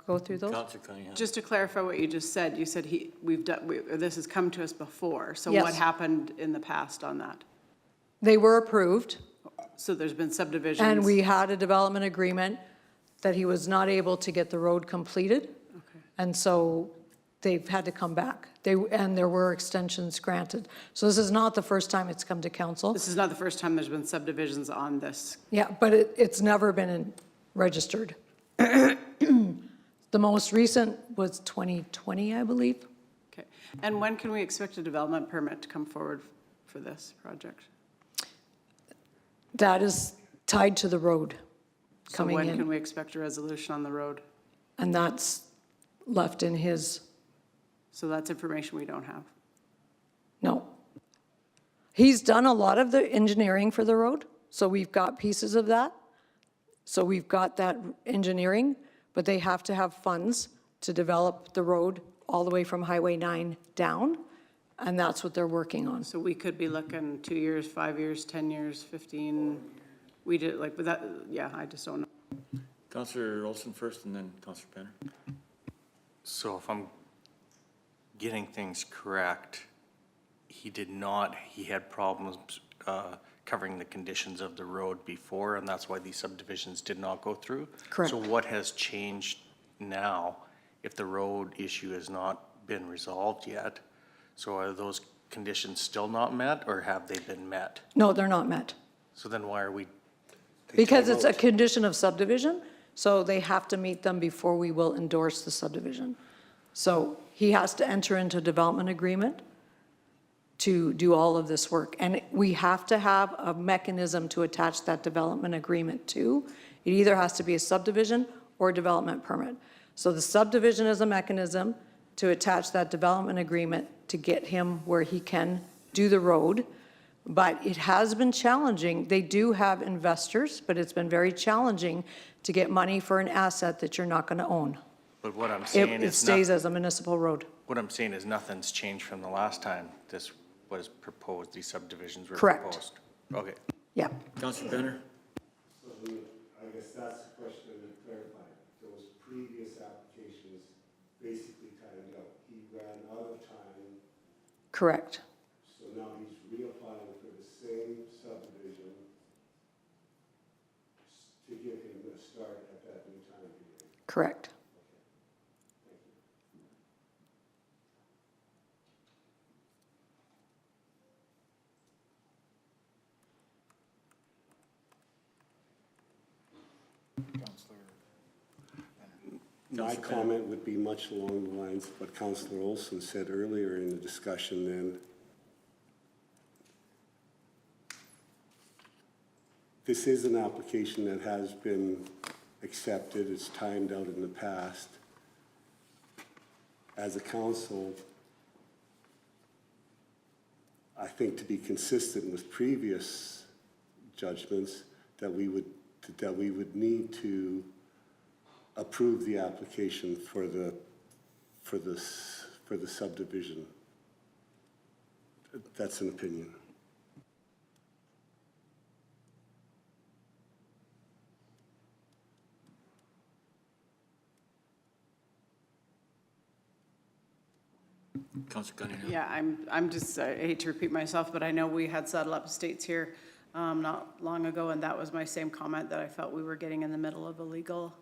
go through those? Councillor Cunningham. Just to clarify what you just said, you said this has come to us before. So Yes. what happened in the past on that? They were approved, So there's been subdivisions? and we had a development agreement that he was not able to get the road completed. Okay. And so they've had to come back. And there were extensions granted. So this is not the first time it's come to council. This is not the first time there's been subdivisions on this. Yeah, but it's never been registered. The most recent was 2020, I believe. Okay. And when can we expect a development permit to come forward for this project? That is tied to the road So coming when can in. we expect a resolution on the road? And that's left in his, So that's information we don't have. no. He's done a lot of the engineering for the road, so we've got pieces of that. So we've got that engineering, but they have to have funds to develop the road all the way from Highway 9 down, and that's what they're working on. So we could be looking 2 years, 5 years, 10 years, 15. We did, like, with that, yeah, I just don't know. Councillor Olson first and then Councillor Penner. So if I'm getting things correct, he had problems covering the conditions of the road before, and that's why these subdivisions did not go through? Correct. So what has changed now if the road issue has not been resolved yet? So are those conditions still not met, or have they been met? No, they're not met. So then why are we, Because it's a condition of subdivision, so they have to meet them before we will endorse the subdivision. So he has to enter into a development agreement to do all of this work. And we have to have a mechanism to attach that development agreement to. It either has to be a subdivision or a development permit. So the subdivision is a mechanism to attach that development agreement to get him where he can do the road. But it has been challenging. They do have investors, but it's been very challenging to get money for an asset that you're not going to own. but what I'm saying It is stays as a municipal road. what I'm saying is nothing's changed from the last time this was proposed, these subdivisions were Correct. proposed. Okay. Yeah. Councillor Penner. So I guess that's the question to clarify. Those previous applications basically timed out. He ran out of time, Correct. so now he's reapplying for the same subdivision to give him a start at that new time period. Correct. My comment would be much along the lines of what Councillor Olson said earlier in the discussion then. This is an application that has been accepted, it's timed out in the past. as a council, I think to be consistent with previous judgments, that we would need to approve the application for the subdivision. That's an opinion. Councilor Cunningham. Yeah, I'm just, I hate to repeat myself, but I know we had Saddle Up Estates here not long ago, and that was my same comment, that I felt we were getting in the middle of a legal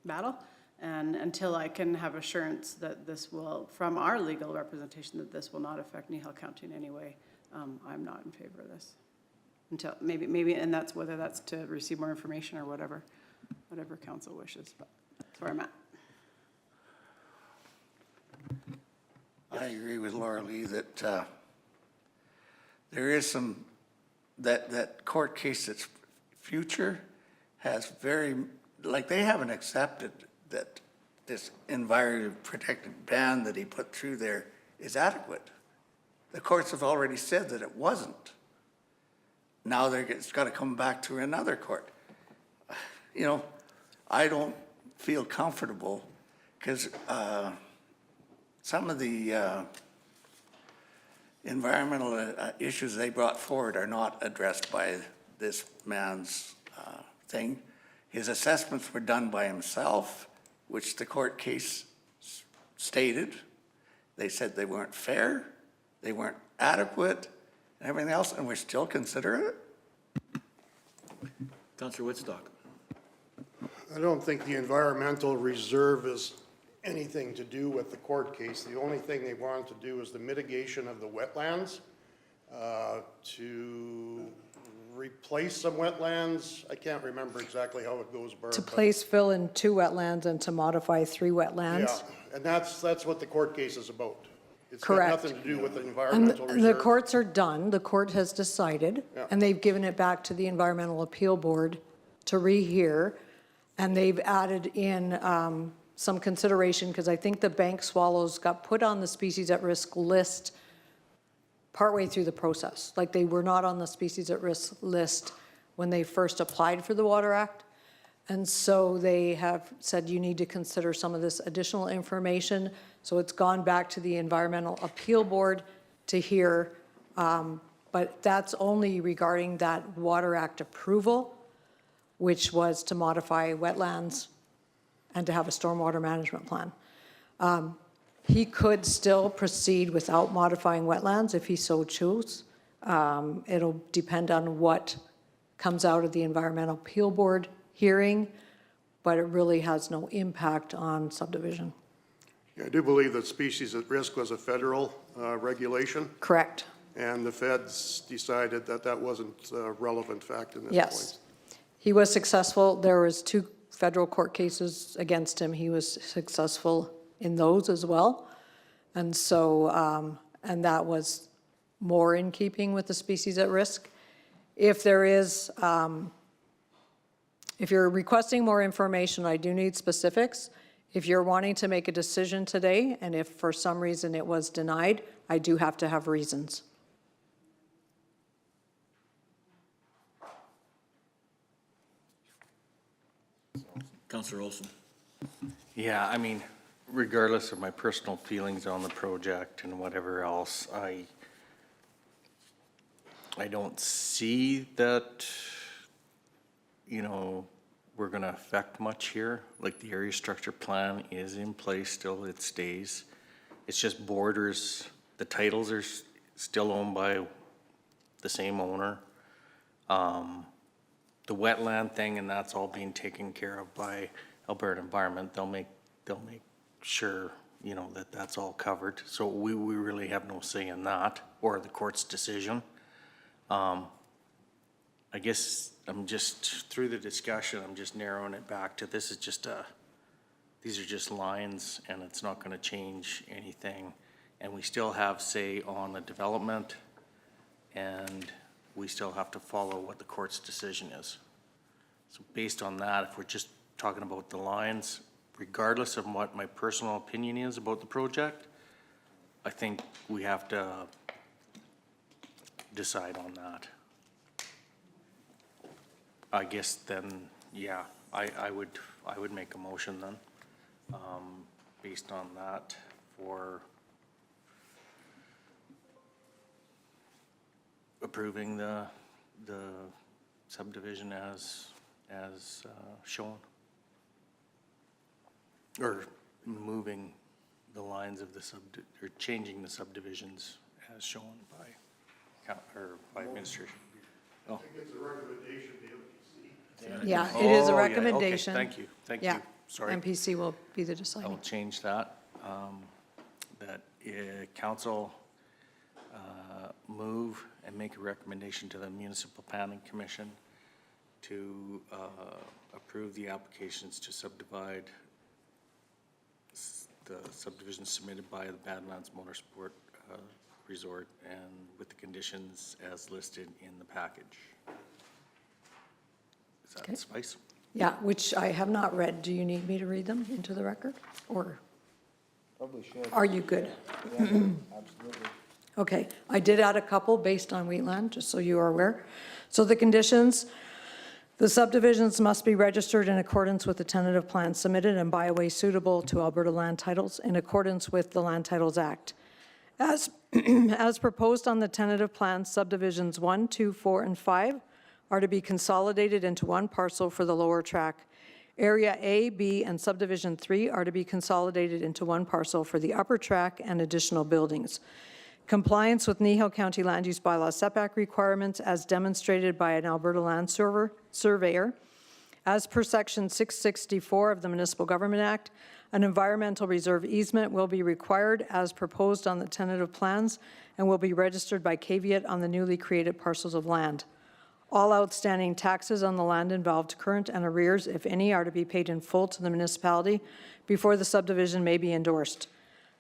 battle. And until I can have assurance that this will, from our legal representation, that this will not affect Kneehill County in any way, I'm not in favor of this. Until, maybe, and that's whether that's to receive more information or whatever council wishes, but that's where I'm at. I agree with Laura Lee that there is some, that court case that's future has very, like, they haven't accepted that this environmental protected ban that he put through there is adequate. The courts have already said that it wasn't. Now it's got to come back to another court. You know, I don't feel comfortable because some of the environmental issues they brought forward are not addressed by this man's thing. His assessments were done by himself, which the court case stated. They said they weren't fair, they weren't adequate, and everything else, and we're still considering it? Councilor Woodstock. I don't think the environmental reserve is anything to do with the court case. The only thing they wanted to do is the mitigation of the wetlands, to replace some wetlands. I can't remember exactly how it goes, Barb. To place fill in 2 wetlands and to modify 3 wetlands. Yeah, and that's what the court case is about. It's got Correct. nothing to do with the And environmental the reserve. courts are done, the court has decided, Yeah. and they've given it back to the Environmental Appeal Board to rehear, and they've added in some consideration, because I think the bank swallows got put on the species at risk list partway through the process. Like, they were not on the species at risk list when they first applied for the Water Act. And so they have said you need to consider some of this additional information. So it's gone back to the Environmental Appeal Board to hear, but that's only regarding that Water Act approval, which was to modify wetlands and to have a stormwater management plan. He could still proceed without modifying wetlands if he so chose. It'll depend on what comes out of the Environmental Appeal Board hearing, but it really has no impact on subdivision. Yeah, I do believe that species at risk was a federal regulation, Correct. and the feds decided that that wasn't a relevant fact in this point. Yes. He was successful. There was 2 federal court cases against him. He was successful in those as well. And so, and that was more in keeping with the species at risk. If there is, if you're requesting more information, I do need specifics. If you're wanting to make a decision today, and if for some reason it was denied, I do have to have reasons. Councilor Olson. Yeah, I mean, regardless of my personal feelings on the project and whatever else, I don't see that, you know, we're gonna affect much here. Like, the area structure plan is in place still, it stays. It's just borders, the titles are still owned by the same owner. The wetland thing, and that's all being taken care of by Alberta Environment. They'll make sure, you know, that that's all covered. So we really have no say in that, or the court's decision. I guess I'm just, through the discussion, I'm just narrowing it back to this is just these are just lines, and it's not gonna change anything. And we still have say on the development, and we still have to follow what the court's decision is. So based on that, if we're just talking about the lines, regardless of what my personal opinion is about the project, I think we have to decide on that. I guess then, yeah, I would make a motion then, based on that for approving the subdivision as shown. Or moving the lines of the or changing the subdivisions as shown by administration. Oh. I think it's a recommendation to MPC. Yeah, it is a Oh, yeah, okay, recommendation. thank you, Yeah, sorry. MPC will be the I'll deciding. change that, that council move and make a recommendation to the Municipal Planning Commission to approve the applications to subdivide the subdivision submitted by the Badlands Motorsport Resort and with the conditions as listed in the package. Does that suffice? Yeah, which I have not read. Do you need me to read them into the record, or Probably should. are you good? Yeah, absolutely. Okay, I did add a couple based on wheatland, just so you are aware. So the conditions, the subdivisions must be registered in accordance with the tentative plan submitted and by a way suitable to Alberta land titles in accordance with the Land Titles Act. As proposed on the tentative plan, subdivisions 1, 2, 4, and 5 are to be consolidated into one parcel for the lower track. Area A, B, and subdivision 3 are to be consolidated into one parcel for the upper track and additional buildings. Compliance with Kneehill County Land Use Bylaw setback requirements as demonstrated by an Alberta land surveyor. As per section 664 of the Municipal Government Act, an environmental reserve easement will be required as proposed on the tentative plans and will be registered by caveat on the newly created parcels of land. All outstanding taxes on the land involved, current and arrears, if any, are to be paid in full to the municipality before the subdivision may be endorsed.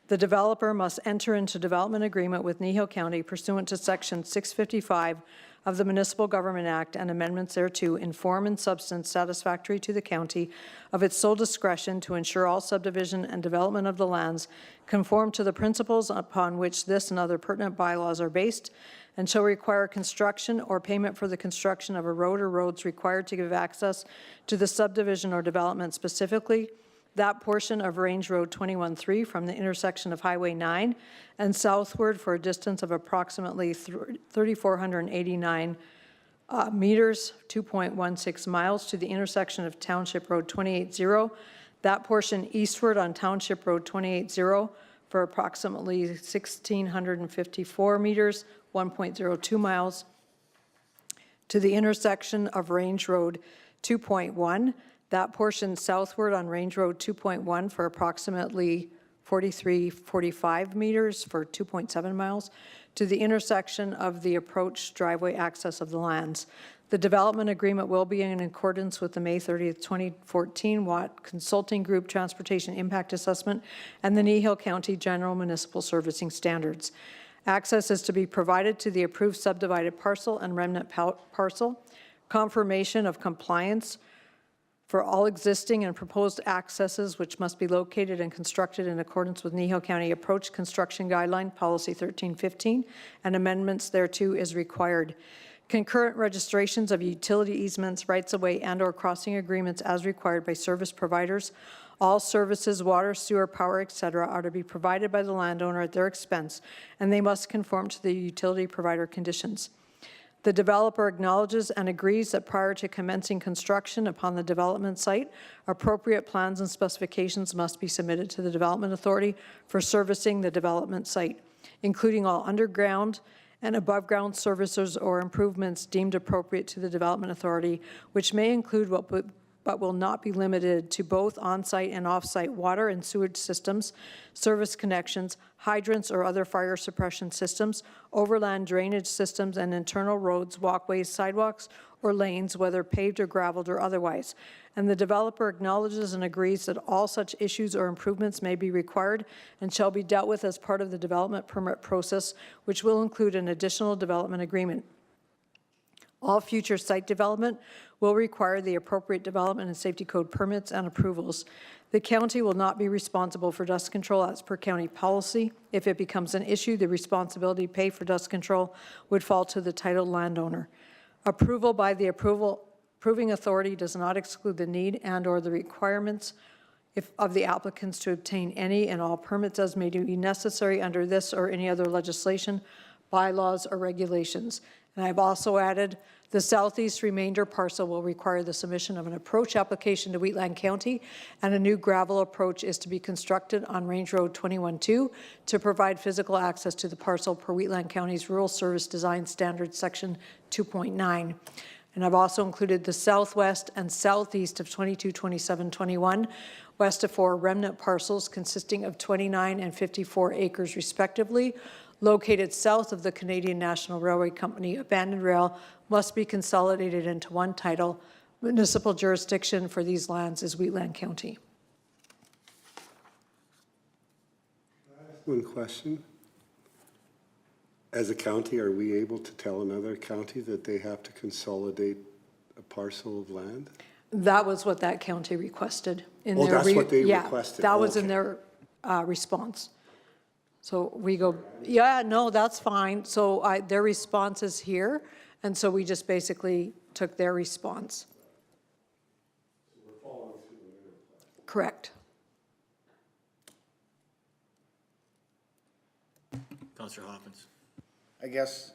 The developer must enter into development agreement with Kneehill County pursuant to section 655 of the Municipal Government Act and amendments thereto in form and substance satisfactory to the county of its sole discretion to ensure all subdivision and development of the lands conform to the principles upon which this and other pertinent bylaws are based, and shall require construction or payment for the construction of a road or roads required to give access to the subdivision or development, specifically that portion of Range Road 21-3 from the intersection of Highway 9 and southward for a distance of approximately 3,489 meters, 2.16 miles, to the intersection of Township Road 28-0. That portion eastward on Township Road 28-0 for approximately 1,654 meters, 1.02 miles, to the intersection of Range Road 2.1. That portion southward on Range Road 2.1 for approximately 4345 meters for 2.7 miles, to the intersection of the approach driveway access of the lands. The development agreement will be in accordance with the May 30th, 2014 Watt Consulting Group Transportation Impact Assessment and the Kneehill County General Municipal Servicing Standards. Access is to be provided to the approved subdivided parcel and remnant parcel. Confirmation of compliance for all existing and proposed accesses which must be located and constructed in accordance with Kneehill County Approach Construction Guideline Policy 1315 and amendments thereto is required. Concurrent registrations of utility easements, rights-of-way and/or crossing agreements as required by service providers. All services, water, sewer, power, etc., are to be provided by the landowner at their expense, and they must conform to the utility provider conditions. The developer acknowledges and agrees that prior to commencing construction upon the development site, appropriate plans and specifications must be submitted to the Development Authority for servicing the development site, including all underground and above-ground services or improvements deemed appropriate to the Development Authority, which may include but will not be limited to both on-site and off-site water and sewage systems, service connections, hydrants or other fire suppression systems, overland drainage systems, and internal roads, walkways, sidewalks, or lanes, whether paved or graveled or otherwise. And the developer acknowledges and agrees that all such issues or improvements may be required and shall be dealt with as part of the development permit process, which will include an additional development agreement. All future site development will require the appropriate development and safety code permits and approvals. The county will not be responsible for dust control as per county policy. If it becomes an issue, the responsibility to pay for dust control would fall to the titled landowner. Approval by the approving authority does not exclude the need and/or the requirements of the applicants to obtain any and all permits as may be necessary under this or any other legislation, bylaws, or regulations. And I've also added the southeast remainder parcel will require the submission of an approach application to Wheatland County, and a new gravel approach is to be constructed on Range Road 21-2 to provide physical access to the parcel per Wheatland County's Rural Service Design Standards Section 2.9. And I've also included the southwest and southeast of 22, 27, 21, west of 4 remnant parcels consisting of 29 and 54 acres respectively, located south of the Canadian National Railway Company. Abandoned rail must be consolidated into one title. Municipal jurisdiction for these lands is Wheatland County. One question. As a county, are we able to tell another county that they have to consolidate a parcel of land? That was what that county requested. Oh, that's what they requested. That was in Okay. their response. So we go, yeah, no, that's fine. So their response is here, and so we just basically took their response. Correct. Councillor Hopkins. I guess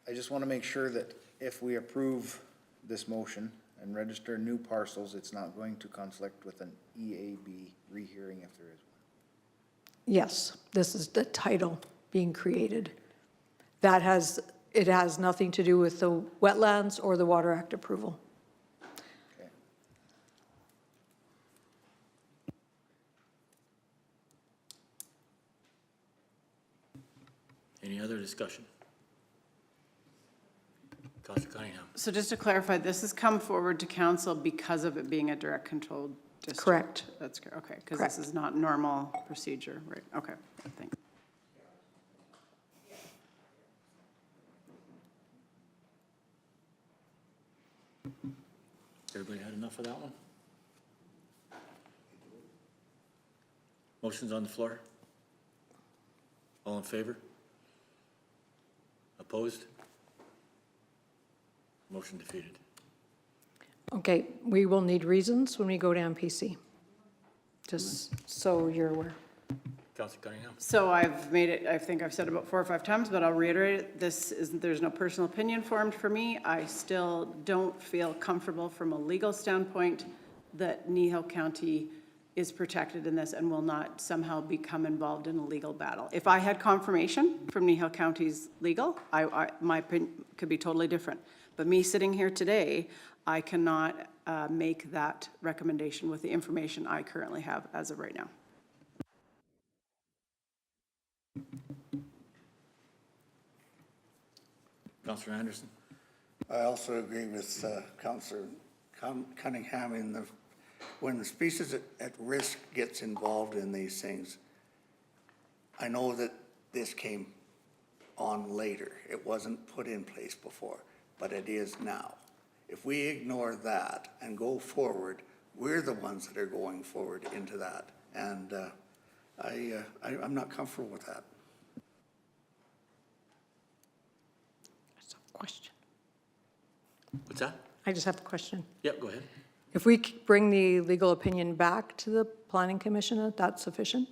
I just want to make sure that if we approve this motion and register new parcels, it's not going to conflict with an EAB rehearing if there is one. Yes, this is the title being created. It has nothing to do with the wetlands or the Water Act approval. Okay. Any other discussion? Councillor Cunningham. So just to clarify, this has come forward to council because of it being a direct controlled district? Correct. That's correct, okay, because this is not normal procedure, right, okay, thanks. Everybody had enough of that one? Motion's on the floor? All in favor? Opposed? Motion defeated. Okay, we will need reasons when we go to MPC, just so you're aware. Councillor Cunningham. So I've made it, I think I've said about 4 or 5 times, but I'll reiterate it. There's no personal opinion formed for me. I still don't feel comfortable from a legal standpoint that Kneehill County is protected in this and will not somehow become involved in a legal battle. If I had confirmation from Kneehill County's legal, my opinion could be totally different. But me sitting here today, I cannot make that recommendation with the information I currently have as of right now. Councillor Anderson. I also agree with Councillor Cunningham when the species at risk gets involved in these things. I know that this came on later. It wasn't put in place before, but it is now. If we ignore that and go forward, we're the ones that are going forward into that. And I'm not comfortable with that. Question. What's that? I just have a question. Yep, go ahead. If we bring the legal opinion back to the Planning Commission, that's sufficient?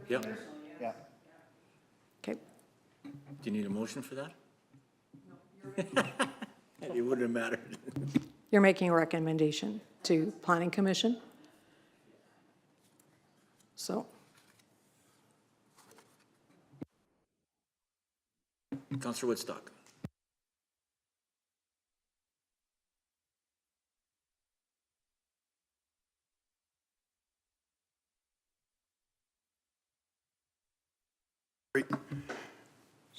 Yep. Yeah. Okay. Do you need a motion for that? It wouldn't have mattered. You're making a recommendation to Planning Commission? So, Councillor Woodstock.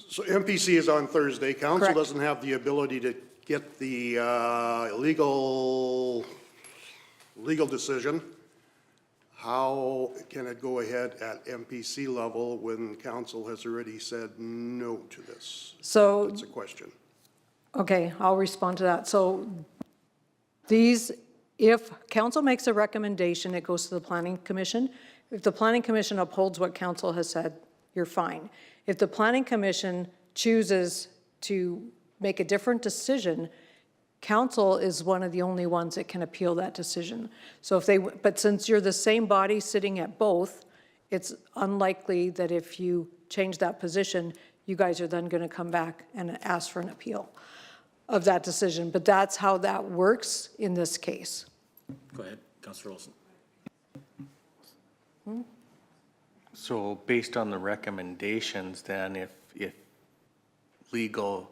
So MPC is on Thursday. Council Correct. doesn't have the ability to get the legal decision. How can it go ahead at MPC level when council has already said no to this? so That's a question. Okay, I'll respond to that. So these, if council makes a recommendation, it goes to the planning commission. If the planning commission upholds what council has said, you're fine. If the planning commission chooses to make a different decision, council is one of the only ones that can appeal that decision. So if they, but since you're the same body sitting at both, it's unlikely that if you change that position, you guys are then going to come back and ask for an appeal of that decision. But that's how that works in this case. Go ahead, Councillor Olson. So based on the recommendations, then if legal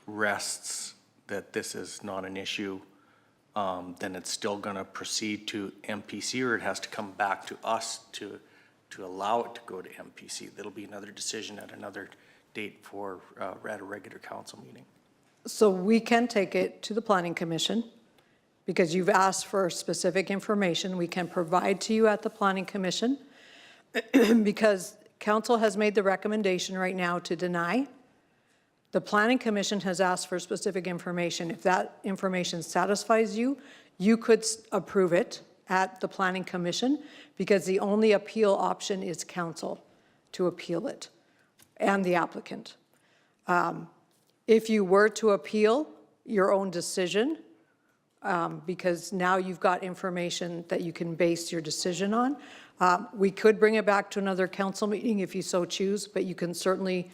rests that this is not an issue, then it's still going to proceed to MPC, or it has to come back to us to allow it to go to MPC. That'll be another decision at another date for at a regular council meeting. So we can take it to the planning commission because you've asked for specific information. We can provide to you at the planning commission because council has made the recommendation right now to deny. The planning commission has asked for specific information. If that information satisfies you, you could approve it at the planning commission because the only appeal option is council to appeal it and the applicant. If you were to appeal your own decision, because now you've got information that you can base your decision on, we could bring it back to another council meeting if you so choose, but you can certainly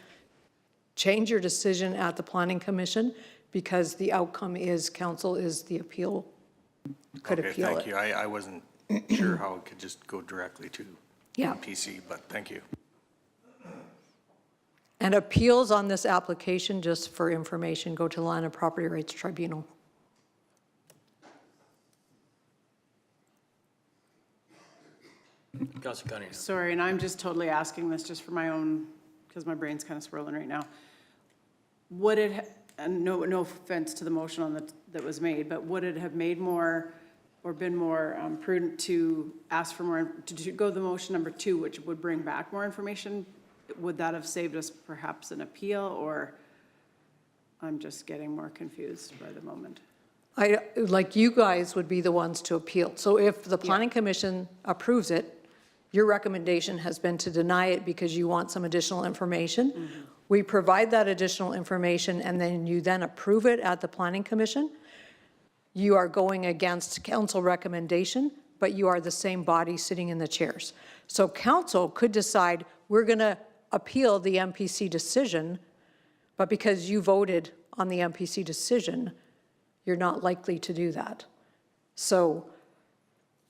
change your decision at the planning commission because the outcome is council is the appeal, could appeal it. Thank you. I wasn't sure how it could just go directly to Yeah. MPC, but thank you. And appeals on this application, just for information, go to the Land and Property Rights Tribunal. Councillor Cunningham. Sorry, and I'm just totally asking this just for my own, because my brain's kind of swirling right now. Would it, and no offense to the motion on that was made, but would it have made more or been more prudent to ask for more, to go the motion number 2, which would bring back more information? Would that have saved us perhaps an appeal, or I'm just getting more confused by the moment? Like you guys would be the ones to appeal. So if the planning commission approves it, your recommendation has been to deny it because you want some additional information. Mm-hmm. We provide that additional information and then you then approve it at the planning commission. You are going against council recommendation, but you are the same body sitting in the chairs. So council could decide we're going to appeal the MPC decision, but because you voted on the MPC decision, you're not likely to do that. So.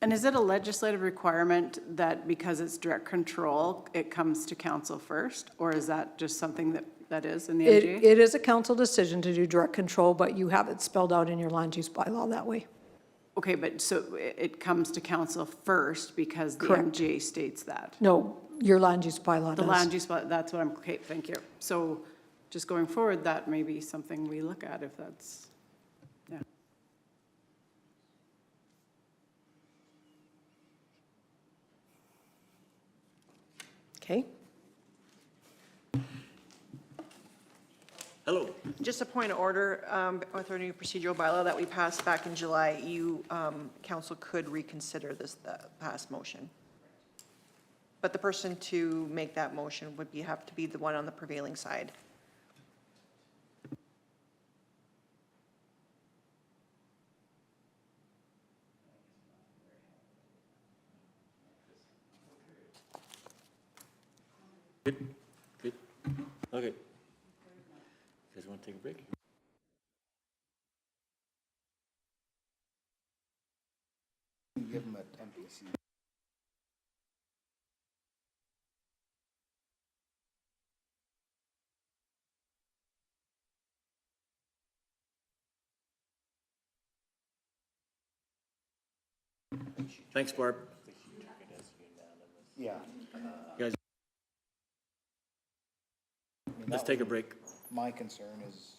And is it a legislative requirement that because it's direct control, it comes to council first? Or is that just something that is in the MGA? It is a council decision to do direct control, but you have it spelled out in your land use bylaw that way. Okay, but so it comes to council first because the Correct. MGA states that? No, your land use bylaw The does. land use, that's what I'm, okay, thank you. So just going forward, that may be something we look at if that's, yeah. Okay. Hello. Just a point of order, with our new procedural bylaw that we passed back in July, you, council could reconsider the past motion. But the person to make that motion would have to be the one on the prevailing side. Good, good. Okay. You guys want to take a break? Give them a MPC. Thanks, Barb. Yeah. Guys, let's take a break. My concern is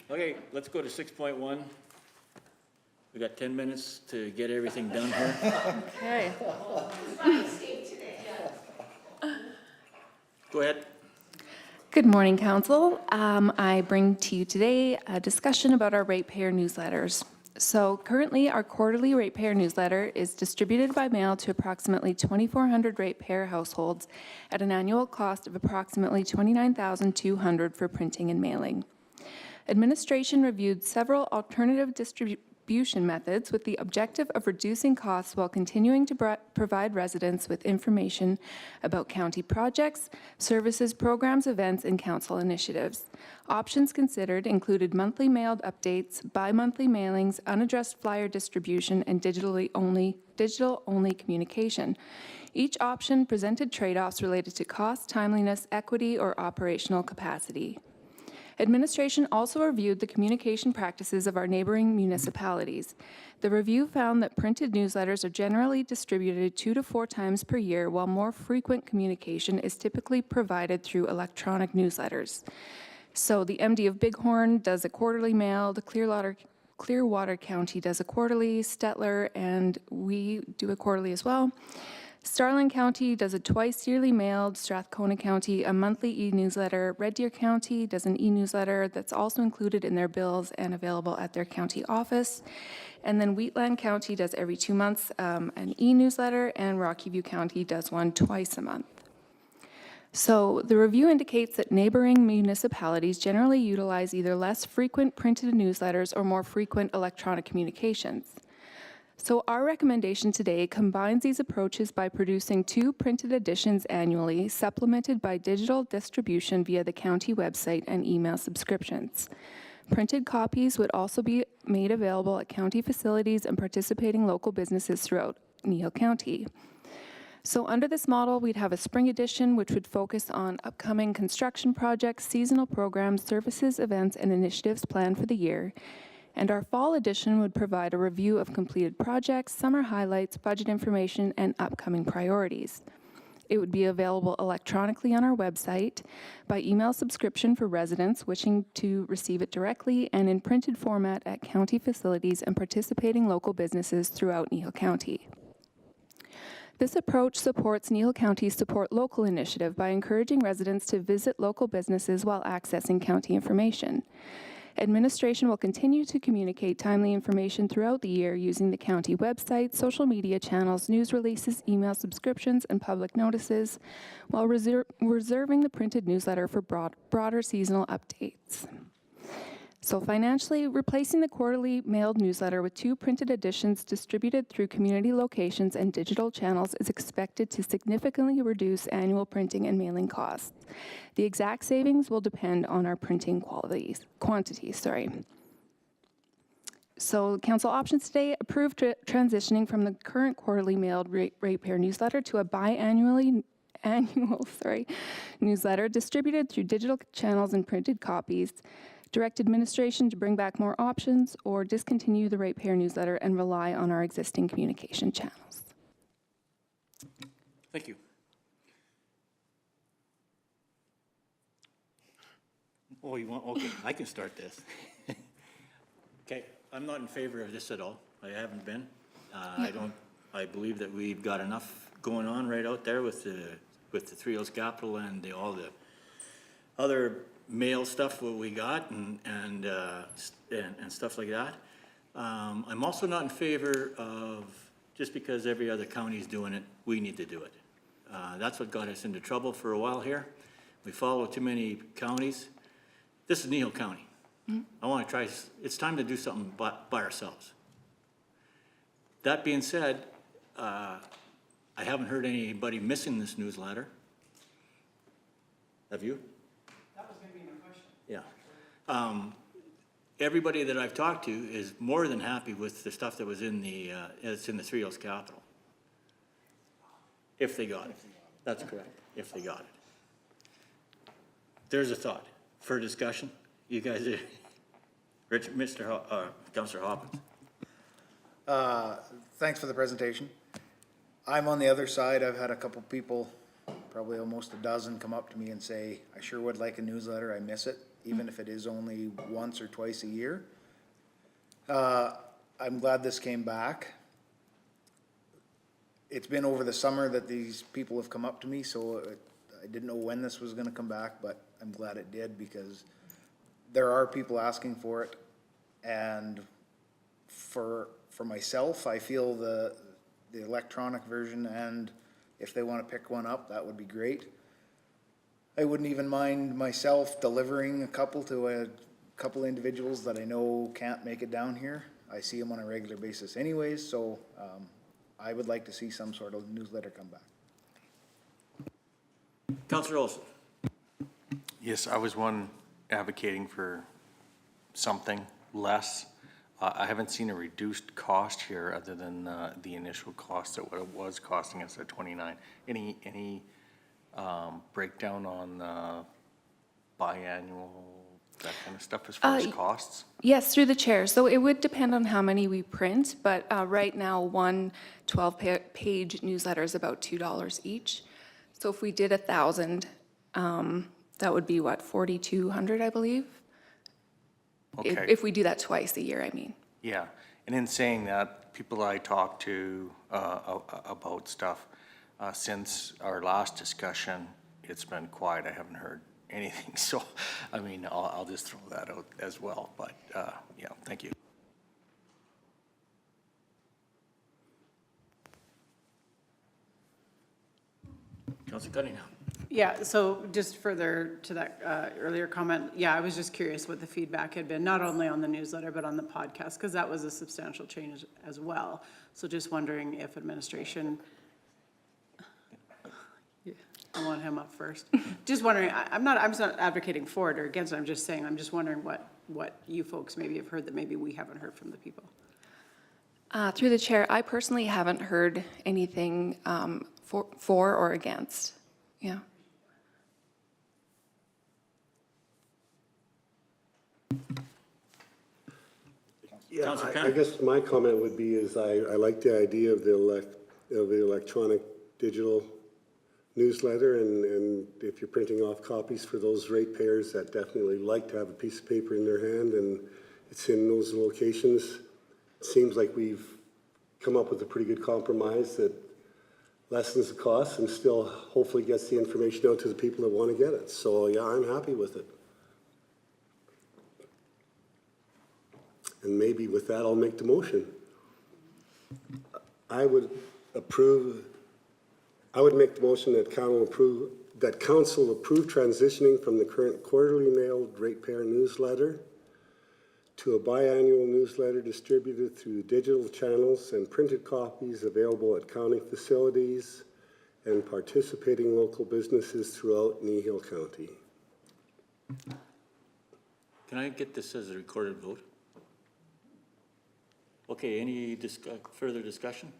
Okay, let's go to 6.1. We got 10 minutes to get everything done here. Okay. Go ahead. Good morning, Council. I bring to you today a discussion about our ratepayer newsletters. So currently, our quarterly ratepayer newsletter is distributed by mail to approximately 2,400 ratepayer households at an annual cost of approximately $29,200 for printing and mailing. Administration reviewed several alternative distribution methods with the objective of reducing costs while continuing to provide residents with information about county projects, services, programs, events, and council initiatives. Options considered included monthly mailed updates, bi-monthly mailings, unaddressed flyer distribution, and digital-only communication. Each option presented trade-offs related to cost, timeliness, equity, or operational capacity. Administration also reviewed the communication practices of our neighboring municipalities. The review found that printed newsletters are generally distributed 2 to 4 times per year, while more frequent communication is typically provided through electronic newsletters. So the MD of Bighorn does a quarterly mailed, Clearwater County does a quarterly, Stettler, and we do a quarterly as well. Starling County does a twice yearly mailed, Strathcona County a monthly e-newsletter, Red Deer County does an e-newsletter that's also included in their bills and available at their county office. And then Wheatland County does every 2 months an e-newsletter, and Rocky View County does one twice a month. So the review indicates that neighboring municipalities generally utilize either less frequent printed newsletters or more frequent electronic communications. So our recommendation today combines these approaches by producing 2 printed editions annually, supplemented by digital distribution via the county website and email subscriptions. Printed copies would also be made available at county facilities and participating local businesses throughout Kneehill County. So under this model, we'd have a spring edition, which would focus on upcoming construction projects, seasonal programs, services, events, and initiatives planned for the year. And our fall edition would provide a review of completed projects, summer highlights, budget information, and upcoming priorities. It would be available electronically on our website, by email subscription for residents wishing to receive it directly, and in printed format at county facilities and participating local businesses throughout Kneehill County. This approach supports Kneehill County's Support Local initiative by encouraging residents to visit local businesses while accessing county information. Administration will continue to communicate timely information throughout the year using the county website, social media channels, news releases, email subscriptions, and public notices, while reserving the printed newsletter for broader seasonal updates. So financially, replacing the quarterly mailed newsletter with 2 printed editions distributed through community locations and digital channels is expected to significantly reduce annual printing and mailing costs. The exact savings will depend on our printing quantities. So council options today: approve transitioning from the current quarterly mailed ratepayer newsletter to a biannual newsletter distributed through digital channels and printed copies. Direct administration to bring back more options, or discontinue the ratepayer newsletter and rely on our existing communication channels. Thank you. Oh, you want, okay, I can start this. Okay, I'm not in favor of this at all. I haven't been. I believe that we've got enough going on right out there with the Three Hills Capital and all the other mail stuff what we got and stuff like that. I'm also not in favor of, just because every other county is doing it, we need to do it. That's what got us into trouble for a while here. We follow too many counties. This is Kneehill County. I want to try, it's time to do something by ourselves. That being said, I haven't heard anybody missing this newsletter. Have you? Yeah. Everybody that I've talked to is more than happy with the stuff that was in it's in the Three Hills Capital. If they got it. That's correct, if they got it. There's a thought for discussion. You guys, Councillor Hoppins. Thanks for the presentation. I'm on the other side. I've had a couple people, probably almost a dozen, come up to me and say, I sure would like a newsletter. I miss it. even if it is only once or twice a year. I'm glad this came back. It's been over the summer that these people have come up to me, so I didn't know when this was gonna come back, but I'm glad it did, because there are people asking for it. And for myself, I feel the electronic version, and if they wanna pick one up, that would be great. I wouldn't even mind myself delivering a couple to a couple individuals that I know can't make it down here. I see them on a regular basis anyways, so, I would like to see some sort of newsletter come back. Councillor Olson. Yes, I was one advocating for something less. I haven't seen a reduced cost here other than the initial cost that what it was costing us at 29. Any breakdown on biannual, that kind of stuff as far as costs? Yes, through the chair. So it would depend on how many we print, but right now, one 12-page newsletter is about $2 each. So if we did 1,000, that would be what, 4,200, I believe? Okay. If we do that twice a year, I mean. Yeah, and in saying that, people I talk to about stuff, since our last discussion, it's been quiet. I haven't heard anything. So, I mean, I'll just throw that out as well. But, yeah, thank you. Councillor Cunningham. Yeah, so just further to that earlier comment, yeah, I was just curious what the feedback had been, not only on the newsletter, but on the podcast, because that was a substantial change as well. So just wondering if administration, I want him up first. Just wondering, I'm not advocating for it or against it, I'm just saying, I'm just wondering what you folks maybe have heard that maybe we haven't heard from the people. Through the chair, I personally haven't heard anything for or against. Yeah. Yeah, I guess my comment would be is I like the idea of the electronic digital newsletter, and if you're printing off copies for those ratepayers that definitely like to have a piece of paper in their hand and it's in those locations, it seems like we've come up with a pretty good compromise that lessens the cost and still hopefully gets the information out to the people that want to get it. So yeah, I'm happy with it. And maybe with that, I'll make the motion. I would make the motion that council approve transitioning from the current quarterly mailed ratepayer newsletter to a biannual newsletter distributed through digital channels and printed copies available at county facilities and participating local businesses throughout Kneehill County. Can I get this as a recorded vote? Okay, any further discussion?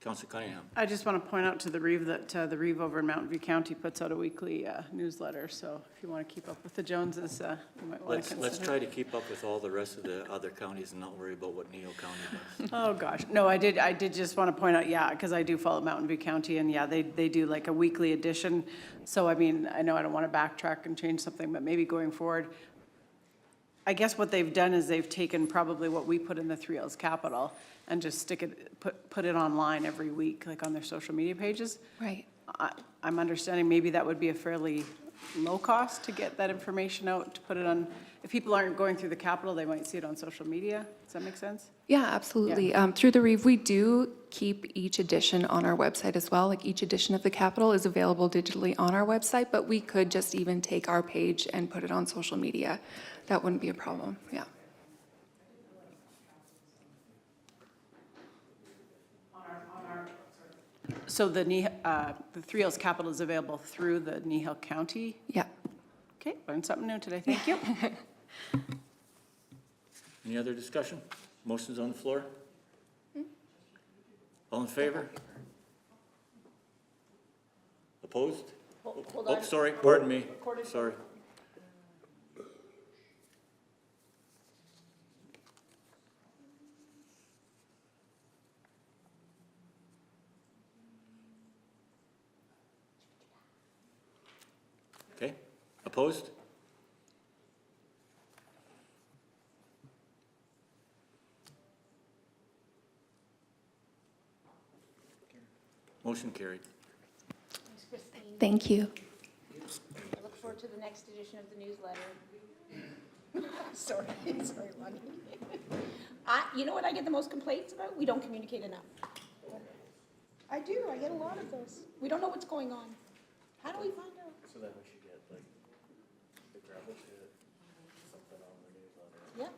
Councillor Cunningham. I just want to point out to the Reeve that the Reeve over in Mountain View County puts out a weekly newsletter, so if you want to keep up with the Joneses, you might want to consider. Let's try to keep up with all the rest of the other counties and not worry about what Kneehill County does. Oh, gosh. No, I did just want to point out, yeah, because I do follow Mountain View County, and yeah, they do like a weekly edition. So, I mean, I know I don't want to backtrack and change something, but maybe going forward, I guess what they've done is they've taken probably what we put in the 3Ls Capital and just put it online every week, like on their social media pages. Right. I'm understanding maybe that would be a fairly low cost to get that information out, to put it on, if people aren't going through the Capital, they might see it on social media. Does that make sense? Yeah, absolutely. Through the Reeve, we do keep each edition on our website as well. Like each edition of the Capital is available digitally on our website, but we could just even take our page and put it on social media. That wouldn't be a problem, yeah. So the 3Ls Capital is available through the Kneehill County? Yeah. Okay, learned something new today, thank you. Any other discussion? Motion's on the floor? All in favor? Opposed? Hold Oh, on. sorry, pardon me, sorry. Okay, opposed? Motion carried. Thanks, Christine. Thank you. I look forward to the next edition of the newsletter. Sorry, Ronnie. You know what I get the most complaints about? We don't communicate enough. I do, I get a lot of those. We don't know what's going on. How do we find out? So then we should get like the gravel pit, something on the newsletter. Yeah.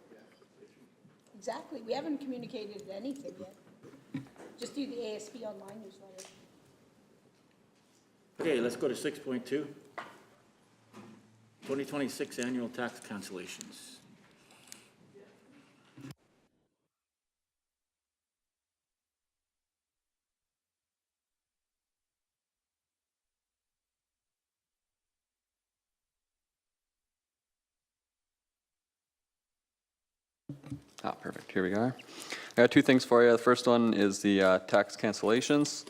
Exactly, we haven't communicated anything yet. Just do the ASB online newsletter. Okay, let's go to 6.2. 2026 annual tax cancellations. Perfect. Here we are. I got two things for you. The first one is the tax cancellations.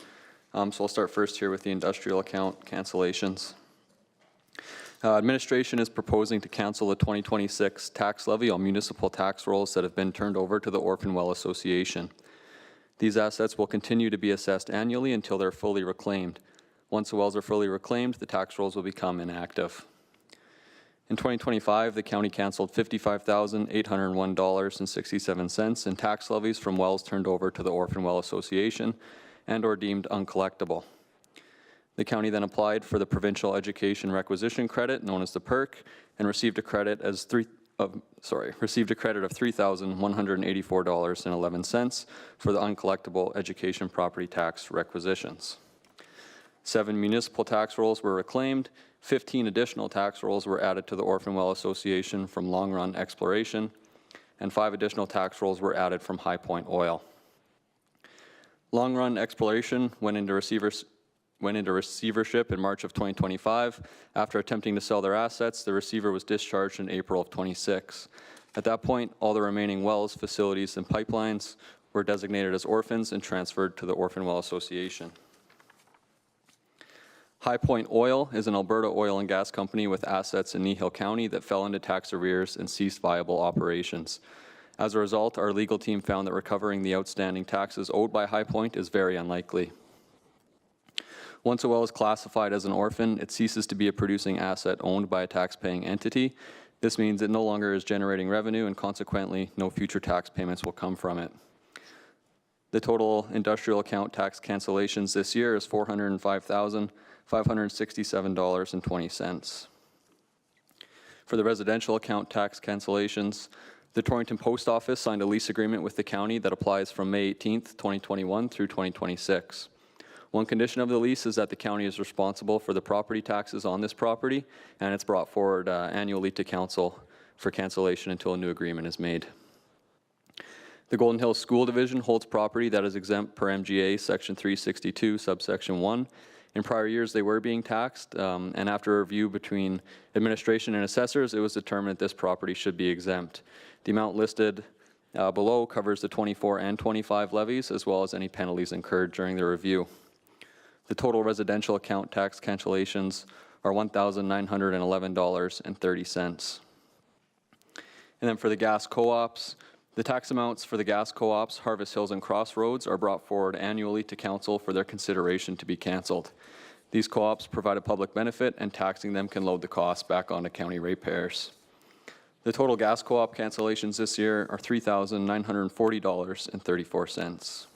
So I'll start first here with the industrial account cancellations. Administration is proposing to cancel the 2026 tax levy on municipal tax rolls that have been turned over to the Orphan Well Association. These assets will continue to be assessed annually until they're fully reclaimed. Once the wells are fully reclaimed, the tax rolls will become inactive. In 2025, the county canceled $55,801.67 in tax levies from wells turned over to the Orphan Well Association and or deemed uncollectible. The county then applied for the Provincial Education Requisition Credit, known as the PERC, and received a credit of $3,184.11 for the uncollectible education property tax requisitions. 7 municipal tax rolls were reclaimed. 15 additional tax rolls were added to the Orphan Well Association from Long Run Exploration, and 5 additional tax rolls were added from High Point Oil. Long Run Exploration went into receivership in March of 2025. After attempting to sell their assets, the receiver was discharged in April of 26. At that point, all the remaining wells, facilities, and pipelines were designated as orphans and transferred to the Orphan Well Association. High Point Oil is an Alberta oil and gas company with assets in Kneehill County that fell into tax arrears and ceased viable operations. As a result, our legal team found that recovering the outstanding taxes owed by High Point is very unlikely. Once a well is classified as an orphan, it ceases to be a producing asset owned by a tax-paying entity. This means it no longer is generating revenue, and consequently, no future tax payments will come from it. The total industrial account tax cancellations this year is $405,567.20. For the residential account tax cancellations, the Torrington Post Office signed a lease agreement with the county that applies from May 18th, 2021 through 2026. One condition of the lease is that the county is responsible for the property taxes on this property, and it's brought forward annually to council for cancellation until a new agreement is made. The Golden Hills School Division holds property that is exempt per MGA Section 362, subsection 1. In prior years, they were being taxed, and after a review between administration and assessors, it was determined that this property should be exempt. The amount listed below covers the 24 and 25 levies, as well as any penalties incurred during the review. The total residential account tax cancellations are $1,911.30. And then for the gas co-ops, the tax amounts for the gas co-ops, Harvest Hills and Crossroads, are brought forward annually to council for their consideration to be canceled. These co-ops provide a public benefit, and taxing them can load the costs back onto county ratepayers. The total gas co-op cancellations this year are $3,940.34.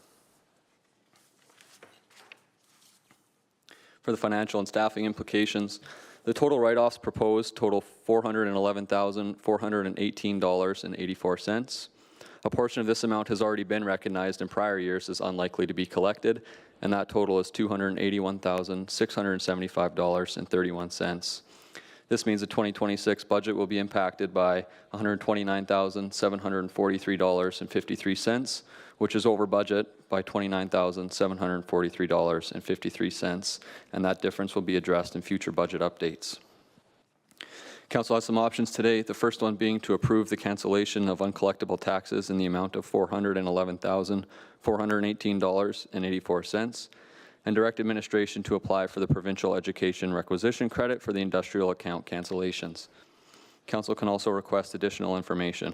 For the financial and staffing implications, the total write-offs proposed total $411,418.84. A portion of this amount has already been recognized in prior years as unlikely to be collected, and that total is $281,675.31. This means the 2026 budget will be impacted by $129,743.53, which is over budget by $29,743.53, and that difference will be addressed in future budget updates. Council has some options today, the first one being to approve the cancellation of uncollectible taxes in the amount of $411,418.84, and direct administration to apply for the Provincial Education Requisition Credit for the industrial account cancellations. Council can also request additional information.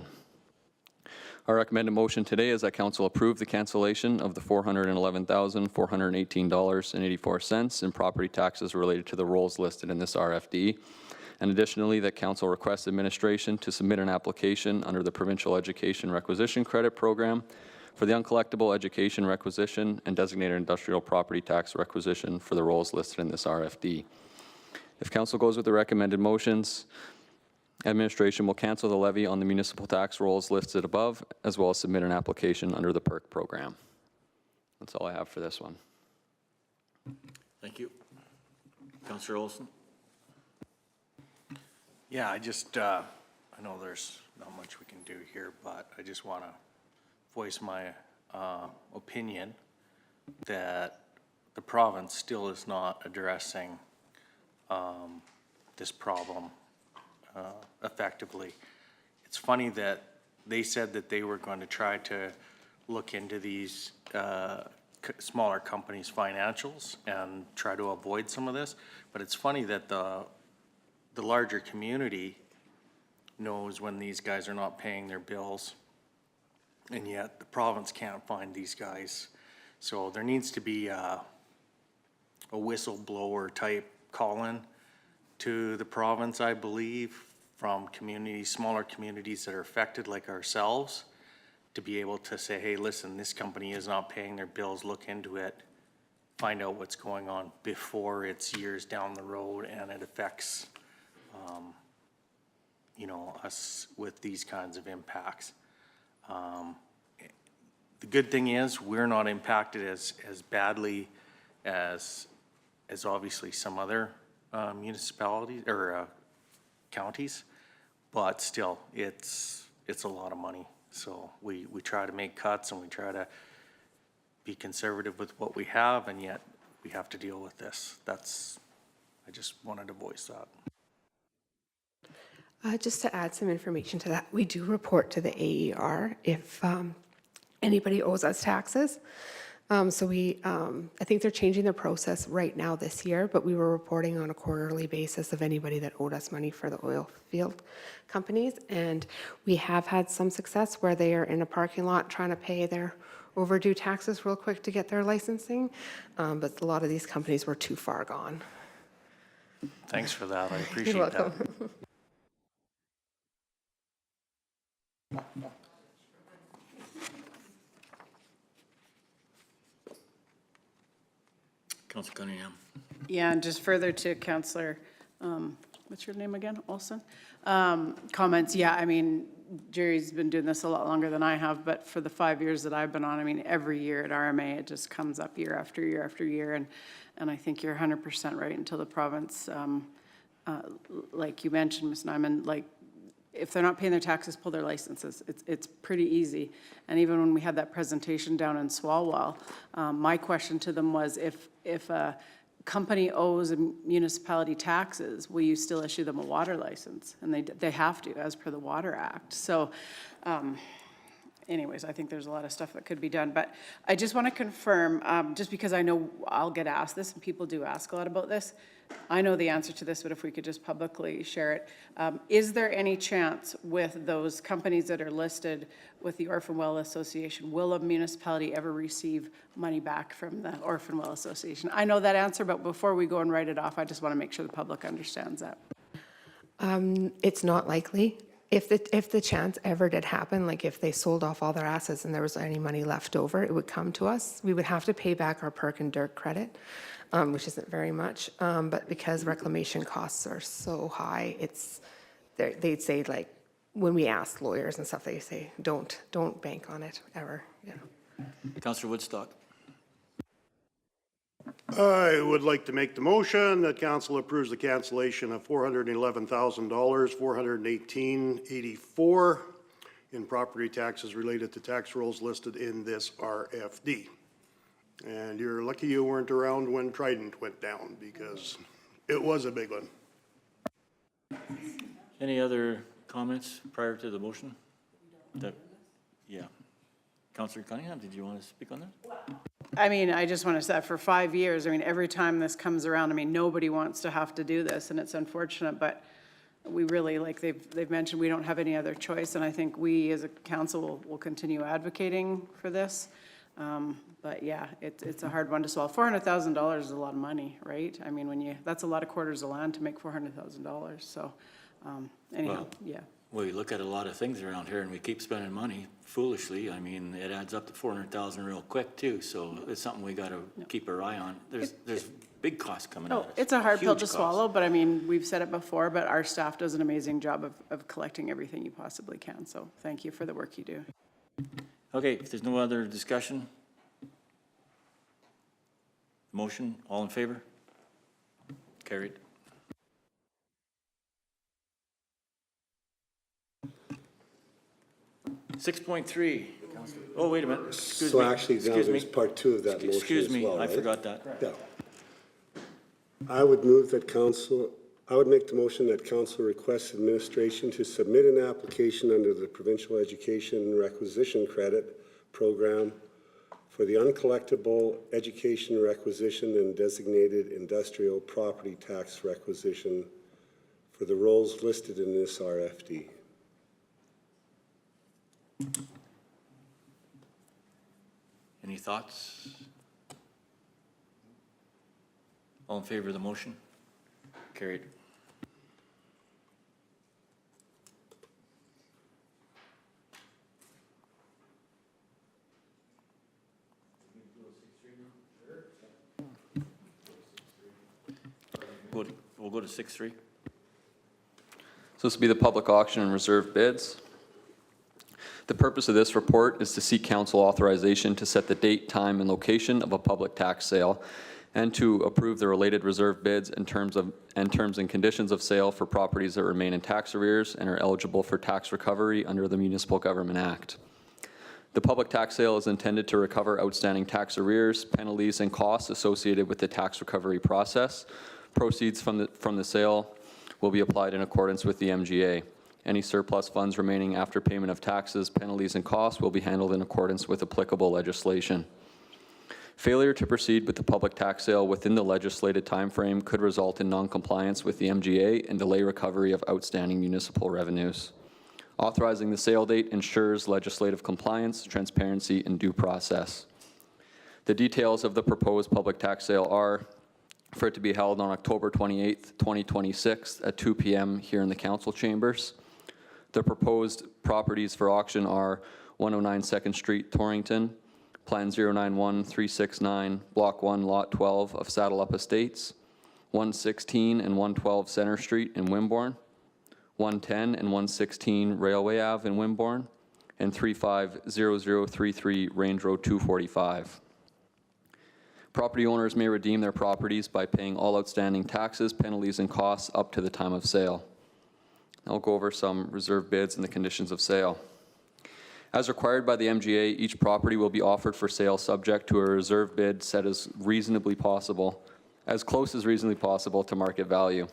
Our recommended motion today is that council approve the cancellation of the $411,418.84 in property taxes related to the rolls listed in this RFD. And additionally, that council requests administration to submit an application under the Provincial Education Requisition Credit Program for the uncollectible education requisition and designated industrial property tax requisition for the rolls listed in this RFD. If council goes with the recommended motions, administration will cancel the levy on the municipal tax rolls listed above, as well as submit an application under the PERC program. That's all I have for this one. Thank you. Councillor Olson? Yeah, I just, I know there's not much we can do here, but I just want to voice my opinion that the province still is not addressing this problem effectively. It's funny that they said that they were going to try to look into these smaller companies' financials and try to avoid some of this, but it's funny that the larger community knows when these guys are not paying their bills, and yet the province can't find these guys. So there needs to be a whistleblower type call-in to the province, I believe, from communities, smaller communities that are affected like ourselves, to be able to say, hey, listen, this company is not paying their bills, look into it, find out what's going on before it's years down the road and it affects you know, us with these kinds of impacts. The good thing is we're not impacted as badly as obviously some other municipalities or counties, but still it's a lot of money. So we try to make cuts and we try to be conservative with what we have, and yet we have to deal with this. I just wanted to voice that. Just to add some information to that, we do report to the AER if anybody owes us taxes. So I think they're changing the process right now this year, but we were reporting on a quarterly basis of anybody that owed us money for the oil field companies. And we have had some success where they are in a parking lot trying to pay their overdue taxes real quick to get their licensing. But a lot of these companies were too far gone. Thanks for that. I appreciate You're that. welcome. Councillor Cunningham? Yeah, and just further to Councillor, what's your name again, Olson? Comments, yeah, I mean, Jerry's been doing this a lot longer than I have, but for the 5 years that I've been on, I mean, every year at RMA, it just comes up year after year after year, and I think you're 100% right until the province, like you mentioned, Ms. Nyman, like, if they're not paying their taxes, pull their licenses. It's pretty easy. And even when we had that presentation down in Swalwell, my question to them was, if a company owes a municipality taxes, will you still issue them a water license? And they have to, as per the Water Act. So anyways, I think there's a lot of stuff that could be done. But I just want to confirm, just because I know I'll get asked this, and people do ask a lot about this. I know the answer to this, but if we could just publicly share it. Is there any chance with those companies that are listed with the Orphan Well Association, will a municipality ever receive money back from the Orphan Well Association? I know that answer, but before we go and write it off, I just want to make sure the public understands that. It's not likely. If the chance ever did happen, like if they sold off all their assets and there was any money left over, it would come to us. We would have to pay back our PERC and DIRC credit, which isn't very much. But because reclamation costs are so high, they'd say, like, when we ask lawyers and stuff, they say, don't bank on it ever, you know. Councillor Woodstock? I would like to make the motion that council approves the cancellation of $411,000, $418.84 in property taxes related to tax rolls listed in this RFD. And you're lucky you weren't around when Trident went down, because it was a big one. Any other comments prior to the motion? Yeah. Councillor Cunningham, did you want to speak on that? I mean, I just want to say, for 5 years, I mean, every time this comes around, I mean, nobody wants to have to do this, and it's unfortunate, but we really, like they've mentioned, we don't have any other choice, and I think we as a council will continue advocating for this. But yeah, it's a hard one to swallow. $400,000 is a lot of money, right? I mean, that's a lot of quarters of land to make $400,000, so anyhow, Well, yeah. Well, you look at a lot of things around here and we keep spending money foolishly. I mean, it adds up to 400,000 real quick too, so it's something we gotta keep our eye on. There's big costs coming at Oh, us. it's a hard pill Huge to costs. swallow, but I mean, we've said it before, but our staff does an amazing job of collecting everything you possibly can, so thank you for the work you do. Okay, if there's no other discussion? Motion, all in favor? Carried. Six point three. Oh, wait a minute, excuse me. So actually, now Excuse me. there's part 2 of that motion as well, Excuse me, I right? forgot that. Yeah. I would move that I would make the motion that council requests administration to submit an application under the Provincial Education Requisition Credit Program for the uncollectible education requisition and designated industrial property tax requisition for the roles listed in this RFD. Any thoughts? All in favor of the motion? Carried. We'll go to 6.3. So this will be the public auction and reserve bids. The purpose of this report is to seek council authorization to set the date, time, and location of a public tax sale and to approve the related reserve bids and terms and conditions of sale for properties that remain in tax arrears and are eligible for tax recovery under the Municipal Government Act. The public tax sale is intended to recover outstanding tax arrears, penalties, and costs associated with the tax recovery process. Proceeds from the sale will be applied in accordance with the MGA. Any surplus funds remaining after payment of taxes, penalties, and costs will be handled in accordance with applicable legislation. Failure to proceed with the public tax sale within the legislated timeframe could result in non-compliance with the MGA and delay recovery of outstanding municipal revenues. Authorizing the sale date ensures legislative compliance, transparency, and due process. The details of the proposed public tax sale are for it to be held on October 28th, 2026 at 2 p.m. here in the council chambers. The proposed properties for auction are 109 2nd Street, Torrington, Plan 091369, Block 1, Lot 12 of Saddle Up Estates, 116 and 112 Center Street in Wimborne, 110 and 116 Railway Ave in Wimborne, and 350033 Range Road 245. Property owners may redeem their properties by paying all outstanding taxes, penalties, and costs up to the time of sale. I'll go over some reserve bids and the conditions of sale. As required by the MGA, each property will be offered for sale subject to a reserve bid set as close as reasonably possible to market value.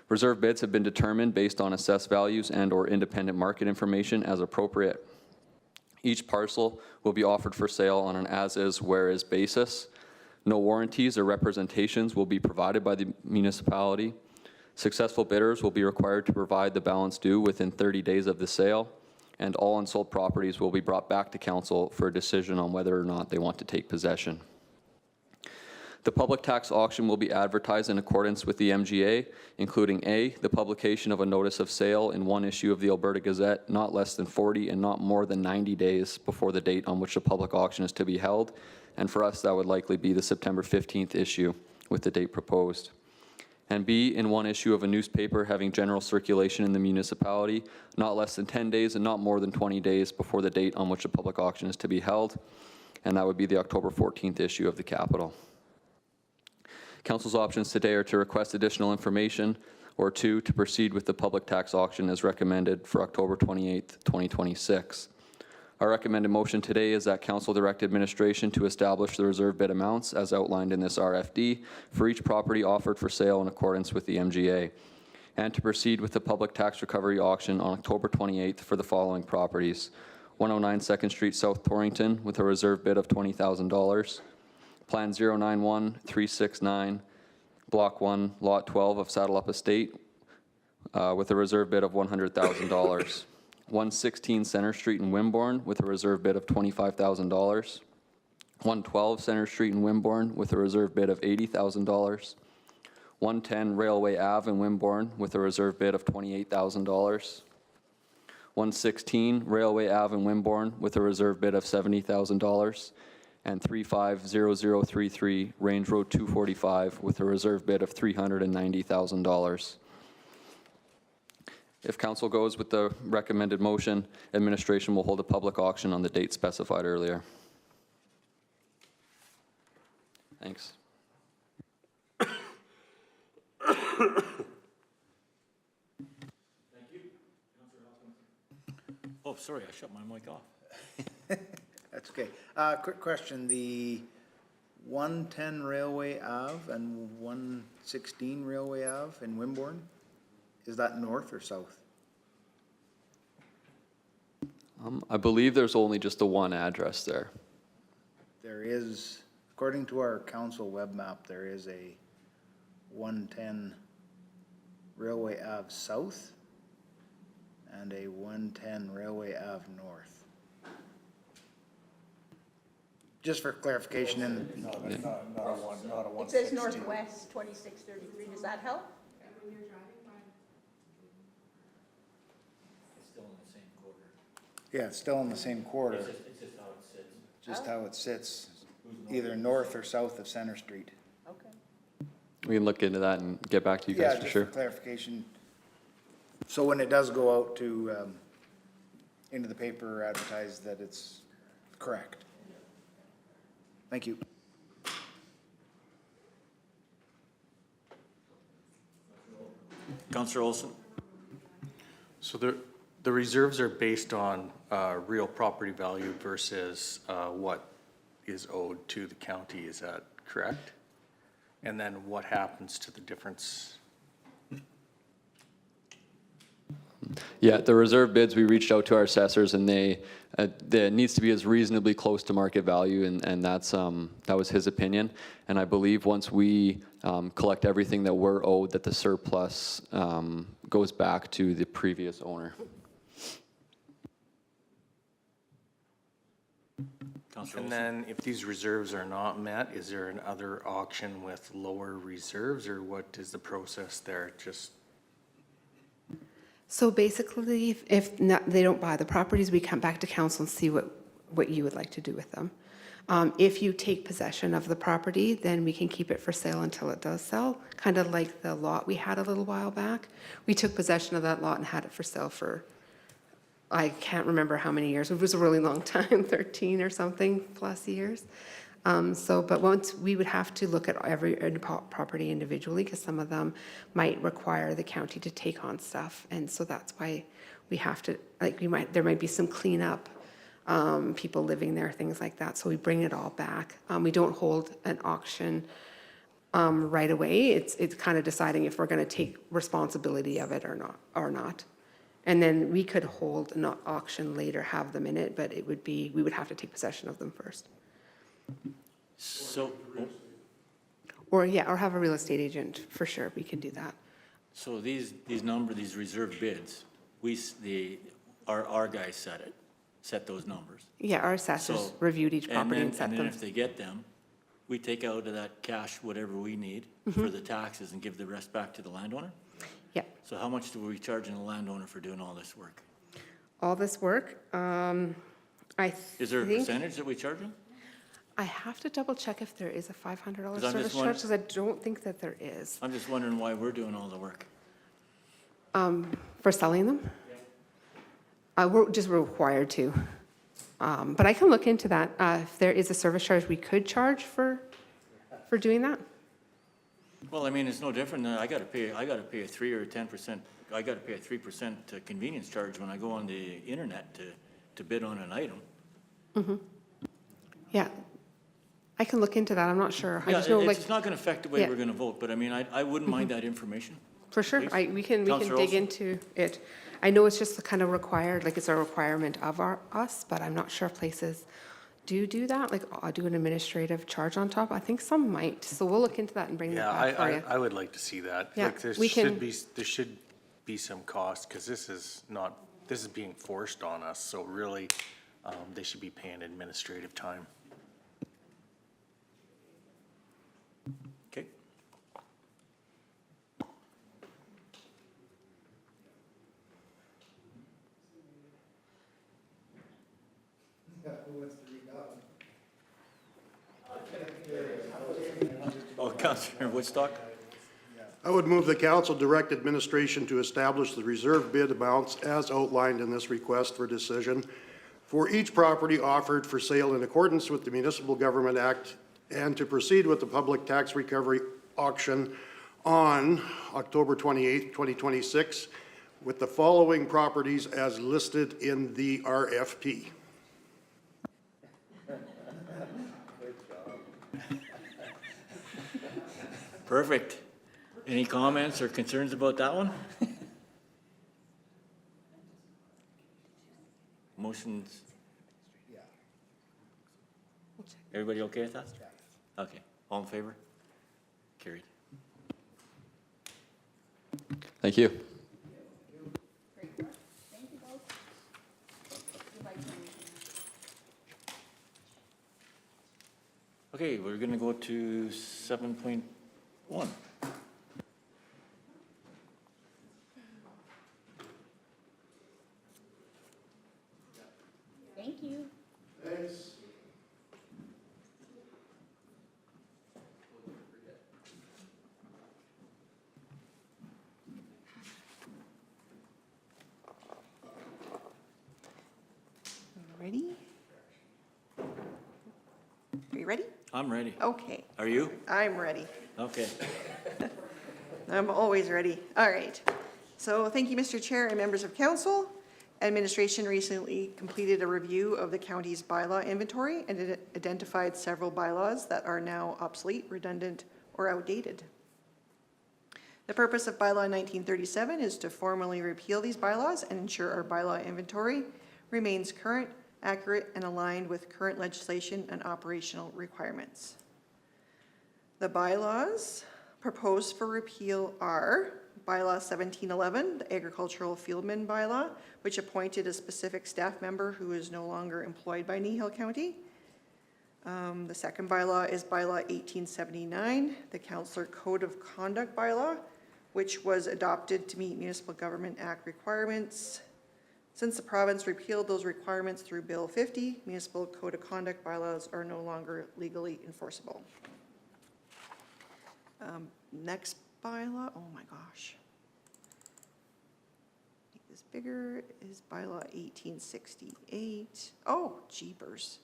Reserve bids have been determined based on assessed values and/or independent market information as appropriate. Each parcel will be offered for sale on an as-is, where-is basis. No warranties or representations will be provided by the municipality. Successful bidders will be required to provide the balance due within 30 days of the sale, and all unsold properties will be brought back to council for a decision on whether or not they want to take possession. The public tax auction will be advertised in accordance with the MGA, including A, the publication of a notice of sale in one issue of the Alberta Gazette not less than 40 and not more than 90 days before the date on which the public auction is to be held, and for us that would likely be the September 15th issue with the date proposed. And B, in one issue of a newspaper having general circulation in the municipality, not less than 10 days and not more than 20 days before the date on which the public auction is to be held, and that would be the October 14th issue of the Capital. Council's options today are to request additional information, or 2, to proceed with the public tax auction as recommended for October 28th, 2026. Our recommended motion today is that Council direct administration to establish the reserve bid amounts as outlined in this RFD for each property offered for sale in accordance with the MGA, and to proceed with the public tax recovery auction on October 28th for the following properties: 109 2nd Street, South Torrington, with a reserve bid of $20,000, Plan 091369, Block 1, Lot 12 of Saddle Up Estate, with a reserve bid of $100,000. 116 Center Street in Wimborne with a reserve bid of $25,000. 112 Center Street in Wimborne with a reserve bid of $80,000. 110 Railway Ave in Wimborne with a reserve bid of $28,000. 116 Railway Ave in Wimborne with a reserve bid of $70,000. And 350033 Range Road 245 with a reserve bid of $390,000. If council goes with the recommended motion, administration will hold a public auction on the date specified earlier. Thanks. Oh, sorry, I shut my mic off. That's okay. Quick question, the 110 Railway Ave and 116 Railway Ave in Wimborne, is that north or south? I believe there's only just the one address there. There is, according to our council web map, there is a 110 Railway Ave South and a 110 Railway Ave North. Just for clarification, in It says northwest 2633, does that help? yeah, it's still in the same quarter, It's just how it sits. just how it sits, either north or south of Center Street. Okay. We can look into that and get back to you guys Yeah, for just sure. for clarification. So when it does go out to, into the paper, advertise that it's correct. Thank you. Councillor Olson? So the reserves are based on real property value versus what is owed to the county, is that correct? And then what happens to the difference? Yeah, the reserve bids, we reached out to our assessors and it needs to be as reasonably close to market value and that's, that was his opinion. And I believe once we collect everything that we're owed, that the surplus goes back to the previous owner. And then if these reserves are not met, is there another auction with lower reserves or what is the process there? Just So basically, if not, they don't buy the properties, we come back to council and see what you would like to do with them. If you take possession of the property, then we can keep it for sale until it does sell, kind of like the lot we had a little while back. We took possession of that lot and had it for sale for, I can't remember how many years. It was a really long time, 13 or something plus years. But once, we would have to look at every property individually because some of them might require the county to take on stuff. And so that's why we have to, like, there might be some cleanup, people living there, things like that. So we bring it all back. We don't hold an auction right away. It's kind of deciding if we're going to take responsibility of it or not. And then we could hold an auction later, have them in it, but it would be, we would have to take possession of them first. So, Or have a real estate agent, for sure, we can do that. so these reserve bids, our guys set those numbers. Yeah, our assessors So- reviewed each property and set And then them. if they get them, we take out of that cash whatever we need Mm-hmm. for the taxes and give the rest back to the landowner? Yeah, So how much do we charge the landowner for doing all this work? all this work, Is there a think- percentage that we charge them? I have to double check if there is a $500 'Cause I'm service just charge, because I don't think that there is. I'm just wondering why we're doing all the work. For selling them? We're just required to. But I can look into that. If there is a service charge we could charge for doing that. Well, I mean, it's no different than I gotta pay a 3 or 10%, I gotta pay a 3% convenience charge when I go on the internet to bid on an item. Yeah, I can look into that. I'm not sure. I Yeah, just know, like, it's not gonna affect the way Yeah. we're gonna vote, but I mean, I wouldn't mind that information. for sure, Please. we can Councillor dig Olson? into it. I know it's just kind of required, like it's a requirement of us, but I'm not sure if places do that, like do an administrative charge on top. I think some might, so we'll look into that and bring that yeah, back for you. I would like to see that. Yeah, Like there we can- should be some cost, because this is being forced on us, so really, they should be paying administrative time. Okay. Oh, Councilor Woodstock? I would move the council direct administration to establish the reserve bid amounts as outlined in this request for decision for each property offered for sale in accordance with the Municipal Government Act, and to proceed with the public tax recovery auction on October 28th, 2026, with the following properties as listed in the RFP. Perfect. Any comments or concerns about that one? Motions? Everybody okay with that? Okay, all in favor? Carried. Thank you. Okay, we're gonna go to 7.1. Thank you. Thanks. Ready? Are you ready? I'm ready. Okay, Are you? I'm ready. Okay. I'm always ready. All right. So thank you, Mr. Chair and members of council. Administration recently completed a review of the county's bylaw inventory, and it identified several bylaws that are now obsolete, redundant, or outdated. The purpose of Bylaw 1937 is to formally repeal these bylaws and ensure our bylaw inventory remains current, accurate, and aligned with current legislation and operational requirements. The bylaws proposed for repeal are Bylaw 1711, the Agricultural Fieldman Bylaw, which appointed a specific staff member who is no longer employed by Kneehill County. The second bylaw is Bylaw 1879, the Councillor Code of Conduct Bylaw, which was adopted to meet Municipal Government Act requirements. Since the province repealed those requirements through Bill 50, Municipal Code of Conduct bylaws are no longer legally enforceable. Next bylaw, oh my gosh. Make this bigger, is Bylaw 1868. Oh, jeepers.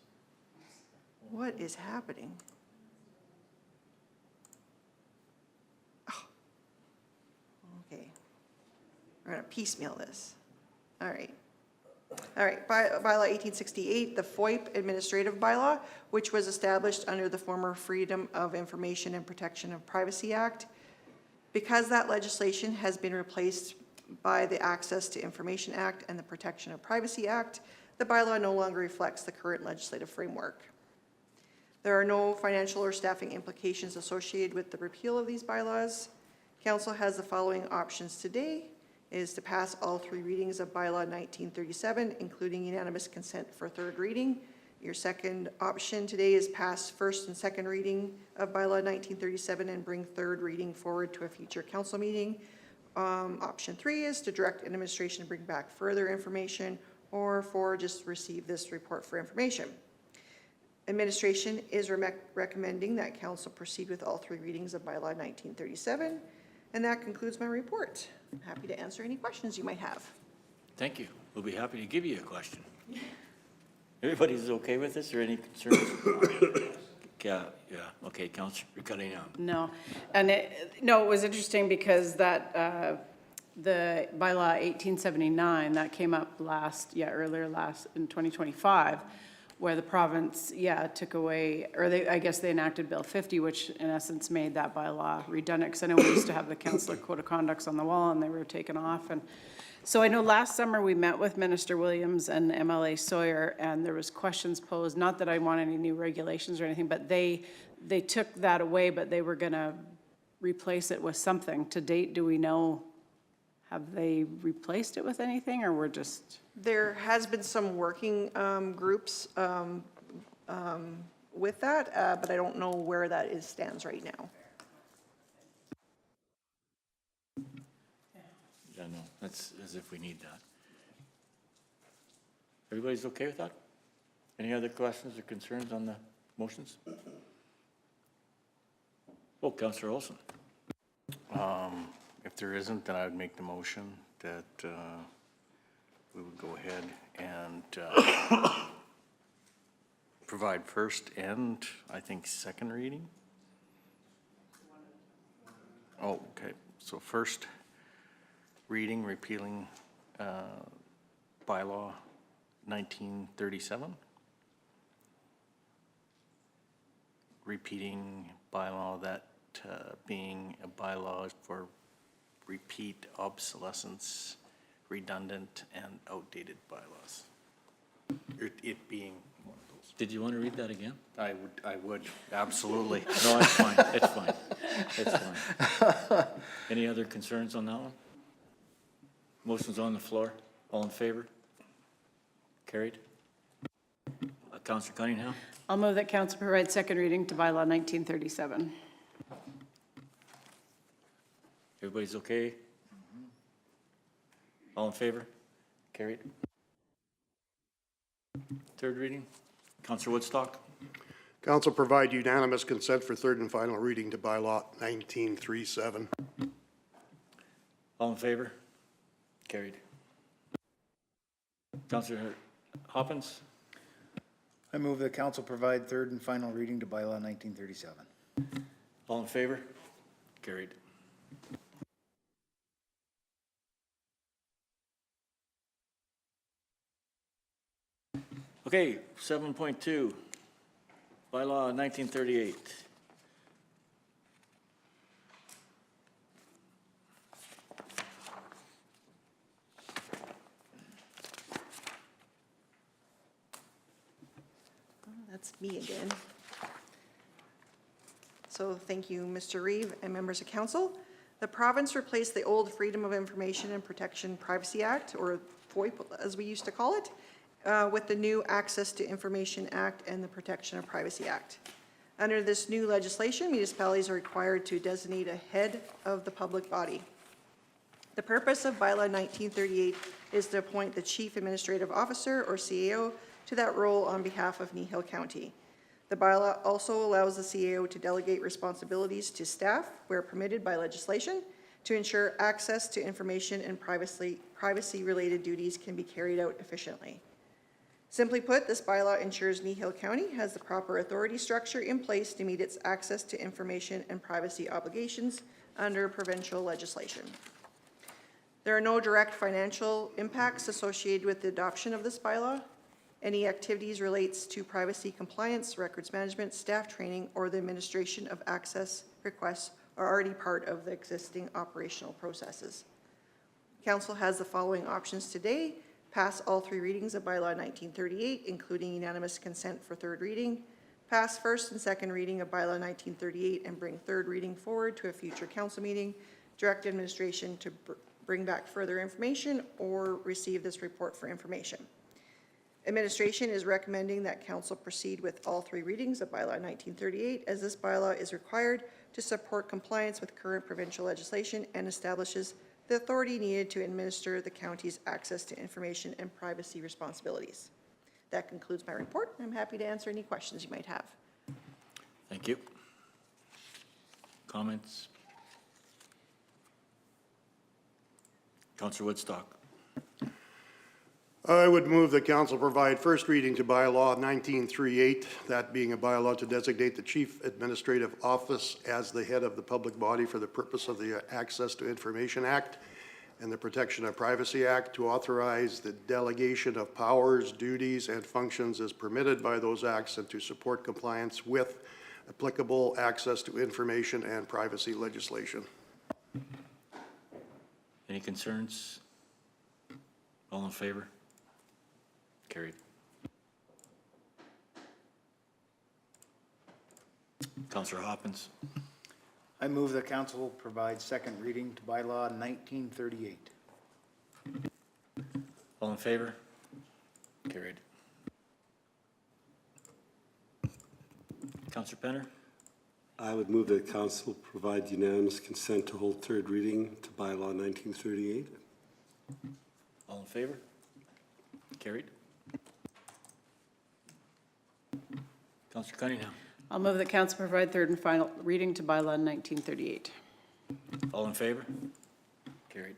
What is happening? Oh. Okay. We're gonna piecemeal this. All right. All right, Bylaw 1868, the FOIP Administrative Bylaw, which was established under the former Freedom of Information and Protection of Privacy Act. Because that legislation has been replaced by the Access to Information Act and the Protection of Privacy Act, the bylaw no longer reflects the current legislative framework. There are no financial or staffing implications associated with the repeal of these bylaws. Council has the following options today: is to pass all three readings of Bylaw 1937, including unanimous consent for third reading. Your second option today is pass first and second reading of Bylaw 1937 and bring third reading forward to a future council meeting. Option 3 is to direct administration to bring back further information, or 4, just receive this report for information. Administration is recommending that council proceed with all three readings of Bylaw 1937, and that concludes my report. I'm happy to answer any questions you might have. Thank you. We'll be happy to give you a question. Everybody's okay with this, or any concerns? Yeah, okay, Councilor, you're cutting out. No, and it was interesting because that, the bylaw 1879, that came up earlier in 2025, where the province, took away, or I guess they enacted Bill 50, which in essence made that bylaw redundant, because I know we used to have the Councillor Code of Conducts on the wall, and they were taken off, and so I know last summer we met with Minister Williams and MLA Sawyer, and there was questions posed, not that I want any new regulations or anything, but they took that away, but they were gonna replace it with something. To date, do we know Have they replaced it with anything, or we're just? There has been some working groups with that, but I don't know where that stands right now. Yeah, no, that's as if we need that. Everybody's okay with that? Any other questions or concerns on the motions? Oh, Councillor Olson. If there isn't, then I would make the motion that we would go ahead and provide first and, I think, second reading. Oh, okay. So first reading, repealing bylaw 1937. Repeating bylaw, that being a bylaw for repeat, obsolescence, redundant, and outdated bylaws. It being one of those. Did you want to read that again? I would, absolutely. No, it's fine, it's fine, it's fine. Any other concerns on that one? Motion's on the floor. All in favor? Carried. Councillor Cunningham? I'll move that council provide second reading to bylaw 1937. Everybody's okay? All in favor? Carried. Third reading? Councillor Woodstock? Council provide unanimous consent for third and final reading to bylaw 1937. All in favor? Carried. Councillor Hoppins? I move that council provide third and final reading to bylaw 1937. All in favor? Carried. Okay, 7.2, bylaw 1938. That's me again. So thank you, Mr. Reeve and members of council. The province replaced the old Freedom of Information and Protection Privacy Act, or FOIP as we used to call it, with the new Access to Information Act and the Protection of Privacy Act. Under this new legislation, municipalities are required to designate a head of the public body. The purpose of bylaw 1938 is to appoint the Chief Administrative Officer, or CAO, to that role on behalf of Kneehill County. The bylaw also allows the CAO to delegate responsibilities to staff where permitted by legislation to ensure access to information and privacy-related duties can be carried out efficiently. Simply put, this bylaw ensures Kneehill County has the proper authority structure in place to meet its access to information and privacy obligations under provincial legislation. There are no direct financial impacts associated with the adoption of this bylaw. Any activities relates to privacy compliance, records management, staff training, or the administration of access requests are already part of the existing operational processes. Council has the following options today: pass all three readings of bylaw 1938, including unanimous consent for third reading, pass first and second reading of bylaw 1938 and bring third reading forward to a future council meeting, direct administration to bring back further information, or receive this report for information. Administration is recommending that council proceed with all three readings of bylaw 1938, as this bylaw is required to support compliance with current provincial legislation and establishes the authority needed to administer the county's access to information and privacy responsibilities. That concludes my report. I'm happy to answer any questions you might have. Thank you. Comments? Councillor Woodstock. I would move that council provide first reading to bylaw 1938, that being a bylaw to designate the Chief Administrative Office as the head of the public body for the purpose of the Access to Information Act and the Protection of Privacy Act, to authorize the delegation of powers, duties, and functions as permitted by those acts, and to support compliance with applicable access to information and privacy legislation. Any concerns? All in favor? Carried. Councillor Hoppins. I move that council provide second reading to bylaw 1938. All in favor? Carried. Counselor Penner? I would move that council provide unanimous consent to hold third reading to bylaw 1938. All in favor? Carried. Counselor Cunningham? I'll move that council provide third and final reading to bylaw 1938. All in favor? Carried.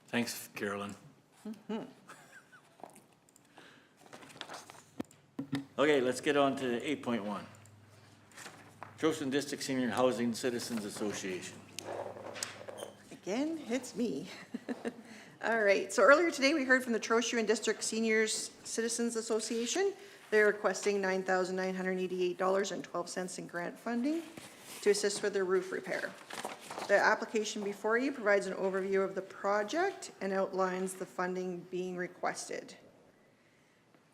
Thanks, Carolyn. Okay, let's get on to 8.1. Trochu District Senior Housing Citizens Association. Again, it's me. All right, so earlier today, we heard from the Trochu and District Seniors Citizens Association. They're requesting $9,988.12 in grant funding to assist with their roof repair. The application before you provides an overview of the project and outlines the funding being requested.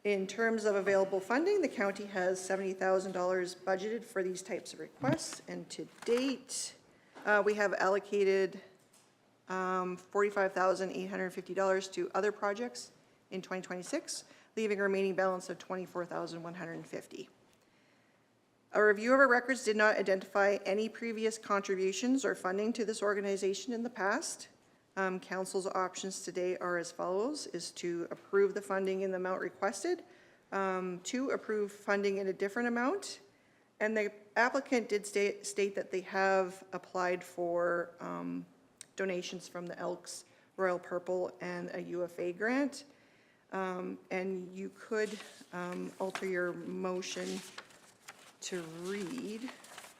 In terms of available funding, the county has $70,000 budgeted for these types of requests, and to date, we have allocated $45,850 to other projects in 2026, leaving a remaining balance of $24,150. A review of our records did not identify any previous contributions or funding to this organization in the past. Council's options today are as follows: is to approve the funding in the amount requested, to approve funding in a different amount, and the applicant did state that they have applied for donations from the Elks, Royal Purple, and a UFA grant. And you could alter your motion to read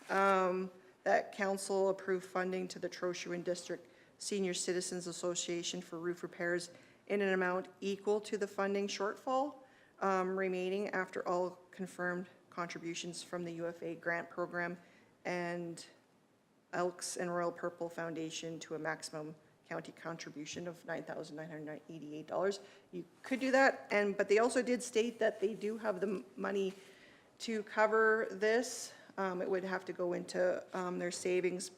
that council approve funding to the Trochu and District Senior Citizens Association for roof repairs in an amount equal to the funding shortfall remaining after all confirmed contributions from the UFA grant program and Elks and Royal Purple Foundation to a maximum county contribution of $9,988. You could do that, but they also did state that they do have the money to cover this. It would have to go into their savings.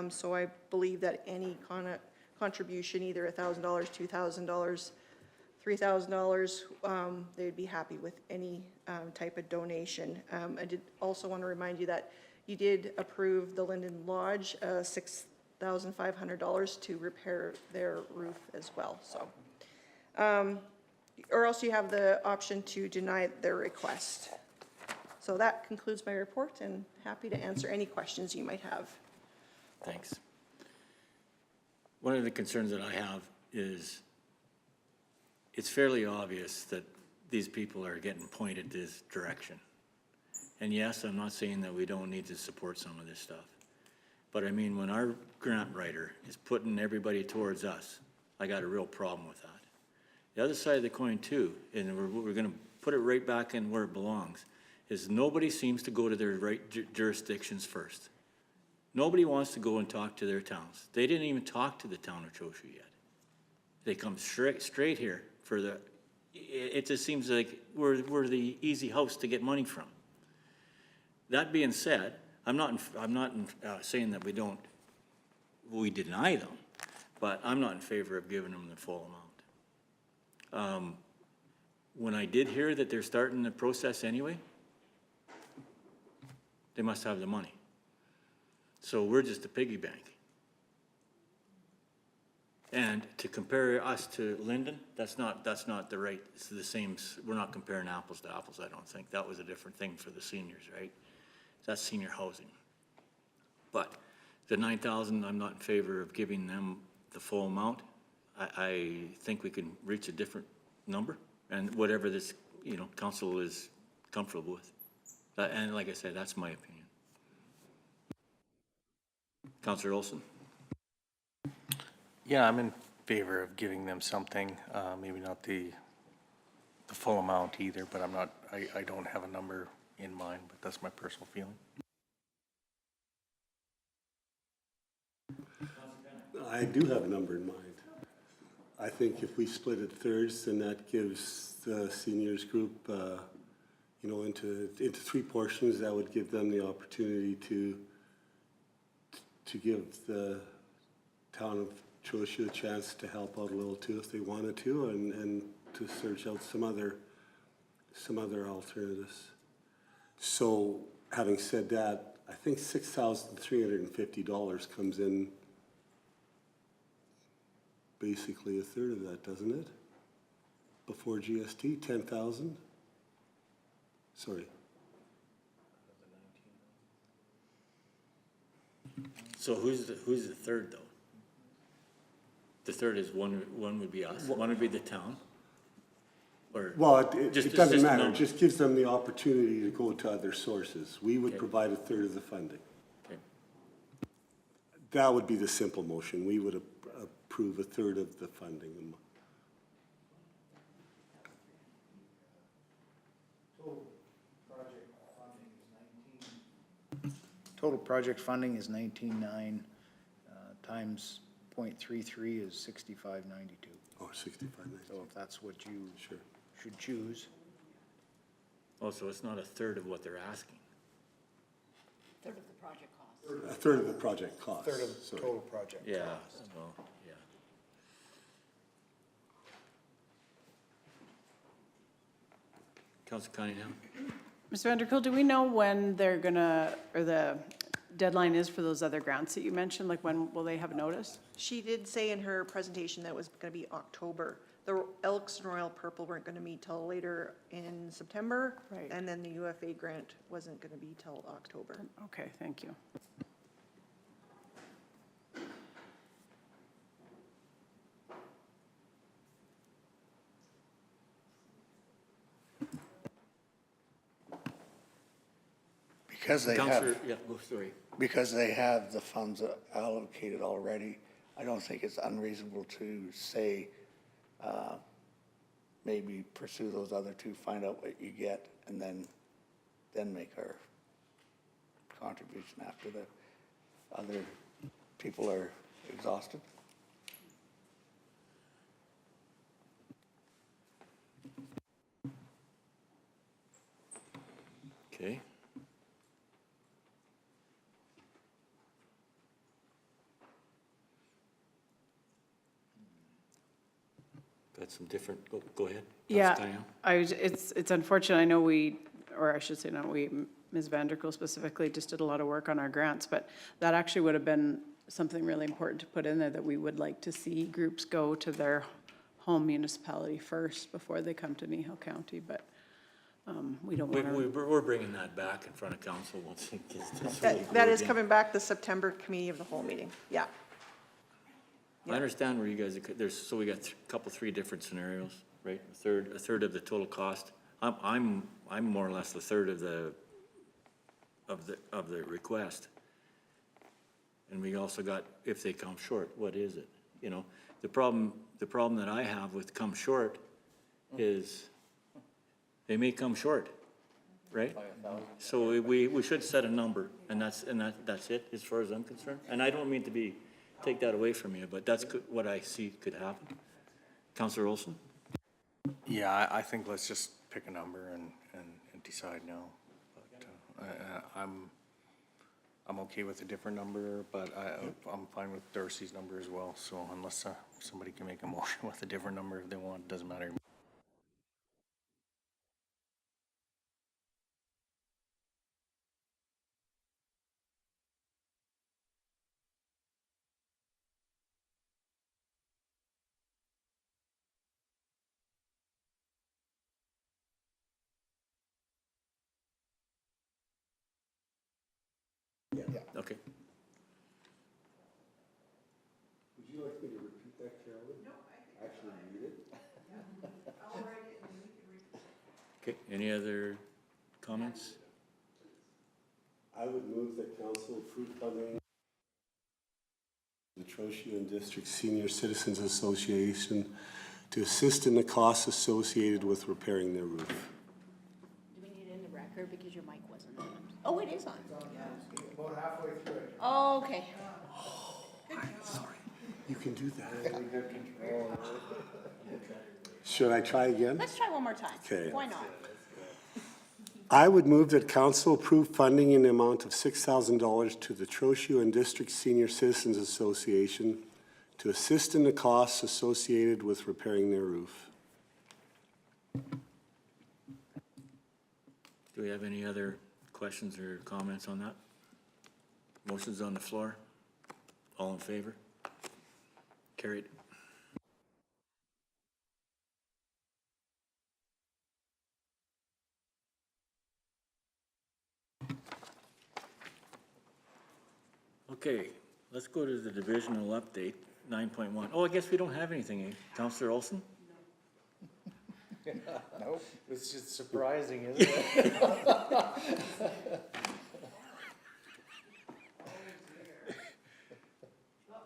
So I believe that any kind of contribution, either $1,000, $2,000, $3,000, they'd be happy with any type of donation. I did also want to remind you that you did approve the Linden Lodge $6,500 to repair their roof as well. So, or else you have the option to deny their request. So that concludes my report, and happy to answer any questions you might have. Thanks. One of the concerns that I have is it's fairly obvious that these people are getting pointed this direction. And yes, I'm not saying that we don't need to support some of this stuff. But I mean, when our grant writer is putting everybody towards us, I got a real problem with that. The other side of the coin too, and we're gonna put it right back in where it belongs, is nobody seems to go to their right jurisdictions first. Nobody wants to go and talk to their towns. They didn't even talk to the town of Trochu yet. They come straight here for the, it just seems like we're the easy house to get money from. That being said, I'm not saying that we deny them, but I'm not in favor of giving them the full amount. When I did hear that they're starting the process anyway, they must have the money. So we're just a piggy bank. And to compare us to Linden, that's not the right, it's the same, we're not comparing apples to apples, I don't think. That was a different thing for the seniors, right? That's senior housing. But the $9,000, I'm not in favor of giving them the full amount. I think we can reach a different number, and whatever this, council is comfortable with. And like I said, that's my opinion. Councillor Olson? Yeah, I'm in favor of giving them something, maybe not the full amount either, but I don't have a number in mind, but that's my personal feeling. I do have a number in mind. I think if we split it thirds, then that gives the seniors group, into three portions. That would give them the opportunity to to give the town of Trochu a chance to help out a little too if they wanted to, and to search out some other alternatives. So, having said that, I think $6,350 comes in basically a third of that, doesn't it? Before GST, 10,000? Sorry. So who's the third, though? The third is one would be us, one would be the town? Or Well, just- it doesn't just a matter, it number? just gives them the opportunity to go to other sources. We would provide a third of the funding. Okay. That would be the simple motion. We would approve a third of the funding. Total project funding is 19.9, times 0.33 is 65.92. Oh, 65. So if that's what you Sure. should choose. Oh, so it's not a third of what they're asking? Third of the project cost. A third of the project cost. Third of Sorry. total project Yeah, cost. well, yeah. Councilor Cunningham? Ms. Vanderkill, do we know when they're gonna, or the deadline is for those other grants that you mentioned? Like, when will they have notice? She did say in her presentation that it was going to be October. The Elks and Royal Purple weren't going to meet till later in September. Right. And then the UFA grant wasn't going to be till October. Okay, thank you. Because they Councilor, have, yeah, oh, sorry. because they have the funds allocated already, I don't think it's unreasonable to say, maybe pursue those other two, find out what you get, and then make our contribution after the other people are exhausted. Okay. Got some different, go ahead. Yeah, Councilor Cunningham? it's unfortunate, I know we, or I should say not we, Ms. Vanderkill specifically just did a lot of work on our grants, but that actually would have been something really important to put in there, that we would like to see groups go to their home municipality first before they come to Kneehill County, but we don't want to. We're bringing that back in front of council once it gets this really That is again. coming back the September committee of the whole meeting. Yeah. I understand where you guys, so we got three different scenarios, right? A third of the total cost. I'm more or less a third of the request. And we also got, if they come short, what is it? You know, the problem that I have with come short is they may come short, right? So we should set a number, and that's it, as far as I'm concerned. And I don't mean to take that away from you, but that's what I see could happen. Councilor Olson? Yeah, I think let's just pick a number and decide now. But I'm okay with a different number, but I'm fine with Darcy's number as well. So unless somebody can make a motion with a different number if they want, it doesn't matter. Okay. Would you like me to repeat that, Carolyn? No, I actually read it. Okay, any other comments? I would move that council approve funding the Trochu and District Senior Citizens Association to assist in the costs associated with repairing their roof. Do we need it in the record because your mic wasn't on? Oh, it is on. About halfway through it. Oh, okay. Sorry, you can do that. Should I try again? Let's try one more time. Okay. Why not? I would move that council approve funding in the amount of $6,000 to the Trochu and District Senior Citizens Association to assist in the costs associated with repairing their roof. Do we have any other questions or comments on that? Motion's on the floor. All in favor? Carried. Okay, let's go to the divisional update, 9.1. Oh, I guess we don't have anything, eh? Counselor Olson? Nope, it's just surprising, isn't it?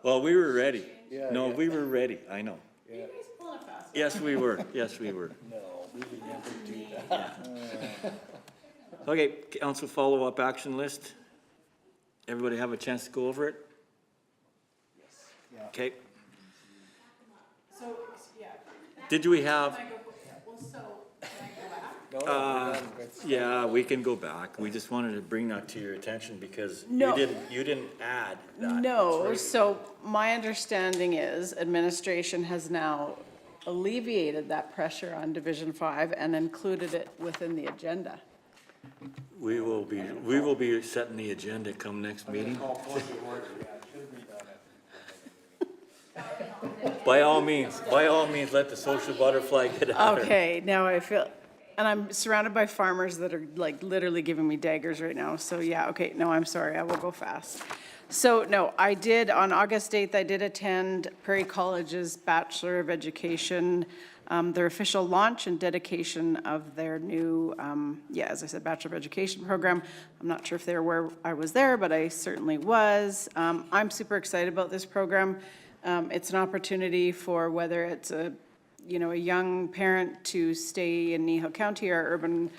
Well, we were ready. Yeah, No, yeah. we were ready, I know. Yeah. Yes, we were, yes, we were. No, we would never do that. Okay, council follow-up action list. Everybody have a chance to go over it? Okay. So, yeah. Did we have, No, yeah, we can go back. We just wanted to bring that to your attention because No. you didn't add that. No, so my understanding is administration has now alleviated that pressure on Division 5 and included it within the agenda. We will be setting the agenda come next meeting. By all means, let the social butterfly get out there. Okay, now I feel, and I'm surrounded by farmers that are like literally giving me daggers right now. So yeah, okay, no, I'm sorry, I will go fast. So no, I did, on August 8th, I did attend Prairie College's Bachelor of Education, their official launch and dedication of their new, as I said, Bachelor of Education program. I'm not sure if they were where I was there, but I certainly was. I'm super excited about this program. It's an opportunity for whether it's a young parent to stay in Kneehill County or urban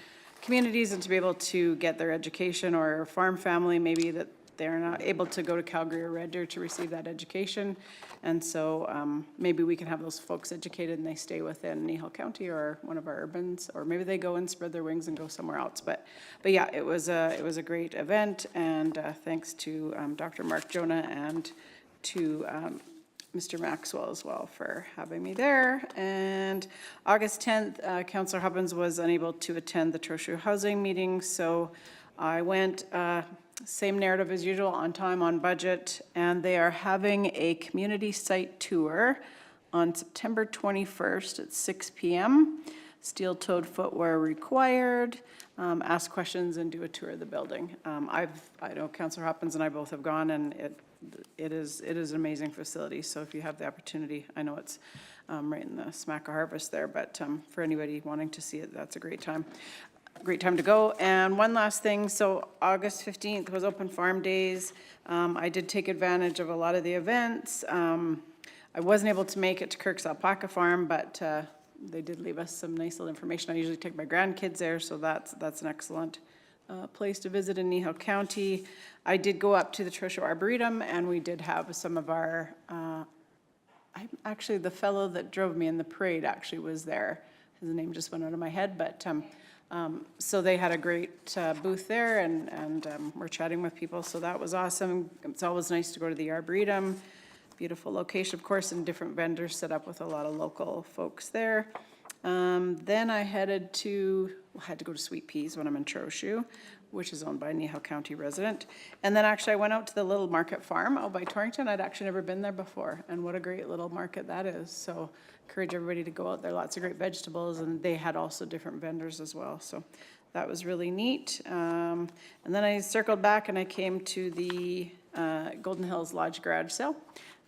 communities and to be able to get their education, or a farm family maybe that they're not able to go to Calgary or Red Deer to receive that education. And so maybe we can have those folks educated and they stay within Kneehill County or one of our urbans, or maybe they go and spread their wings and go somewhere else. But yeah, it was a great event, and thanks to Dr. Mark Jonah and to Mr. Maxwell as well for having me there. And August 10th, Councillor Hubbins was unable to attend the Trochu housing meeting, so I went, same narrative as usual, on time, on budget, and they are having a community site tour on September 21st at 6 p.m. Steel-toed footwear required. Ask questions and do a tour of the building. I know Councillor Hopkins and I both have gone, and it is an amazing facility. So if you have the opportunity, I know it's right in the smack of harvest there, but for anybody wanting to see it, that's a great time. Great time to go. And one last thing, so August 15th was Open Farm Days. I did take advantage of a lot of the events. I wasn't able to make it to Kirk's Alpaca Farm, but they did leave us some nice little information. I usually take my grandkids there, so that's an excellent place to visit in Kneehill County. I did go up to the Trochu Arboretum, and we did have some of our, actually the fellow that drove me in the parade actually was there. His name just went out of my head, but so they had a great booth there, and we're chatting with people, so that was awesome. It's always nice to go to the Arboretum. Beautiful location, of course, and different vendors set up with a lot of local folks there. Then I had to go to Sweet Peas when I'm in Trochu, which is owned by a Kneehill County resident. And then actually I went out to the little market farm out by Torrington. I'd actually never been there before, and what a great little market that is. So encourage everybody to go out there. Lots of great vegetables, and they had also different vendors as well. So that was really neat. And then I circled back and I came to the Golden Hills Lodge garage sale.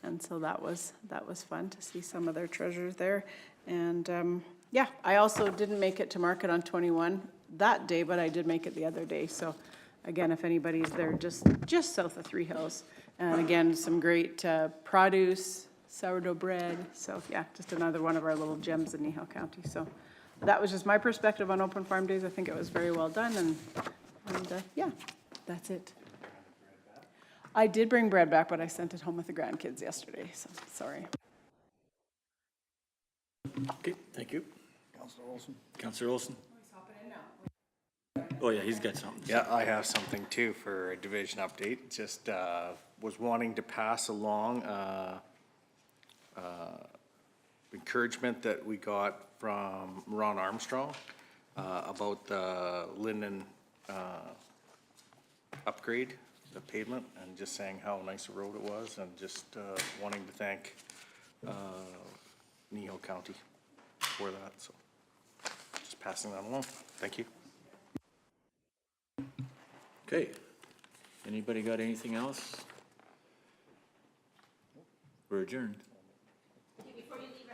And so that was fun to see some of their treasures there. And yeah, I also didn't make it to market on 21 that day, but I did make it the other day. So again, if anybody's there, just south of Three Hills. And again, some great produce, sourdough bread. So yeah, just another one of our little gems in Kneehill County. So that was just my perspective on Open Farm Days. I think it was very well done, and yeah, that's it. I did bring bread back, but I sent it home with the grandkids yesterday, so sorry. Okay, thank you. Councillor Olson. Councillor Olson. Oh, yeah, he's got something. Yeah, I have something too for a division update. Just was wanting to pass along encouragement that we got from Ron Armstrong about the Linden upgrade, the pavement, and just saying how nice a road it was, and just wanting to thank Kneehill County for that. So just passing that along. Thank you. Okay. Anybody got anything else? We're adjourned. Before you leave,